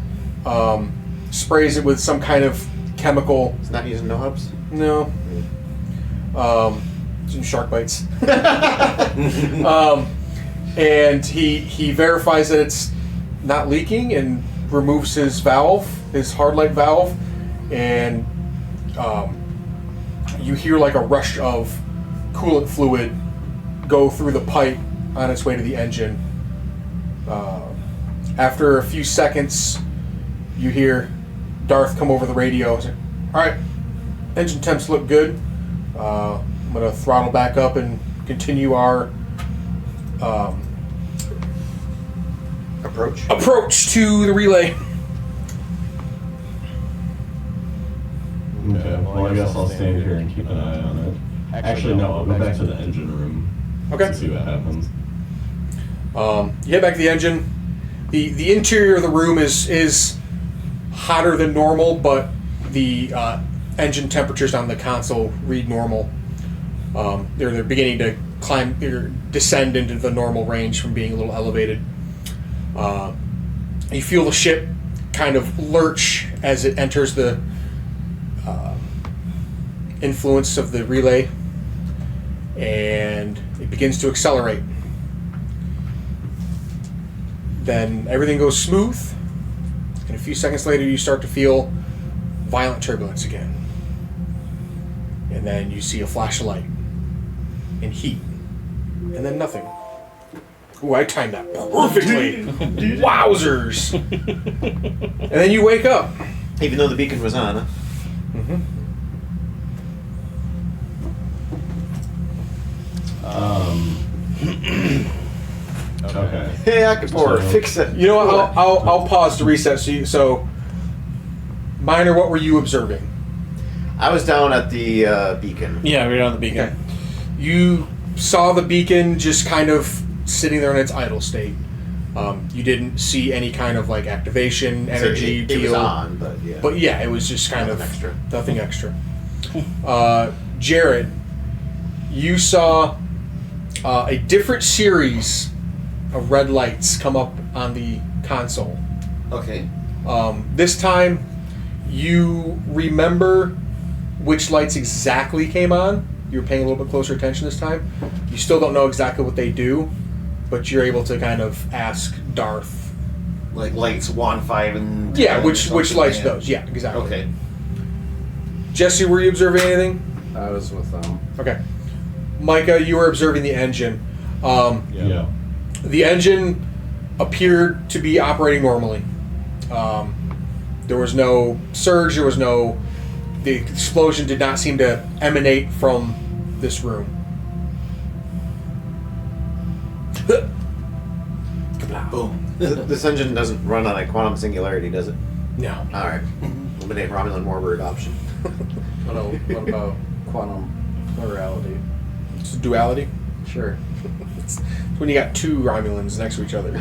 sprays it with some kind of chemical. He's not using no hubs? No. Some shark bites. And he verifies that it's not leaking and removes his valve, his hard light valve, and you hear like a rush of coolant fluid go through the pipe on its way to the engine. After a few seconds, you hear Darth come over the radio. He's like, all right, engine temps look good. I'm going to throttle back up and continue our approach to the relay. Okay, well I guess I'll stand here and keep an eye on it. Actually, no, I'll go back to the engine room. Okay. To see what happens. You head back to the engine. The interior of the room is hotter than normal, but the engine temperatures on the console read normal. They're beginning to climb or descend into the normal range from being a little elevated. You feel the ship kind of lurch as it enters the influence of the relay, and it begins to accelerate. Then everything goes smooth, and a few seconds later you start to feel violent turbulence again. And then you see a flash of light and heat, and then nothing. Ooh, I timed that perfectly. Wowzers! And then you wake up. Even though the beacon was on, huh? Mm-hmm. Okay. Hey, Akapor, So- fix it. You know what? I'll pause to reset. So, Minor, what were you observing? I was down at the beacon. Yeah, we're on the beacon. Okay. You saw the beacon just kind of sitting there in its idle state. You didn't see any kind of like activation, energy it was deal. on, but yeah. But yeah, it was just kind Nothing of extra. Nothing extra. Jared, you saw a different series of red lights come up on the console. Okay. This time, you remember which lights exactly came on. You're paying a little bit closer attention this time. You still don't know exactly what they do, but you're able to kind of ask Darth. Like lights 1, 5, and 10 Yeah, or which something, lights yeah. those? Yeah, exactly. Okay. Jesse, were you observing anything? I was with them. Okay. Micah, you were observing the engine. Yeah. The engine appeared to be operating normally. There was no surge. There was no. The explosion did not seem to emanate from this room. Boom. This engine doesn't run on a quantum singularity, does it? No. All right. Eliminate Romulan warbird option. What about quantum plurality? It's a duality. Sure. It's when you got two Romulans next to each other.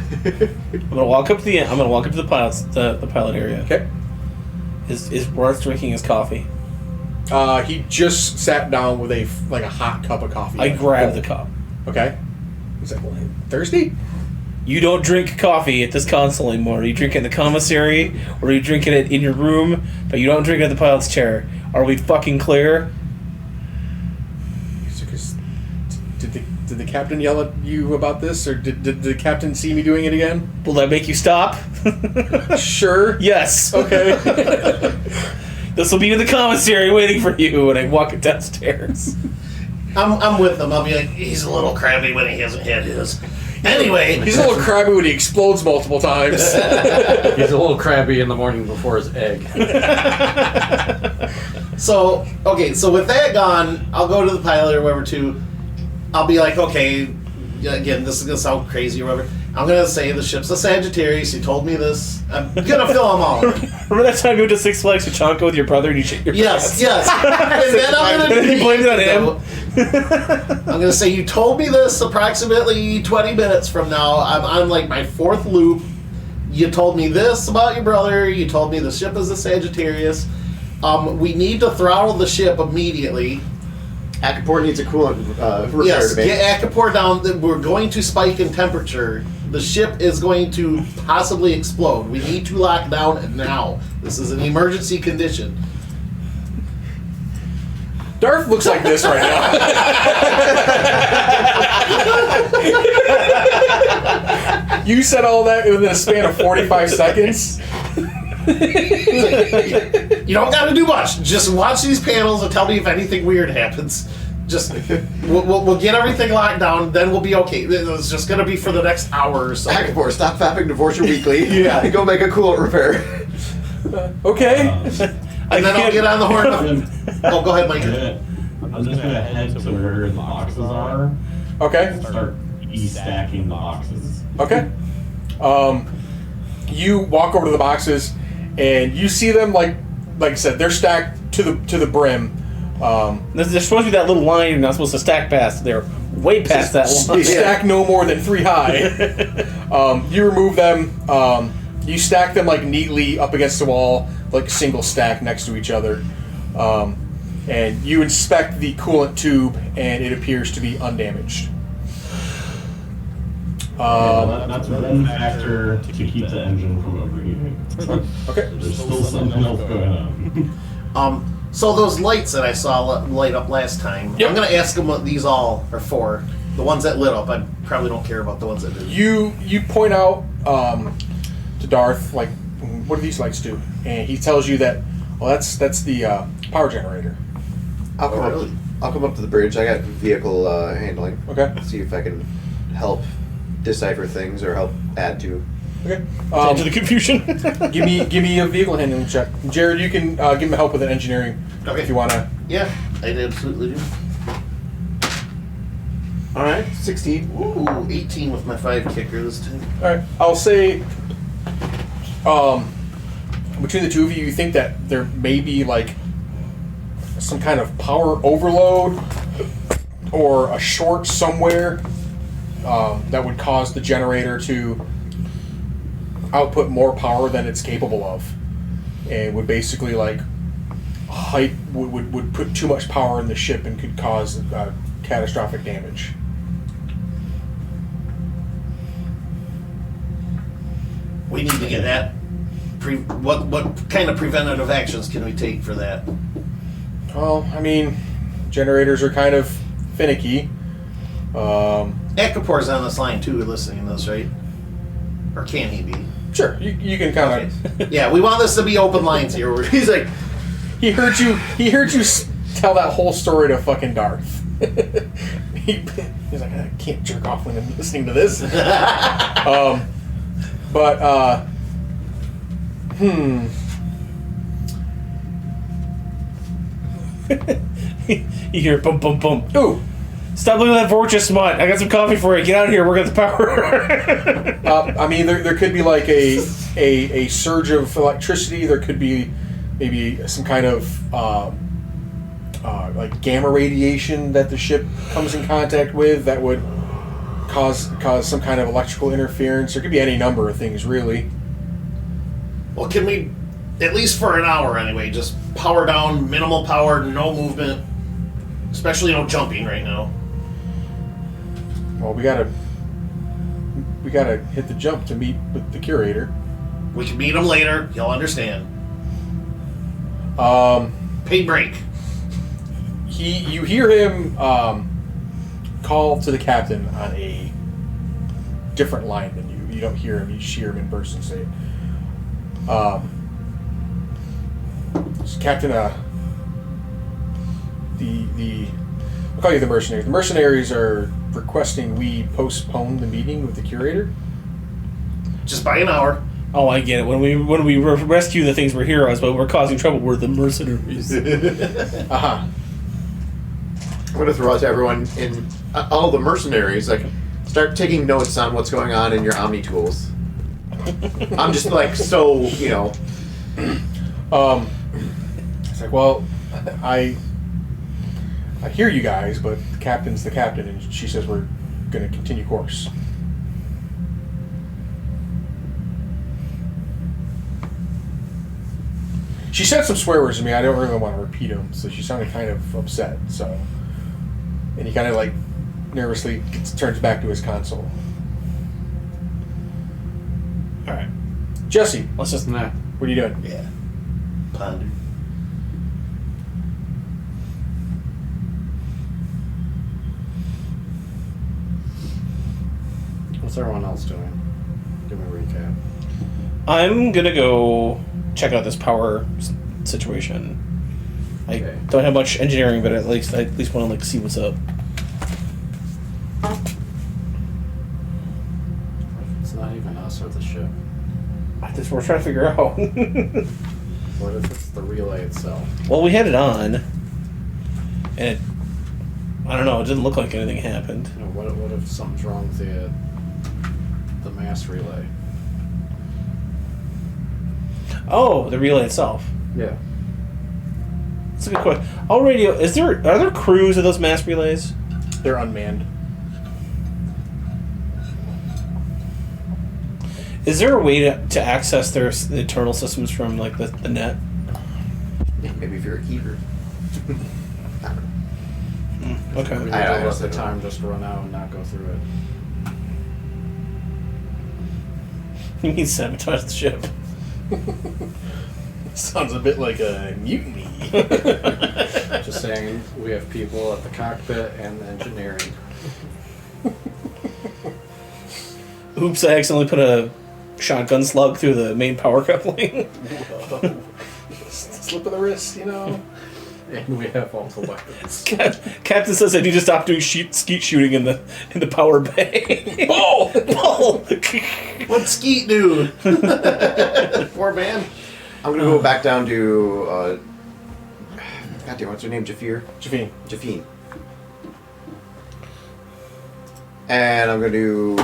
I'm gonna walk up to the pilots the pilot area. Okay. Is Roth drinking his coffee? He just sat down with a hot cup of coffee. I grab the cup. Okay. He's like, well, thirsty? You don't drink coffee at this console anymore. You drink it in the commissary, or you drink it in your room, but you don't drink it at the pilot's chair. Are we fucking clear? Did the captain yell at you about this, or did the captain see me doing it again? Will that make you stop? Sure. Yes. Okay. This will be in the commissary waiting for you when I walk downstairs. I'm with them. I'll be like, he's a little crabby when he hasn't had his. Anyway. He's a little crabby when he explodes multiple times. He's a little crabby in the morning before his egg. So with that gone, I'll go to the pilot or whatever too. I'll be like, okay, again, this is going to sound crazy or whatever. I'm going to say the ship's a Sagittarius. You told me this. I'm going to fill them all. Remember that time you went to Six Flags with Chonka with your brother and you shit your pants? Yes. And then I'm going to You blamed it on him? I'm going to say, you told me this approximately 20 minutes from now. I'm on like my fourth loop. You told me this about your brother. You told me the ship is a Sagittarius. We need to throttle the ship immediately. Akapor needs a coolant repair Yes, debate. get Akapor down. We're going to spike in temperature. The ship is going to possibly explode. We need to lock down now. This is an emergency condition. Darth looks like this right now. You said all that within a span of 45 seconds. You don't got to do much. Just watch these panels and tell me if anything weird happens. Just we'll get everything locked down. Then we'll be okay. It's just gonna be for the next hour or so. Akapor, stop fapping Divorcer Weekly. Yeah. Go make a coolant repair. Okay. And then I'll get on the horn. Oh, go ahead, Mike. I'm just gonna head to where the boxes are. Okay. And start stacking the boxes. Okay. You walk over to the boxes, and you see them like I said, they're stacked to the brim. There's supposed to be that little line you're not supposed to stack past. They're way past that line. Stack no more than 3 high. You remove them. You stack them like neatly up against the wall, like single stack next to each other. And you inspect the coolant tube, and it appears to be undamaged. That's one factor to keep the engine from overheating. Okay. There's still something else going on. So those lights that I saw light up last time, Yep. I'm gonna ask them what these all are for. The ones that lit up, I probably don't care about the ones that didn't. You point out to Darth, like, what do these lights do? And he tells you that, well, that's the power generator. I'll come up to the bridge. I got vehicle handling. Okay. See if I can help decipher things or help add to. Okay. Into the confusion. Give me a vehicle handling check. Jared, you can give me help with an engineering if you want to. Yeah, I absolutely do. All right, 16. Ooh, 18 with my 5 kicker this time. All right. I'll say, between the two of you, you think that there may be like some kind of power overload or a short somewhere that would cause the generator to output more power than it's capable of, and would basically like height would put too much power in the ship and could cause catastrophic damage. We need to get that. What kind of preventative actions can we take for that? Well, I mean, generators are kind of finicky. Akapor's on this line too, listening to this, right? Or can he be? Sure, you can kind of. Yeah, we want this to be open lines here. Where he's like, He heard you tell that whole story to fucking Darth. He's like, I can't jerk off when I'm listening to this. You hear bum bum bum. Ooh. Stop looking at that Vorcha smut. I got some coffee for you. Get out of here. We're got the power. I mean, there could be like a surge of electricity. There could be maybe some kind of like gamma radiation that the ship comes in contact with that would cause some kind of electrical interference. There could be any number of things, really. well, can we, at least for an hour anyway, just power down, minimal power, no movement, especially no jumping right now. Well, we gotta hit the jump to meet with the curator. We can meet him later. You'll understand. Paid break. You hear him call to the captain on a different line than you. You don't hear him. You just hear him in bursts and say it. Captain, I'll call you the mercenaries. The mercenaries are requesting we postpone the meeting with the curator. Just by an hour. Oh, I get it. When we rescue the things we're heroes, but we're causing trouble, we're the mercenaries. Uh-huh. I'm gonna throw out to everyone in all the mercenaries, like, start taking notes on what's going on in your Omni tools. I'm just like so, It's like, well, I hear you guys, but the captain's the captain, and she says we're going to continue course. She said some swear words to me. I don't really want to repeat them, so she sounded kind of upset. So, and he kind of like nervously turns back to his console. All right, Jesse, Let's just. Nah. what are you doing? Yeah. Ponder. What's everyone else doing? Give me a recap. I'm gonna go check out this power situation. I Okay. don't have much engineering, but at least want to like see what's up. It's not even us or the ship. That's what we're trying to figure out. What if it's the relay itself? Well, we had it on, and I don't know. It didn't look like anything happened. You know, what if something's wrong with the mass relay? Oh, the relay itself. Yeah. That's a good question. I'll radio. Are there crews of those mass relays? They're unmanned. Is there a way to access their internal systems from like the net? maybe if you're a keeper. Okay. We need I to let honestly the don't time just run out and not go through it. You mean sabotage the ship? Sounds a bit like a mutiny. Just saying, we have people at the cockpit and the engineering. Oops! I accidentally put a shotgun slug through the main power coupling. Slip of the wrist, you know. And we have all the weapons. Captain says I need to stop doing skeet shooting in the power bay. Ball! Ball! What's Skeet do? Poor man. I'm gonna go back down to goddamn, what's her name? Javine. Jafine. And I'm gonna do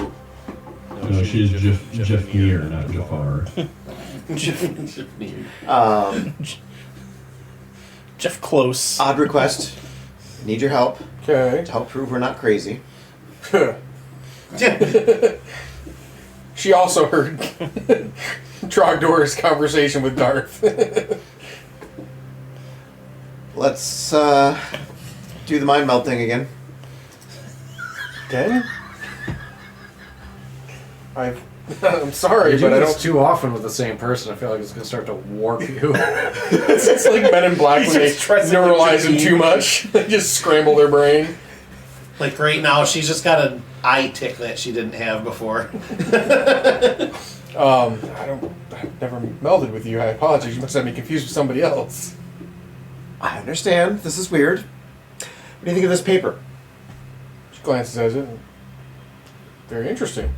No, she's Jafir, not Jafar. Jeff Close. odd request. Need your help Okay. to help prove we're not crazy. She also heard Trogdor's conversation with Darth. let's do the mind meld thing again. Again? I'm sorry, but I don't. too often with the same person. I feel like it's gonna start to warp you. It's like Men in Black when they neuralize them too much. They just scramble their brain. Like right now, she's just got an eye tick that she didn't have before. I've never melded with you. I apologize. You must have me confused with somebody else. I understand. This is weird. What do you think of this paper? She glances at it. Very interesting.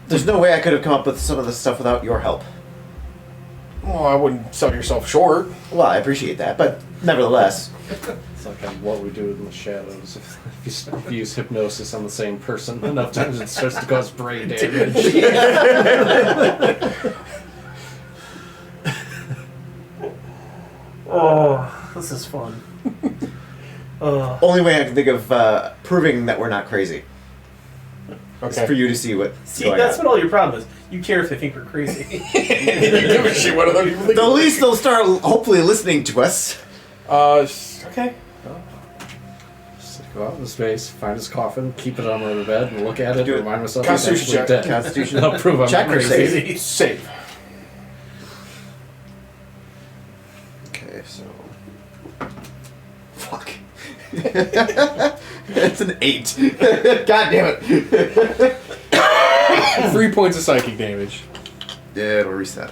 There's no way I could have come up with some of this stuff without your help. Well, I wouldn't sell yourself short. Well, I appreciate that, but nevertheless. It's like what we do in the shadows. If you use hypnosis on the same person enough times, it starts to cause brain damage. Oh, this is fun. Only way I can think of proving that we're not crazy is Okay. for you to see what's See, going that's on. what all your problem is. You care if they think we're crazy. You give a shit what other people think. The least they'll start hopefully listening to us. Okay. Just go out in space, find his coffin, keep it under the bed, and look at it, Do it. and remind myself he's Constitution actually check. dead. Constitution I'll prove I'm check not or crazy. Save. Okay, so. Fuck. It's an 8. God damn it. 3 points of psychic damage. Yeah, it'll reset.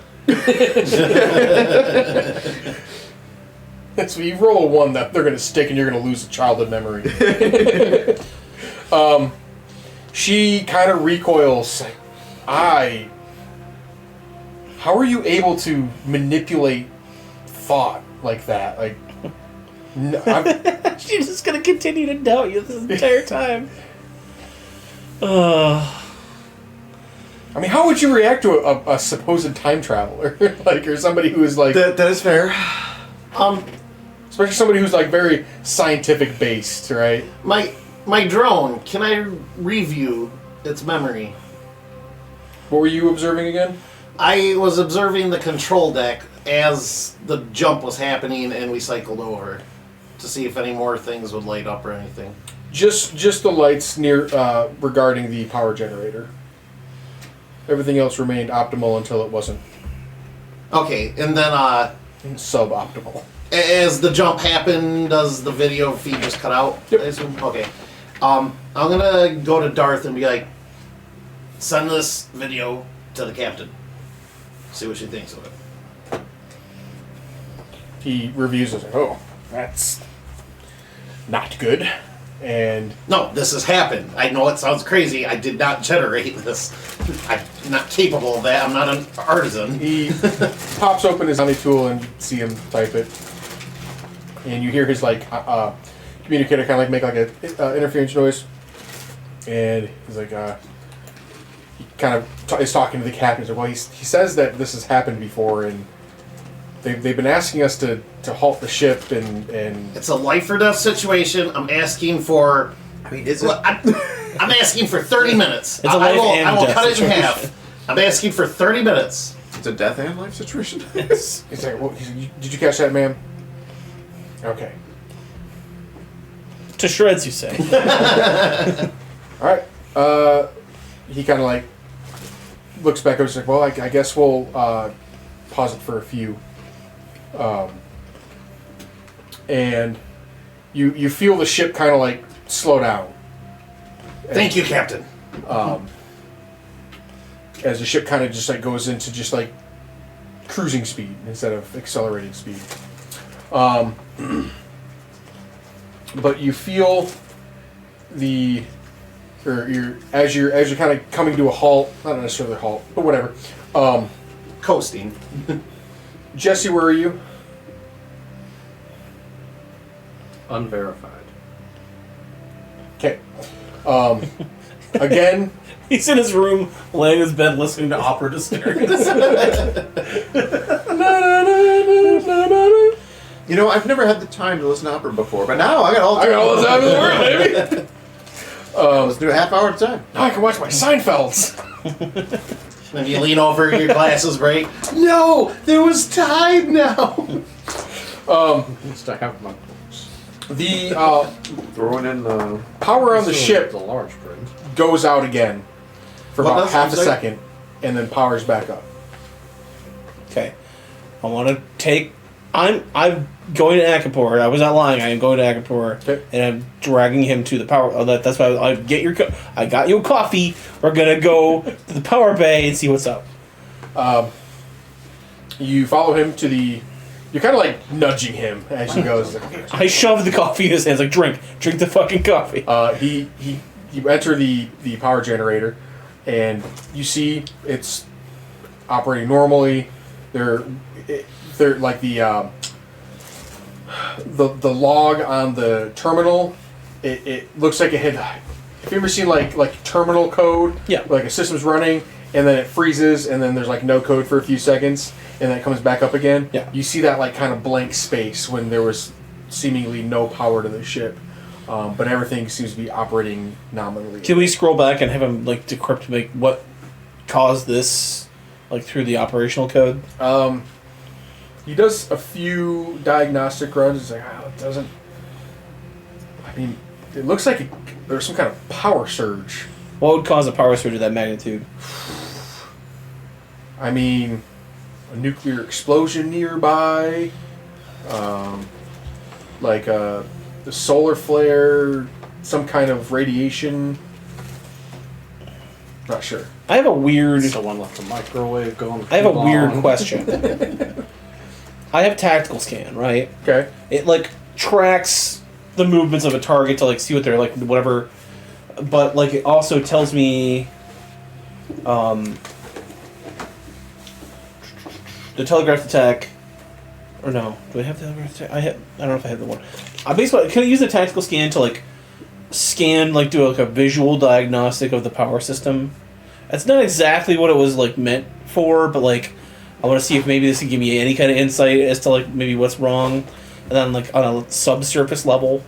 So you roll a 1 that they're going to stick and you're going to lose a childhood memory. She kind of recoils. Like, how are you able to manipulate thought like that? Like, She's just gonna continue to doubt you this entire time. I mean, how would you react to a supposed time traveler? Like, or somebody who is like, That is fair. especially somebody who's like very scientific based, right? My drone, can I review its memory? What were you observing again? I was observing the control deck as the jump was happening and we cycled over to see if any more things would light up or anything. Just the lights near regarding the power generator. Everything else remained optimal until it wasn't Okay, and then suboptimal. as the jump happened, does the video feed just cut out? Yep. I assume? Okay. I'm gonna go to Darth and be like, send this video to the captain. See what she thinks of it. He reviews it. Oh, that's not good. And No, this has happened. I know it sounds crazy. I did not generate this. I'm not capable of that. I'm not an artisan. he pops open his Omni tool and you see him type it. And you hear his like communicator kind of like make like a interference noise. And he's like, he kind of is talking to the captain. He's like, well, he says that this has happened before, and they've been asking us to halt the ship, and It's a life or death situation. I'm asking for. I mean, is it? Well, I'm asking for 30 minutes. It's a life and I will death cut it in situation. half. I'm asking for 30 minutes. It's a death and life situation. he's like, well, did you catch that, ma'am? Okay. To shreds, you say. All right. He kind of like looks back over. He's like, well, I guess we'll pause it for a few. And you feel the ship kind of like slow down Thank you, Captain. as the ship kind of just like goes into just like cruising speed instead of accelerating speed. But you feel as you're kind of coming to a halt, not necessarily a halt, but whatever. Coasting. Jesse, where are you? Unverified. Okay. Again, He's in his room, laying in his bed, listening to opera disturbance. You know, I've never had the time to listen to opera before, but now I got all the time in the world, baby. Let's do a half hour at a time. Now I can watch my Seinfelds. Then you lean over, your glasses break. No, there was time now. Used to have my books. The Throwing in the. power on the Still ship the large print. goes out again for What about does- half a I'm sorry? second, and then powers back up. Okay. I want to take. I'm going to Akapor. I was not lying. I am going to Akapor, Okay. and I'm dragging him to the power. That's why I get your. I got you a coffee. We're gonna go to the power bay and see what's up. You follow him to the. You're kind of like nudging him as he goes. I shove the coffee in his hands. Like drink the fucking coffee. You enter the power generator, and you see it's operating normally. They're like the log on the terminal. It looks like it had. Have you ever seen like terminal code? Yeah. Like a system's running, and then it freezes, and then there's like no code for a few seconds, and then it comes back up again. Yeah. You see that like kind of blank space when there was seemingly no power to the ship, but everything seems to be operating nominally. Can we scroll back and have him like decrypt like what caused this, like through the operational code? He does a few diagnostic runs. It's like, it doesn't. I mean, it looks like there's some kind of power surge. What would cause a power surge of that magnitude? I mean, a nuclear explosion nearby, like the solar flare, some kind of radiation. Not sure. I have a weird. Someone left a microwave going. I have a too weird long. question. I have tactical scan, right? Okay. It like tracks the movements of a target to like see what they're like, whatever. But like it also tells me, the telegraph attack. Or no, do I have the telegraph attack? I don't know if I have the one. I basically can I use the tactical scan to like scan, like do like a visual diagnostic of the power system. That's not exactly what it was like meant for, but like I want to see if maybe this can give me any kind of insight as to like maybe what's wrong, and then like on a subsurface level.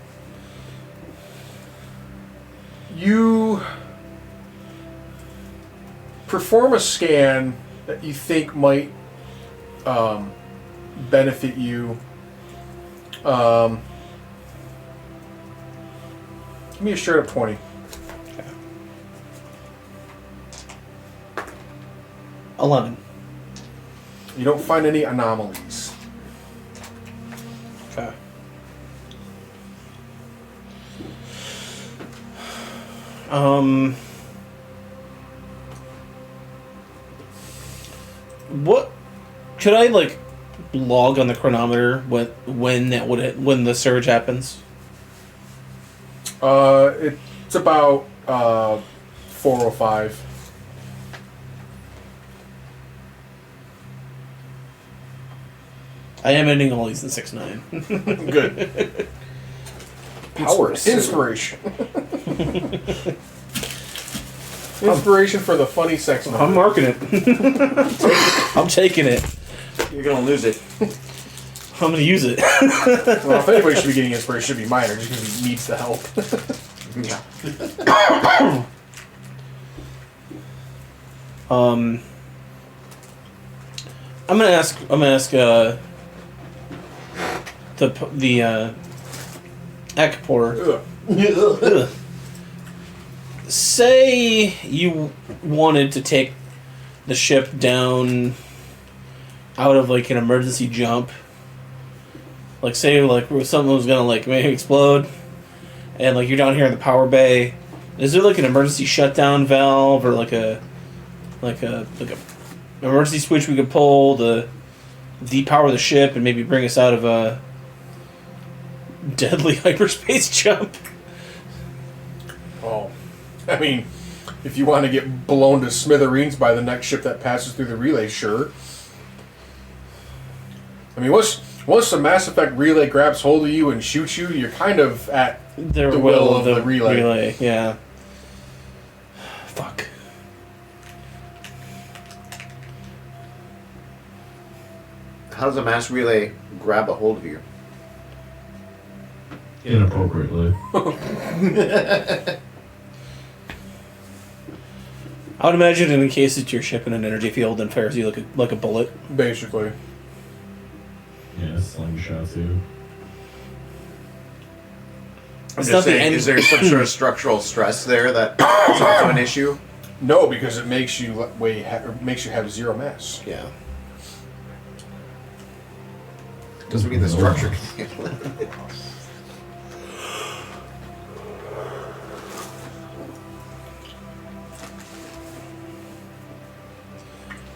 You perform a scan that you think might benefit you. Give me a straight up 20. 11. You don't find any anomalies. Okay. What could I like log on the chronometer when the surge happens? It's about 4:05. I am ending all these in 6-9. Good. Power inspiration. Inspiration for the funny sex number. I'm marking it. I'm taking it. You're gonna lose it. I'm gonna use it. Well, if anybody should be getting inspiration, it should be Minor, just because he needs the help. Yeah. I'm gonna ask the Akapor. Ugh. Say you wanted to take the ship down out of like an emergency jump. Like say like something was gonna like maybe explode, and like you're down here in the power bay. Is there like an emergency shutdown valve or like a emergency switch we could pull to depower the ship and maybe bring us out of a deadly hyperspace jump? Oh, I mean, if you want to get blown to smithereens by the next ship that passes through the relay, sure. I mean, once the Mass Effect relay grabs hold of you and shoots you, you're kind of at The will of the relay. Yeah. Fuck. How does a mass relay grab a hold of you? Inappropriately. I would imagine it encases your ship in an energy field and fires you like a bullet. basically. Yeah, slingshot too. I'm It's just not the saying, end- is there some sort of structural stress there that's also an issue? No, because it makes you makes you have zero mass. Yeah. Doesn't mean the structure can handle it.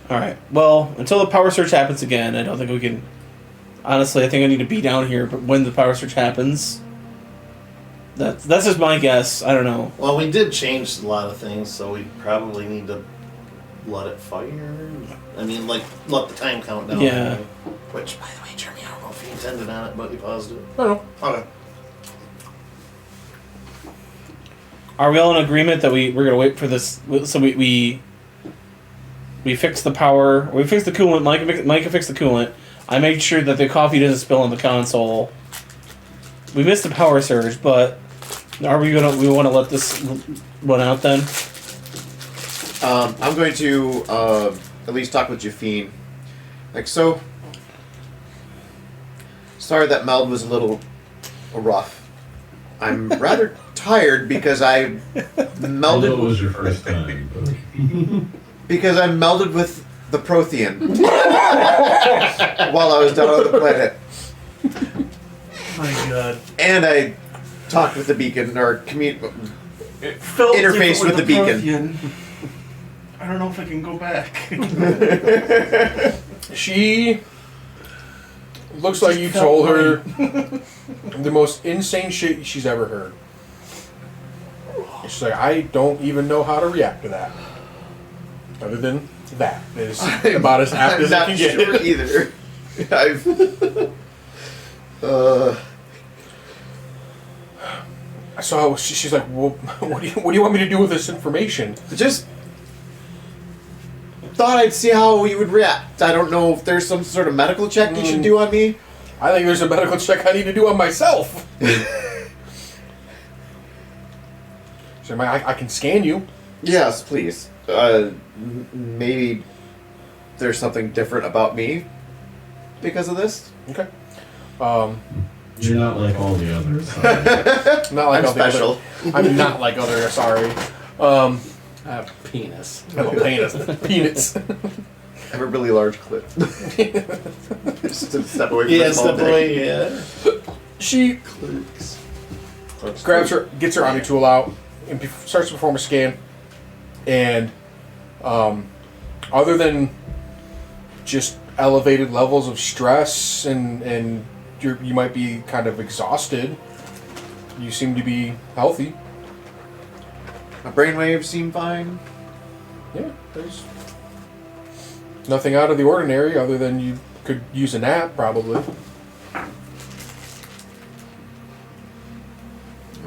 All right. Well, until the power surge happens again, I don't think we can. Honestly, I think I need to be down here. But when the power surge happens, that's just my guess. I don't know. Well, we did change a lot of things, so we probably need to let it fire. I mean, like, let the time count down. Yeah. Which, by the way, Jeremy, I don't know if you intended on it, but you paused it. I don't know. Okay. Are we all in agreement that we're gonna wait for this? So we fix the power. We fix the coolant. Micah fixed the coolant. I made sure that the coffee doesn't spill on the console. We missed the power surge, but are we gonna? We want to let this run out then? I'm going to at least talk with Jafine. Like, so. Sorry that meld was a little rough. I'm rather tired because I I know it melded was your first time, but because I melded with the Prothean while I was down on the planet, My God. and I talked with the beacon or Felt interface with the beacon. I don't know if I can go back. She looks like you told her the most insane shit she's ever heard. She's like, I don't even know how to react to that. Other than that is about as apt I'm as I not can get. sure either. I've So she's like, well, what do you want me to do with this information? just thought I'd see how you would react. I don't know if there's some sort of medical check you should do on me. I think there's a medical check I need to do on myself. So I can scan you. Yes, please. Maybe there's something different about me because of this. Okay. you're not like all the others. Not like I'm all the special. other. I'm not like other. Sorry. I have penis. I have a penis. I have a really large clit. Just to step away from Yeah, the small step dick. away, yeah. She grabs her, gets her Omni tool out, and starts to perform a scan. And other than just elevated levels of stress and you might be kind of exhausted, you seem to be healthy. My brainwaves seem fine. Yeah, there's nothing out of the ordinary other than you could use a nap, probably. I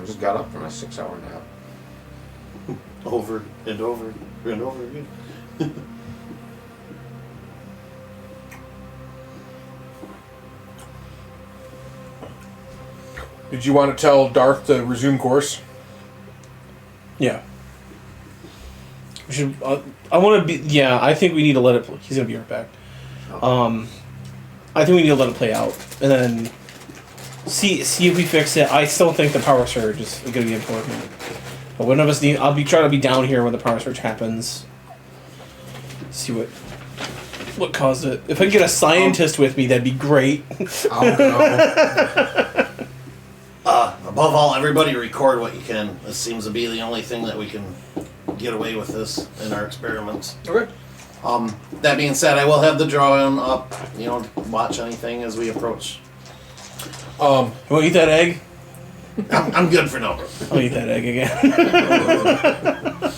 just got up from a 6-hour nap. Over and over and over again. Did you want to tell Darth to resume course? Yeah. We should. I want to be. Yeah, I think we need to let it. He's gonna be right back. I think we need to let it play out, and then see if we fix it. I still think the power surge is gonna be important, but one of us need. I'll be trying to be down here when the power surge happens. See what caused it. If I can get a scientist with me, that'd be great. Oh, no. Above all, everybody record what you can. This seems to be the only thing that we can get away with this in our experiments. Okay. That being said, I will have the drawing up. You know, watch anything as we approach. You want to eat that egg? I'm good for now. I'll eat that egg again.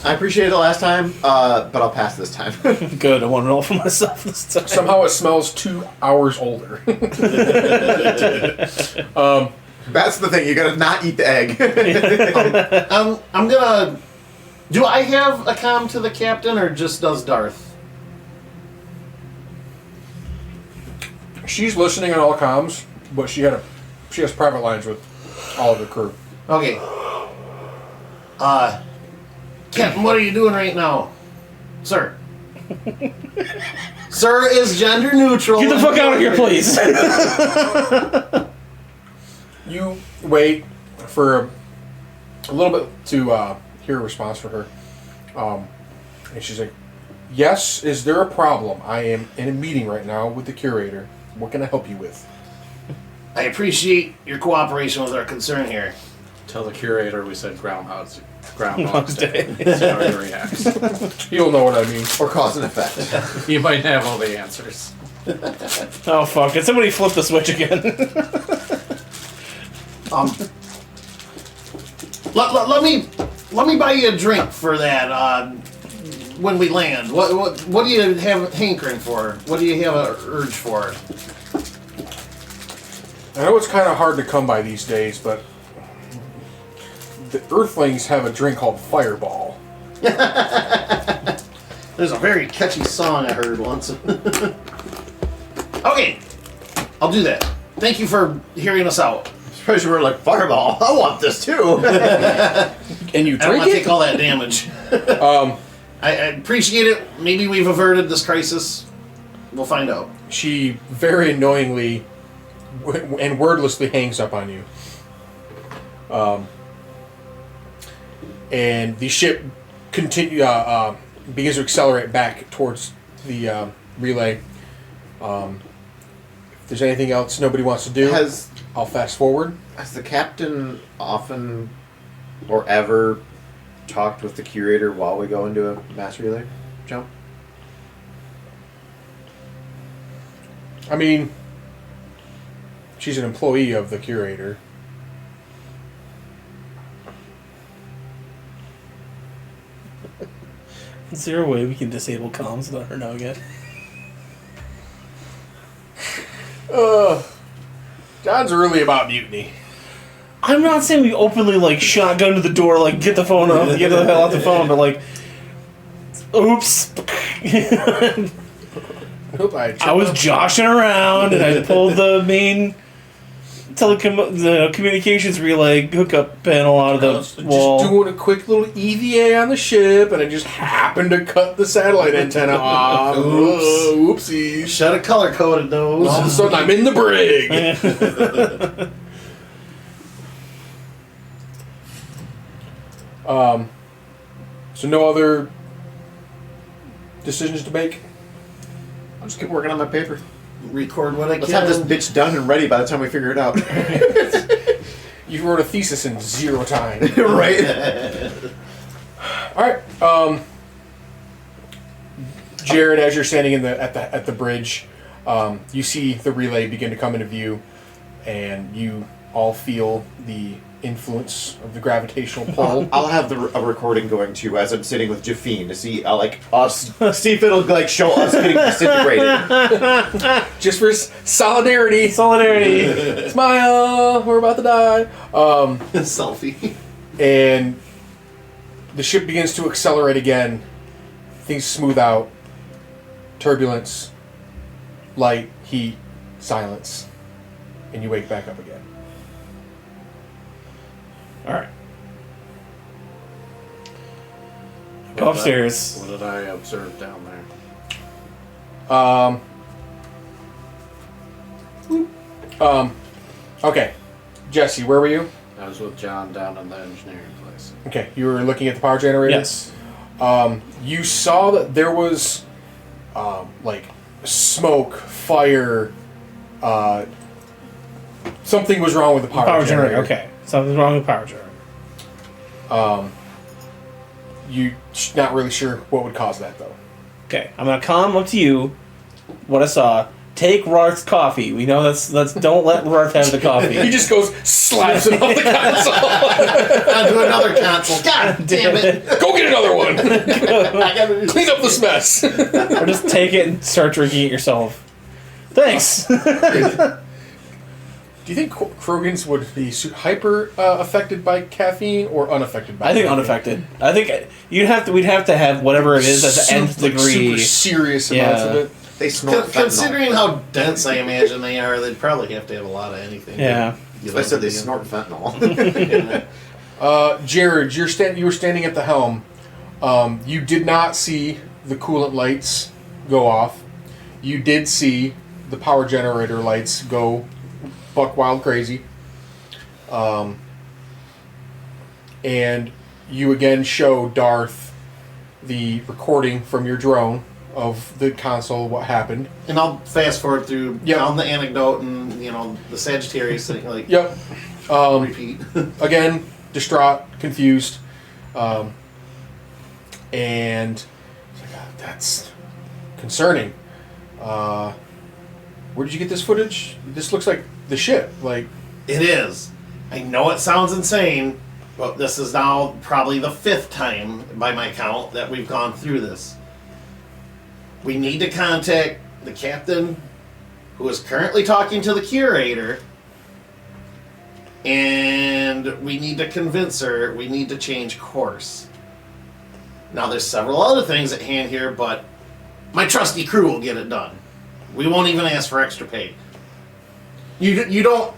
I appreciated it last time, but I'll pass this time. Good. I want it all for myself this time. Somehow it smells 2 hours older. That's the thing. You gotta not eat the egg. I'm gonna. Do I have a comm to the captain, or just does Darth? She's listening on all comms, but she has private lines with all of the crew. Okay. Captain, what are you doing right now, sir? Sir is gender neutral. Get the fuck out of here, please. You wait for a little bit to hear a response from her. And she's like, yes, is there a problem? I am in a meeting right now with the curator. What can I help you with? I appreciate your cooperation with our concern here. Tell the curator we said Groundhog's Day. See how he reacts. You'll know what I mean. Or cause and effect. You might have all the answers. Oh fuck! Did somebody flip the switch again? Let me buy you a drink for that when we land. What do you have hankering for? What do you have an urge for? I know it's kind of hard to come by these days, but the Earthlings have a drink called Fireball. There's a very catchy song I heard once. Okay, I'll do that. Thank you for hearing us out. Especially we're like, Fireball, I want this too. And you I don't drink want to it? take all that damage. I appreciate it. Maybe we've averted this crisis. We'll find out. She very annoyingly and wordlessly hangs up on you. And the ship begins to accelerate back towards the relay. If there's anything else nobody wants to do, I'll fast forward. Has the captain often or ever talked with the curator while we go into a mass relay jump? I mean, she's an employee of the curator. Is there a way we can disable comms and let her know again? John's really about mutiny. I'm not saying we openly like shotgun to the door, like get the phone up, get the hell out the phone, but like, oops. I was joshing around and I pulled the main the communications relay hookup panel out of the wall. Just doing a quick little EVA on the ship, and I just happened to cut the satellite antenna off. Oops. Oopsies. Should have color coded those. All of a sudden, I'm in the brig. So no other decisions to make? I'll just keep working on my paper. Record what I Let's can. have this bitch done and ready by the time we figure it out. You wrote a thesis in 0 time. Right? All right. Jared, as you're standing at the bridge, you see the relay begin to come into view, and you all feel the influence of the gravitational pull. I'll have a recording going too as I'm sitting with Jafine to see like us, see if it'll like show us getting disintegrated. Just for solidarity. Solidarity. Smile. We're about to die. Selfie. And the ship begins to accelerate again. Things smooth out. Turbulence, light, heat, silence, and you wake back up again. All right. Go upstairs. What did I observe down there? Okay. Jesse, where were you? I was with John down in the engineering place. Okay, you were looking at the power generator? Yes. You saw that there was like smoke, fire, something was wrong with the power generator. Okay. Something's wrong with the power generator. You're not really sure what would cause that, though. Okay. I'm gonna come up to you. What I saw. Take Rarth's coffee. We know that's don't let Rarth have the coffee. He just goes, slaps it off the console. Onto another console. God damn it. Go get another one. Clean up this mess. Or just take it and start drinking it yourself. Thanks. Do you think Krogans would be hyper affected by caffeine or unaffected by I think caffeine? unaffected. I think we'd have to have whatever it is at the nth degree. Super serious amounts of it. They snort fentanyl. Considering how dense I imagine they are, they'd probably have to have a lot of anything. Yeah. I said they snort fentanyl. Jared, you were standing at the helm. You did not see the coolant lights go off. you did see the power generator lights go buck wild crazy. And you again show Darth the recording from your drone of the console, what happened. And I'll fast forward through Yep. down the anecdote and the Sagittarius thing, like Yep. repeat. Again, distraught, confused, and it's like, that's concerning. Where did you get this footage? This looks like the ship. Like, It is. I know it sounds insane, but this is now probably the 5th time, by my count, that we've gone through this. We need to contact the captain, who is currently talking to the curator, and we need to convince her we need to change course. Now, there's several other things at hand here, but my trusty crew will get it done. We won't even ask for extra pay. You don't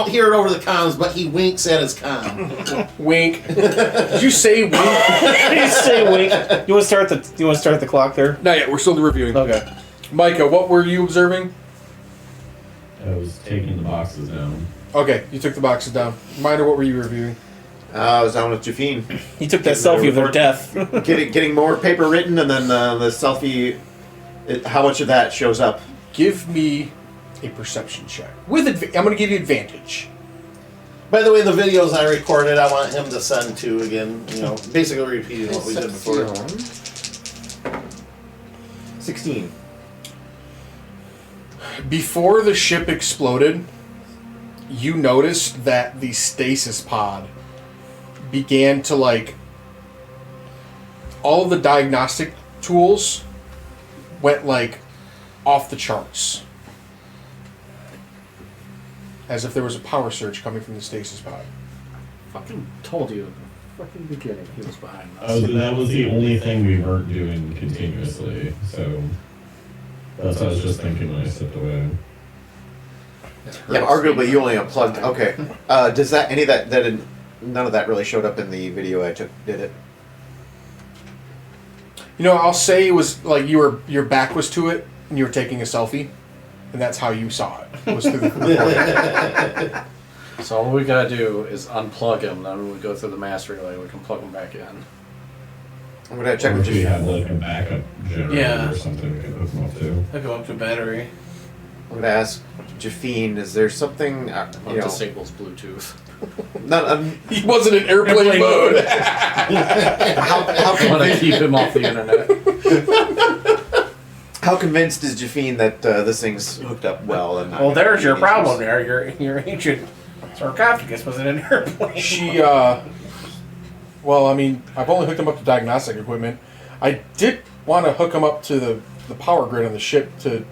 hear it over the comms, but he winks at his comm. wink. Did you say wink? You say wink. You want to start the clock there? Not yet. We're still reviewing. Okay. Micah, what were you observing? I was taking the boxes down. Okay, you took the boxes down. Minor, what were you reviewing? I was down with Jafine. He took that selfie of their death. getting more paper written, and then the selfie. How much of that shows up? Give me a perception check. I'm going to give you advantage. By the way, the videos I recorded, I want him to send to again. Basically repeating what we did before. 16. Before the ship exploded, you noticed that the stasis pod began to, all of the diagnostic tools went, off the charts. As if there was a power surge coming from the stasis pod. Fucking told you at the fucking beginning he was behind us. That was the only thing we weren't doing continuously, so that's what I was just thinking when I stepped away. Yeah, arguably you only unplugged. Okay. Does that none of that really showed up in the video I took? Did it? I'll say it was your back was to it and you were taking a selfie, and that's how you saw it. Was through the So all we gotta do is unplug him, then when we go through the master relay, we can plug him back in. I'm gonna check Or with if we you. had a backup generator Yeah. or something we could hook them up to. Hook him up to a battery. I'm gonna ask Jafine. Is there something Disables Bluetooth. He wasn't in airplane mode. how I want to keep him off the internet. How convinced is Jafine that this thing's hooked up well? And not Well, gonna there's be your any problem issues? there. Your ancient sarcophagus was in an airplane. She, well, I mean, I've only hooked him up to diagnostic equipment. I did want to hook him up to the power grid on the ship to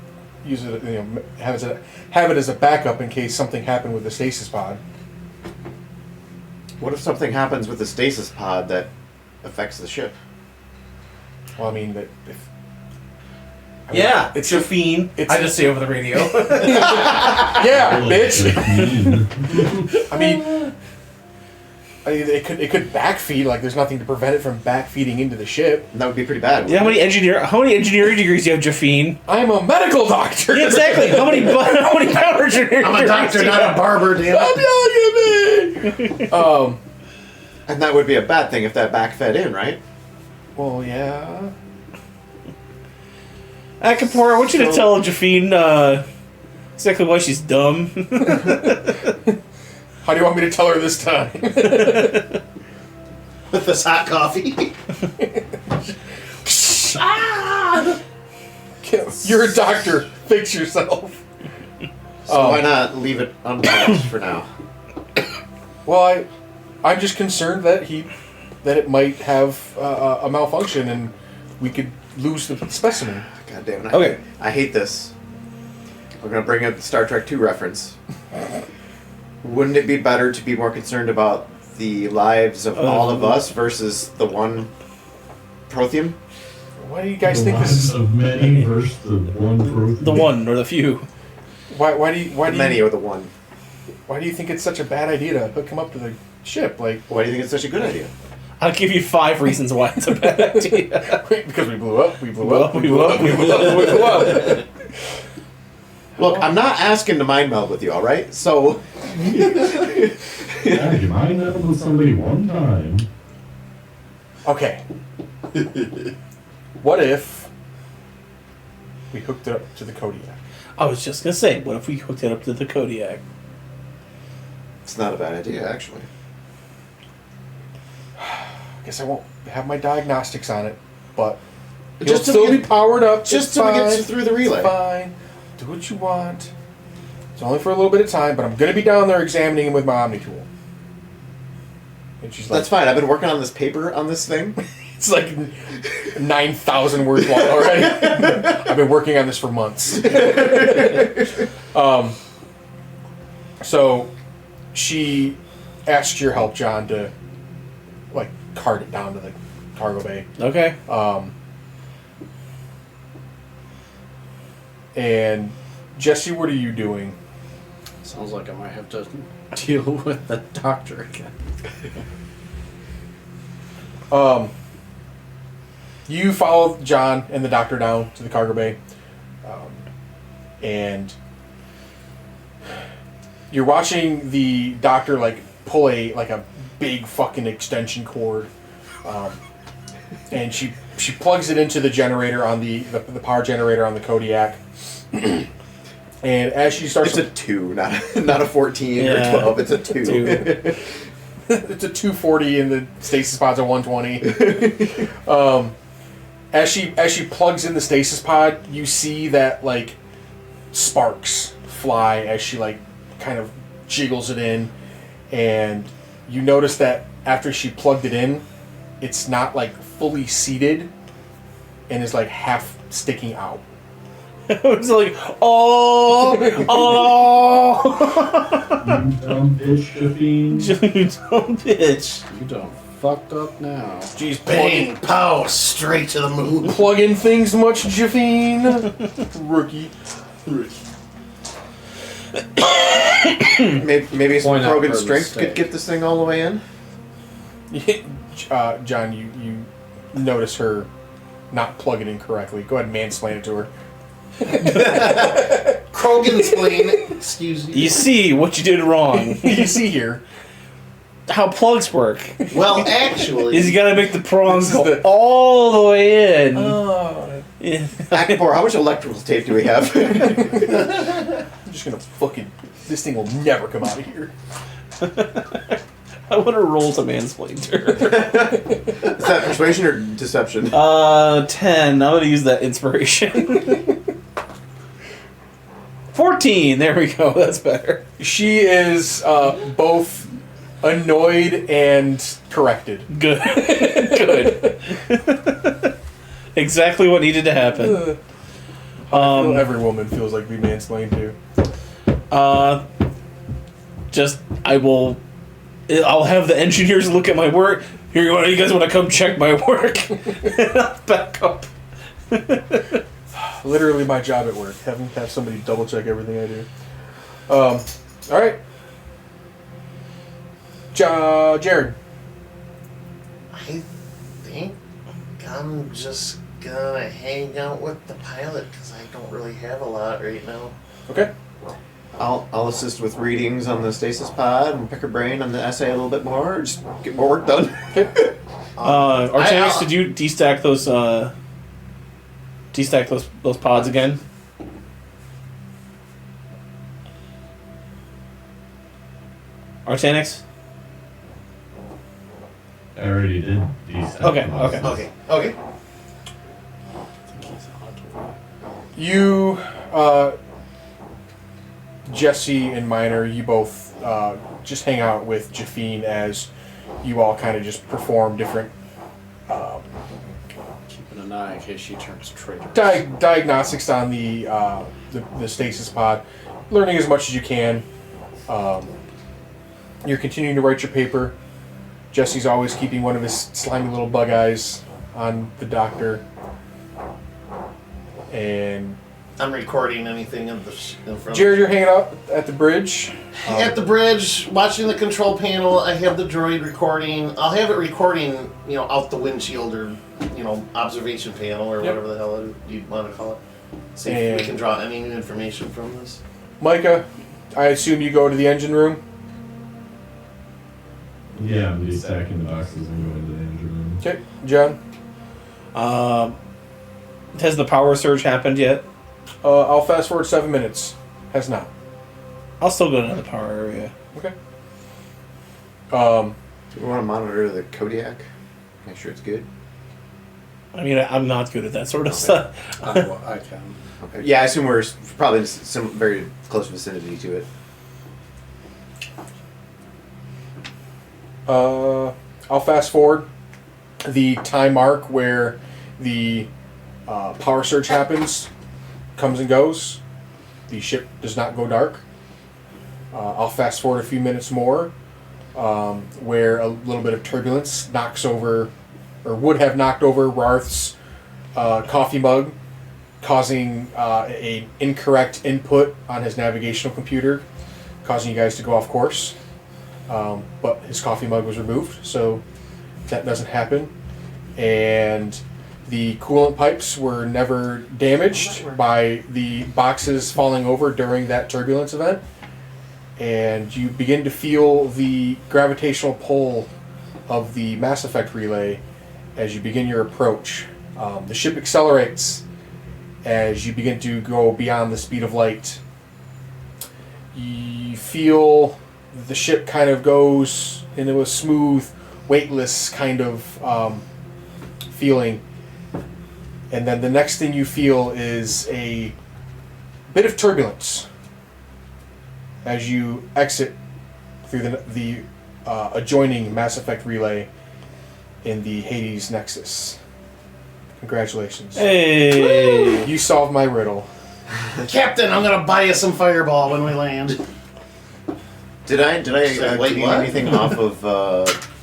use it, have it as a backup in case something happened with the stasis pod. What if something happens with the stasis pod that affects the ship? Well, I mean, if Yeah, It's it's Jafine. it's- I just say over the radio. yeah, bitch. Mean. I mean, it could backfeed. There's nothing to prevent it from backfeeding into the ship. And that would be pretty bad. Yeah, how many engineering degrees do you have, Jafine? I'm a medical doctor. Yeah, exactly. How many power engineering I'm a doctor, not a barber, damn it. Stop yelling at me. And that would be a bad thing if that backfed in, right? Well, yeah. Akapor, I want you to tell Jafine exactly why she's dumb. How do you want me to tell her this time? With this hot coffee. You're a doctor. Fix yourself. So why not leave it unplugged for now? Well, I'm just concerned that it might have a malfunction and we could lose the specimen. God damn it. Okay. I hate this. We're going to bring up the Star Trek 2 reference. Wouldn't it be better to be more concerned about the lives of all of us versus the one Prothean? Why do you guys The think this lives is? of many versus the one Prothean. The one or the few. Why do you Many or the one. why do you think it's such a bad idea to hook him up to the ship? Why do you think it's such a good idea? I'll give you 5 reasons why it's a bad idea. Because we blew up, we blew up, we blew up, we blew up, we blew up. Look, I'm not asking to mind meld with you, all right? So, Yeah, you mind that with somebody one time? Okay. What if we hooked it up to the Kodiak? I was just gonna say, what if we hooked it up to the Kodiak? it's not a bad idea, actually. I guess I won't have my diagnostics on it, but it'll Just till still we be powered up. Just It's so we get fine. through the relay. It's fine. Do what you want. It's only for a little bit of time, but I'm gonna be down there examining him with my Omni tool. And she's like, That's fine. I've been working on this paper on this thing. it's like 9,000 words long already. I've been working on this for months. So she asked your help, John, to like cart it down to the cargo bay. Okay. And Jesse, what are you doing? Sounds like I might have to deal with the doctor again. You follow John and the doctor down to the cargo bay, and you're watching the doctor like pull a big fucking extension cord, and she plugs it into the generator on the power generator on the Kodiak. And as she starts, It's a 2, not a 14 Yeah. or 12. It's a 2. 2. it's a 240 and the stasis pod's a 120. As she plugs in the stasis pod, you see that like sparks fly as she like kind of jiggles it in, and you notice that after she plugged it in, it's not like fully seated and is like half sticking out. It's like, oh. You dumb bitch, Shafine. You dumb bitch. You done fucked up now. Jeez, Bang, pow, straight to the moon. plug in things much, Javine. Rookie. Maybe some Point out Krogan her strength mistake. could get this thing all the way in. John, you notice her not plug it in correctly. Go ahead and mansplain it to her. Krogan's plane. Excuse me. You see what you did wrong. You see here. How plugs work Well, actually, is you gotta make the prongs This is go the- all the way in. Yeah. Akapor, how much electrical tape do we have? I'm just gonna fucking. This thing will never come out of here. I want to roll to mansplain to her. Is that persuasion or deception? 10. I'm gonna use that inspiration. 14. There we go. That's better. She is both annoyed and corrected. Good. Good. Exactly what needed to happen. Every woman feels like being mansplained to. I'll have the engineers look at my work. Here, you guys want to come check my work? And I'll back up. Literally my job at work. Have somebody double check everything I do. All right. Jared. I think I'm just gonna hang out with the pilot because I don't really have a lot right now. Okay. I'll assist with readings on the stasis pod and pick her brain on the essay a little bit more. Just get more work done. Artemis, did you destack those pods again? Artanix? I already did these. Okay. Okay. You, Jesse and Minor, you both just hang out with Jafine as you all kind of just perform different Keeping an eye in case she turns traitor. diagnostics on the stasis pod, learning as much as you can. You're continuing to write your paper. Jesse's always keeping one of his slimy little bug eyes on the doctor. And I'm recording anything in front. Jared, you're hanging out at the bridge. At the bridge, watching the control panel, I have the droid recording. I'll have it recording, out the windshield or, observation panel or whatever the hell you'd want to call it. See if we can draw any new information from this. Micah, I assume you go to the engine room. Yeah, I'm just stacking the boxes and going to the engine room. Okay, John. Has the power surge happened yet? I'll fast forward 7 minutes. Has not. I'll still go to the power area. Okay. Do we want to monitor the Kodiak? Make sure it's good. I mean, I'm not good at that sort of stuff. I can. Okay. Yeah, I assume we're probably in some very close vicinity to it. I'll fast forward the time mark where the power surge happens, comes and goes. The ship does not go dark. I'll fast forward a few minutes more, where a little bit of turbulence knocks over, or would have knocked over Rarth's coffee mug, causing a incorrect input on his navigational computer, causing you guys to go off course. But his coffee mug was removed, so that doesn't happen. And the coolant pipes were never damaged by the boxes falling over during that turbulence event. And you begin to feel the gravitational pull of the Mass Effect relay as you begin your approach. The ship accelerates as you begin to go beyond the speed of light. You feel the ship kind of goes into a smooth, weightless kind of feeling. And then the next thing you feel is a bit of turbulence as you exit through the adjoining Mass Effect relay in the Hades Nexus. Congratulations. Hey! You solved my riddle. Captain, I'm gonna buy you some Fireball when we land. Did I wait, clean what? anything off of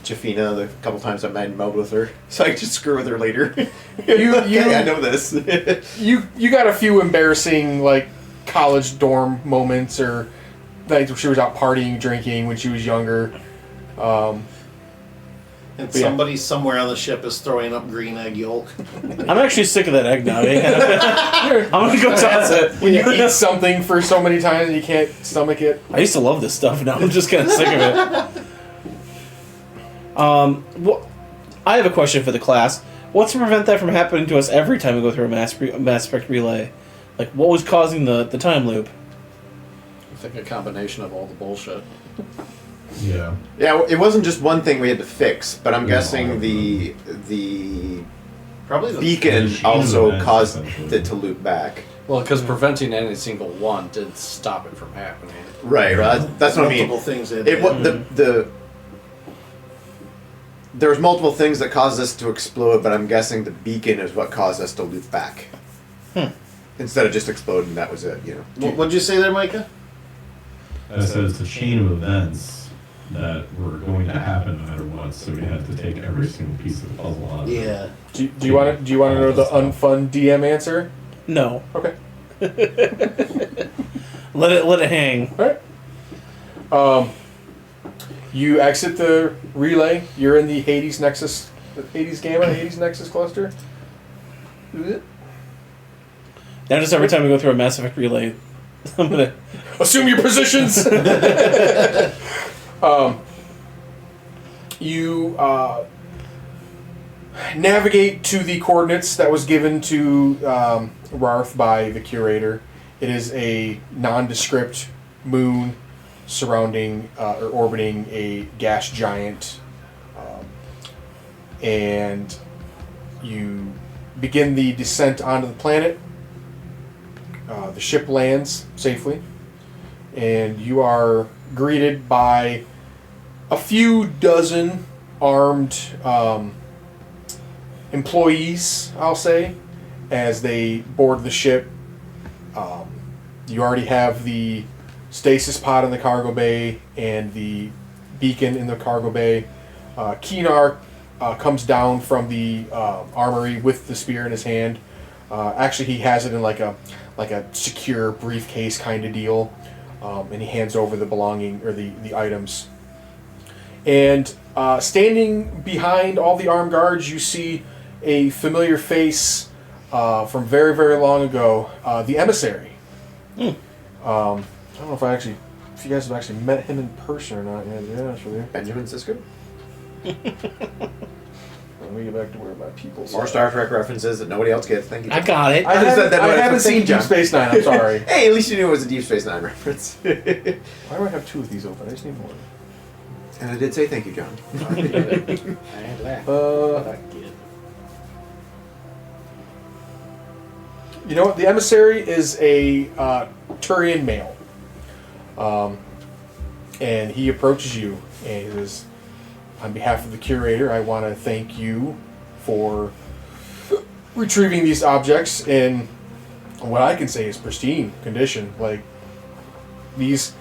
Jafina the couple times I meld with her, so I could just screw with her later? I know this. You got a few embarrassing college dorm moments, or she was out partying, drinking when she was younger. And somebody somewhere on the ship is throwing up green egg yolk. I'm actually sick of that egg now. I'm gonna go toss it. When you eat something for so many times and you can't stomach it. I used to love this stuff. Now I'm just kind of sick of it. I have a question for the class. What's to prevent that from happening to us every time we go through a Mass Effect relay? What was causing the time loop? I think a combination of all the bullshit. Yeah. Yeah, it wasn't just one thing we had to fix, but I'm guessing the Probably the beacon The also events, caused essentially. it to loop back. Well, because preventing any single one did stop it from happening. Right. That's what I mean. multiple things. There was multiple things that caused us to explode, but I'm guessing the beacon is what caused us to loop back. Instead of just exploding, that was it. What'd you say there, Micah? I said it's a chain of events that were going to happen no matter what, so we had to take every single piece of the puzzle out. Yeah. Do you want to know the unfun DM answer? No. Okay. Let it hang. All right. You exit the relay. You're in the Hades Nexus, Hades Gamma, Hades Nexus cluster. Now, just every time we go through a Mass Effect relay, I'm gonna Assume your positions. You navigate to the coordinates that was given to Rarth by the curator. It is a nondescript moon surrounding or orbiting a gas giant, and you begin the descent onto the planet. The ship lands safely, and you are greeted by a few dozen armed employees, I'll say, as they board the ship. You already have the stasis pod in the cargo bay and the beacon in the cargo bay. Keenar comes down from the armory with the spear in his hand. Actually, he has it in like like a secure briefcase kind of deal, and he hands over the belonging or the items. And standing behind all the armed guards, you see a familiar face from very, very long ago, the emissary. I don't know if you guys have actually met him in person or not yet. Yeah, that's really. Benjamin Sisko. Let me get back to where my people's. More Star Trek references that nobody else gets. Thank you. I got it. I haven't seen Deep Space Nine. I'm sorry. Hey, at least you knew it was a Deep Space Nine reference. Why do I have 2 of these open? I just need 1. And I did say thank you, John. I ain't laughing. But I get it. You know what? The emissary is a Turian male. And he approaches you and he says, on behalf of the curator, I want to thank you for retrieving these objects in what I can say is pristine condition. Like, these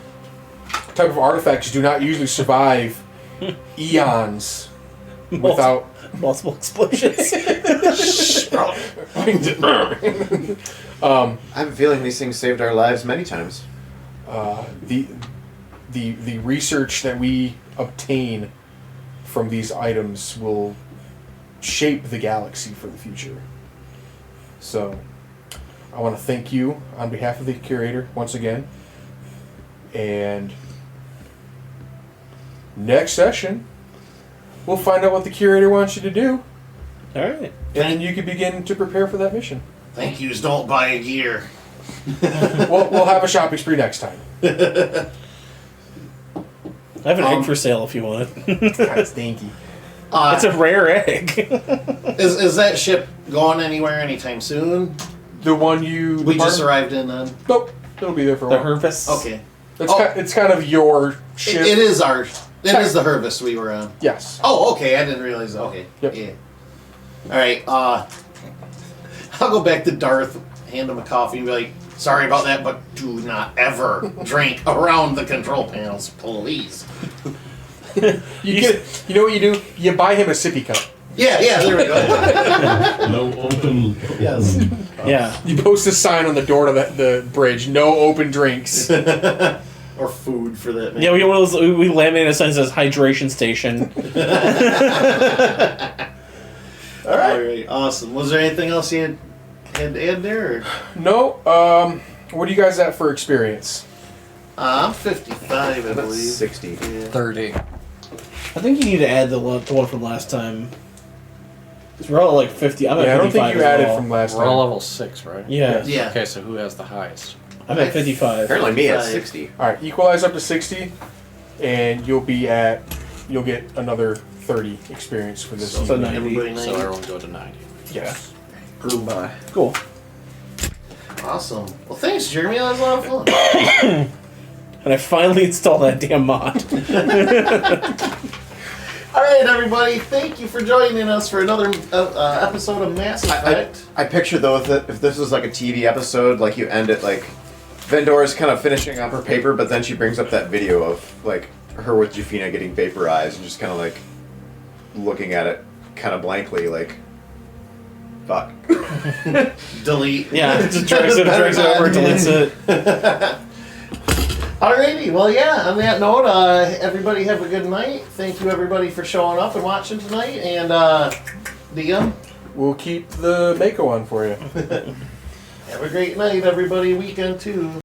type of artifacts do not usually survive eons without multiple explosions. I have a feeling these things saved our lives many times. The research that we obtain from these items will shape the galaxy for the future. So, I want to thank you on behalf of the curator once again. And next session, we'll find out what the curator wants you to do. All right. And then you can begin to prepare for that mission. Thank yous, don't buy a gear. We'll have a shopping spree next time. I have an egg for sale if you want it. Kind of stinky. It's a rare egg. Is that ship going anywhere anytime soon? The one you... We just arrived in then. Nope. It'll be there for a The while. Hervis. Okay. It's kind of your ship. It is ours. It is the Hervis we were on. Yes. Oh, okay. I didn't realize that. Okay. Yep. Yeah. All right. I'll go back to Darth, hand him a coffee, and be like, "Sorry about that, but do not ever drink around the control panels, please." You know what you do? You buy him a sippy cup. Yeah. There we go. No open. Yes. Yeah. You post a sign on the door to the bridge. No open drinks. Or food for that. Man. Yeah, we get one of those. We laminate a sign that says hydration station. All right. Awesome. Was there anything else you had to add there? Or? No. What are you guys at for experience? I'm 55, I About believe. 60. Yeah. 30. I think you need to add the one from last time. 'Cause we're all at like 50. I'm at 55. I don't think you as added well. from last We're all time. level 6, right? Yeah. Yeah. Okay, so who has the highest? I'm at 55. Apparently me at 55. 60. All right, equalize up to 60, and you'll get another 30 experience for this. So evening. 90. Everybody So 90. everyone go to 90. Yeah. Goodbye. Cool. Awesome. Well, thanks, Jeremy. That was a lot of fun. And I finally installed that damn mod. All right, everybody. Thank you for joining us for another episode of Mass Effect. I picture though that if this was like a TV episode, like you end it like Vendora's kind of finishing up her paper, but then she brings up that video of like her with Jafina getting vaporized and just kind of like looking at it kind of blankly, like fuck. Delete. Yeah, just drags it over, deletes it. Alrighty, well, yeah, on that note, everybody have a good night. Thank you, everybody, for showing up and watching tonight. And, DM, We'll keep the Mako on for you. have a great night, everybody. Weekend, too.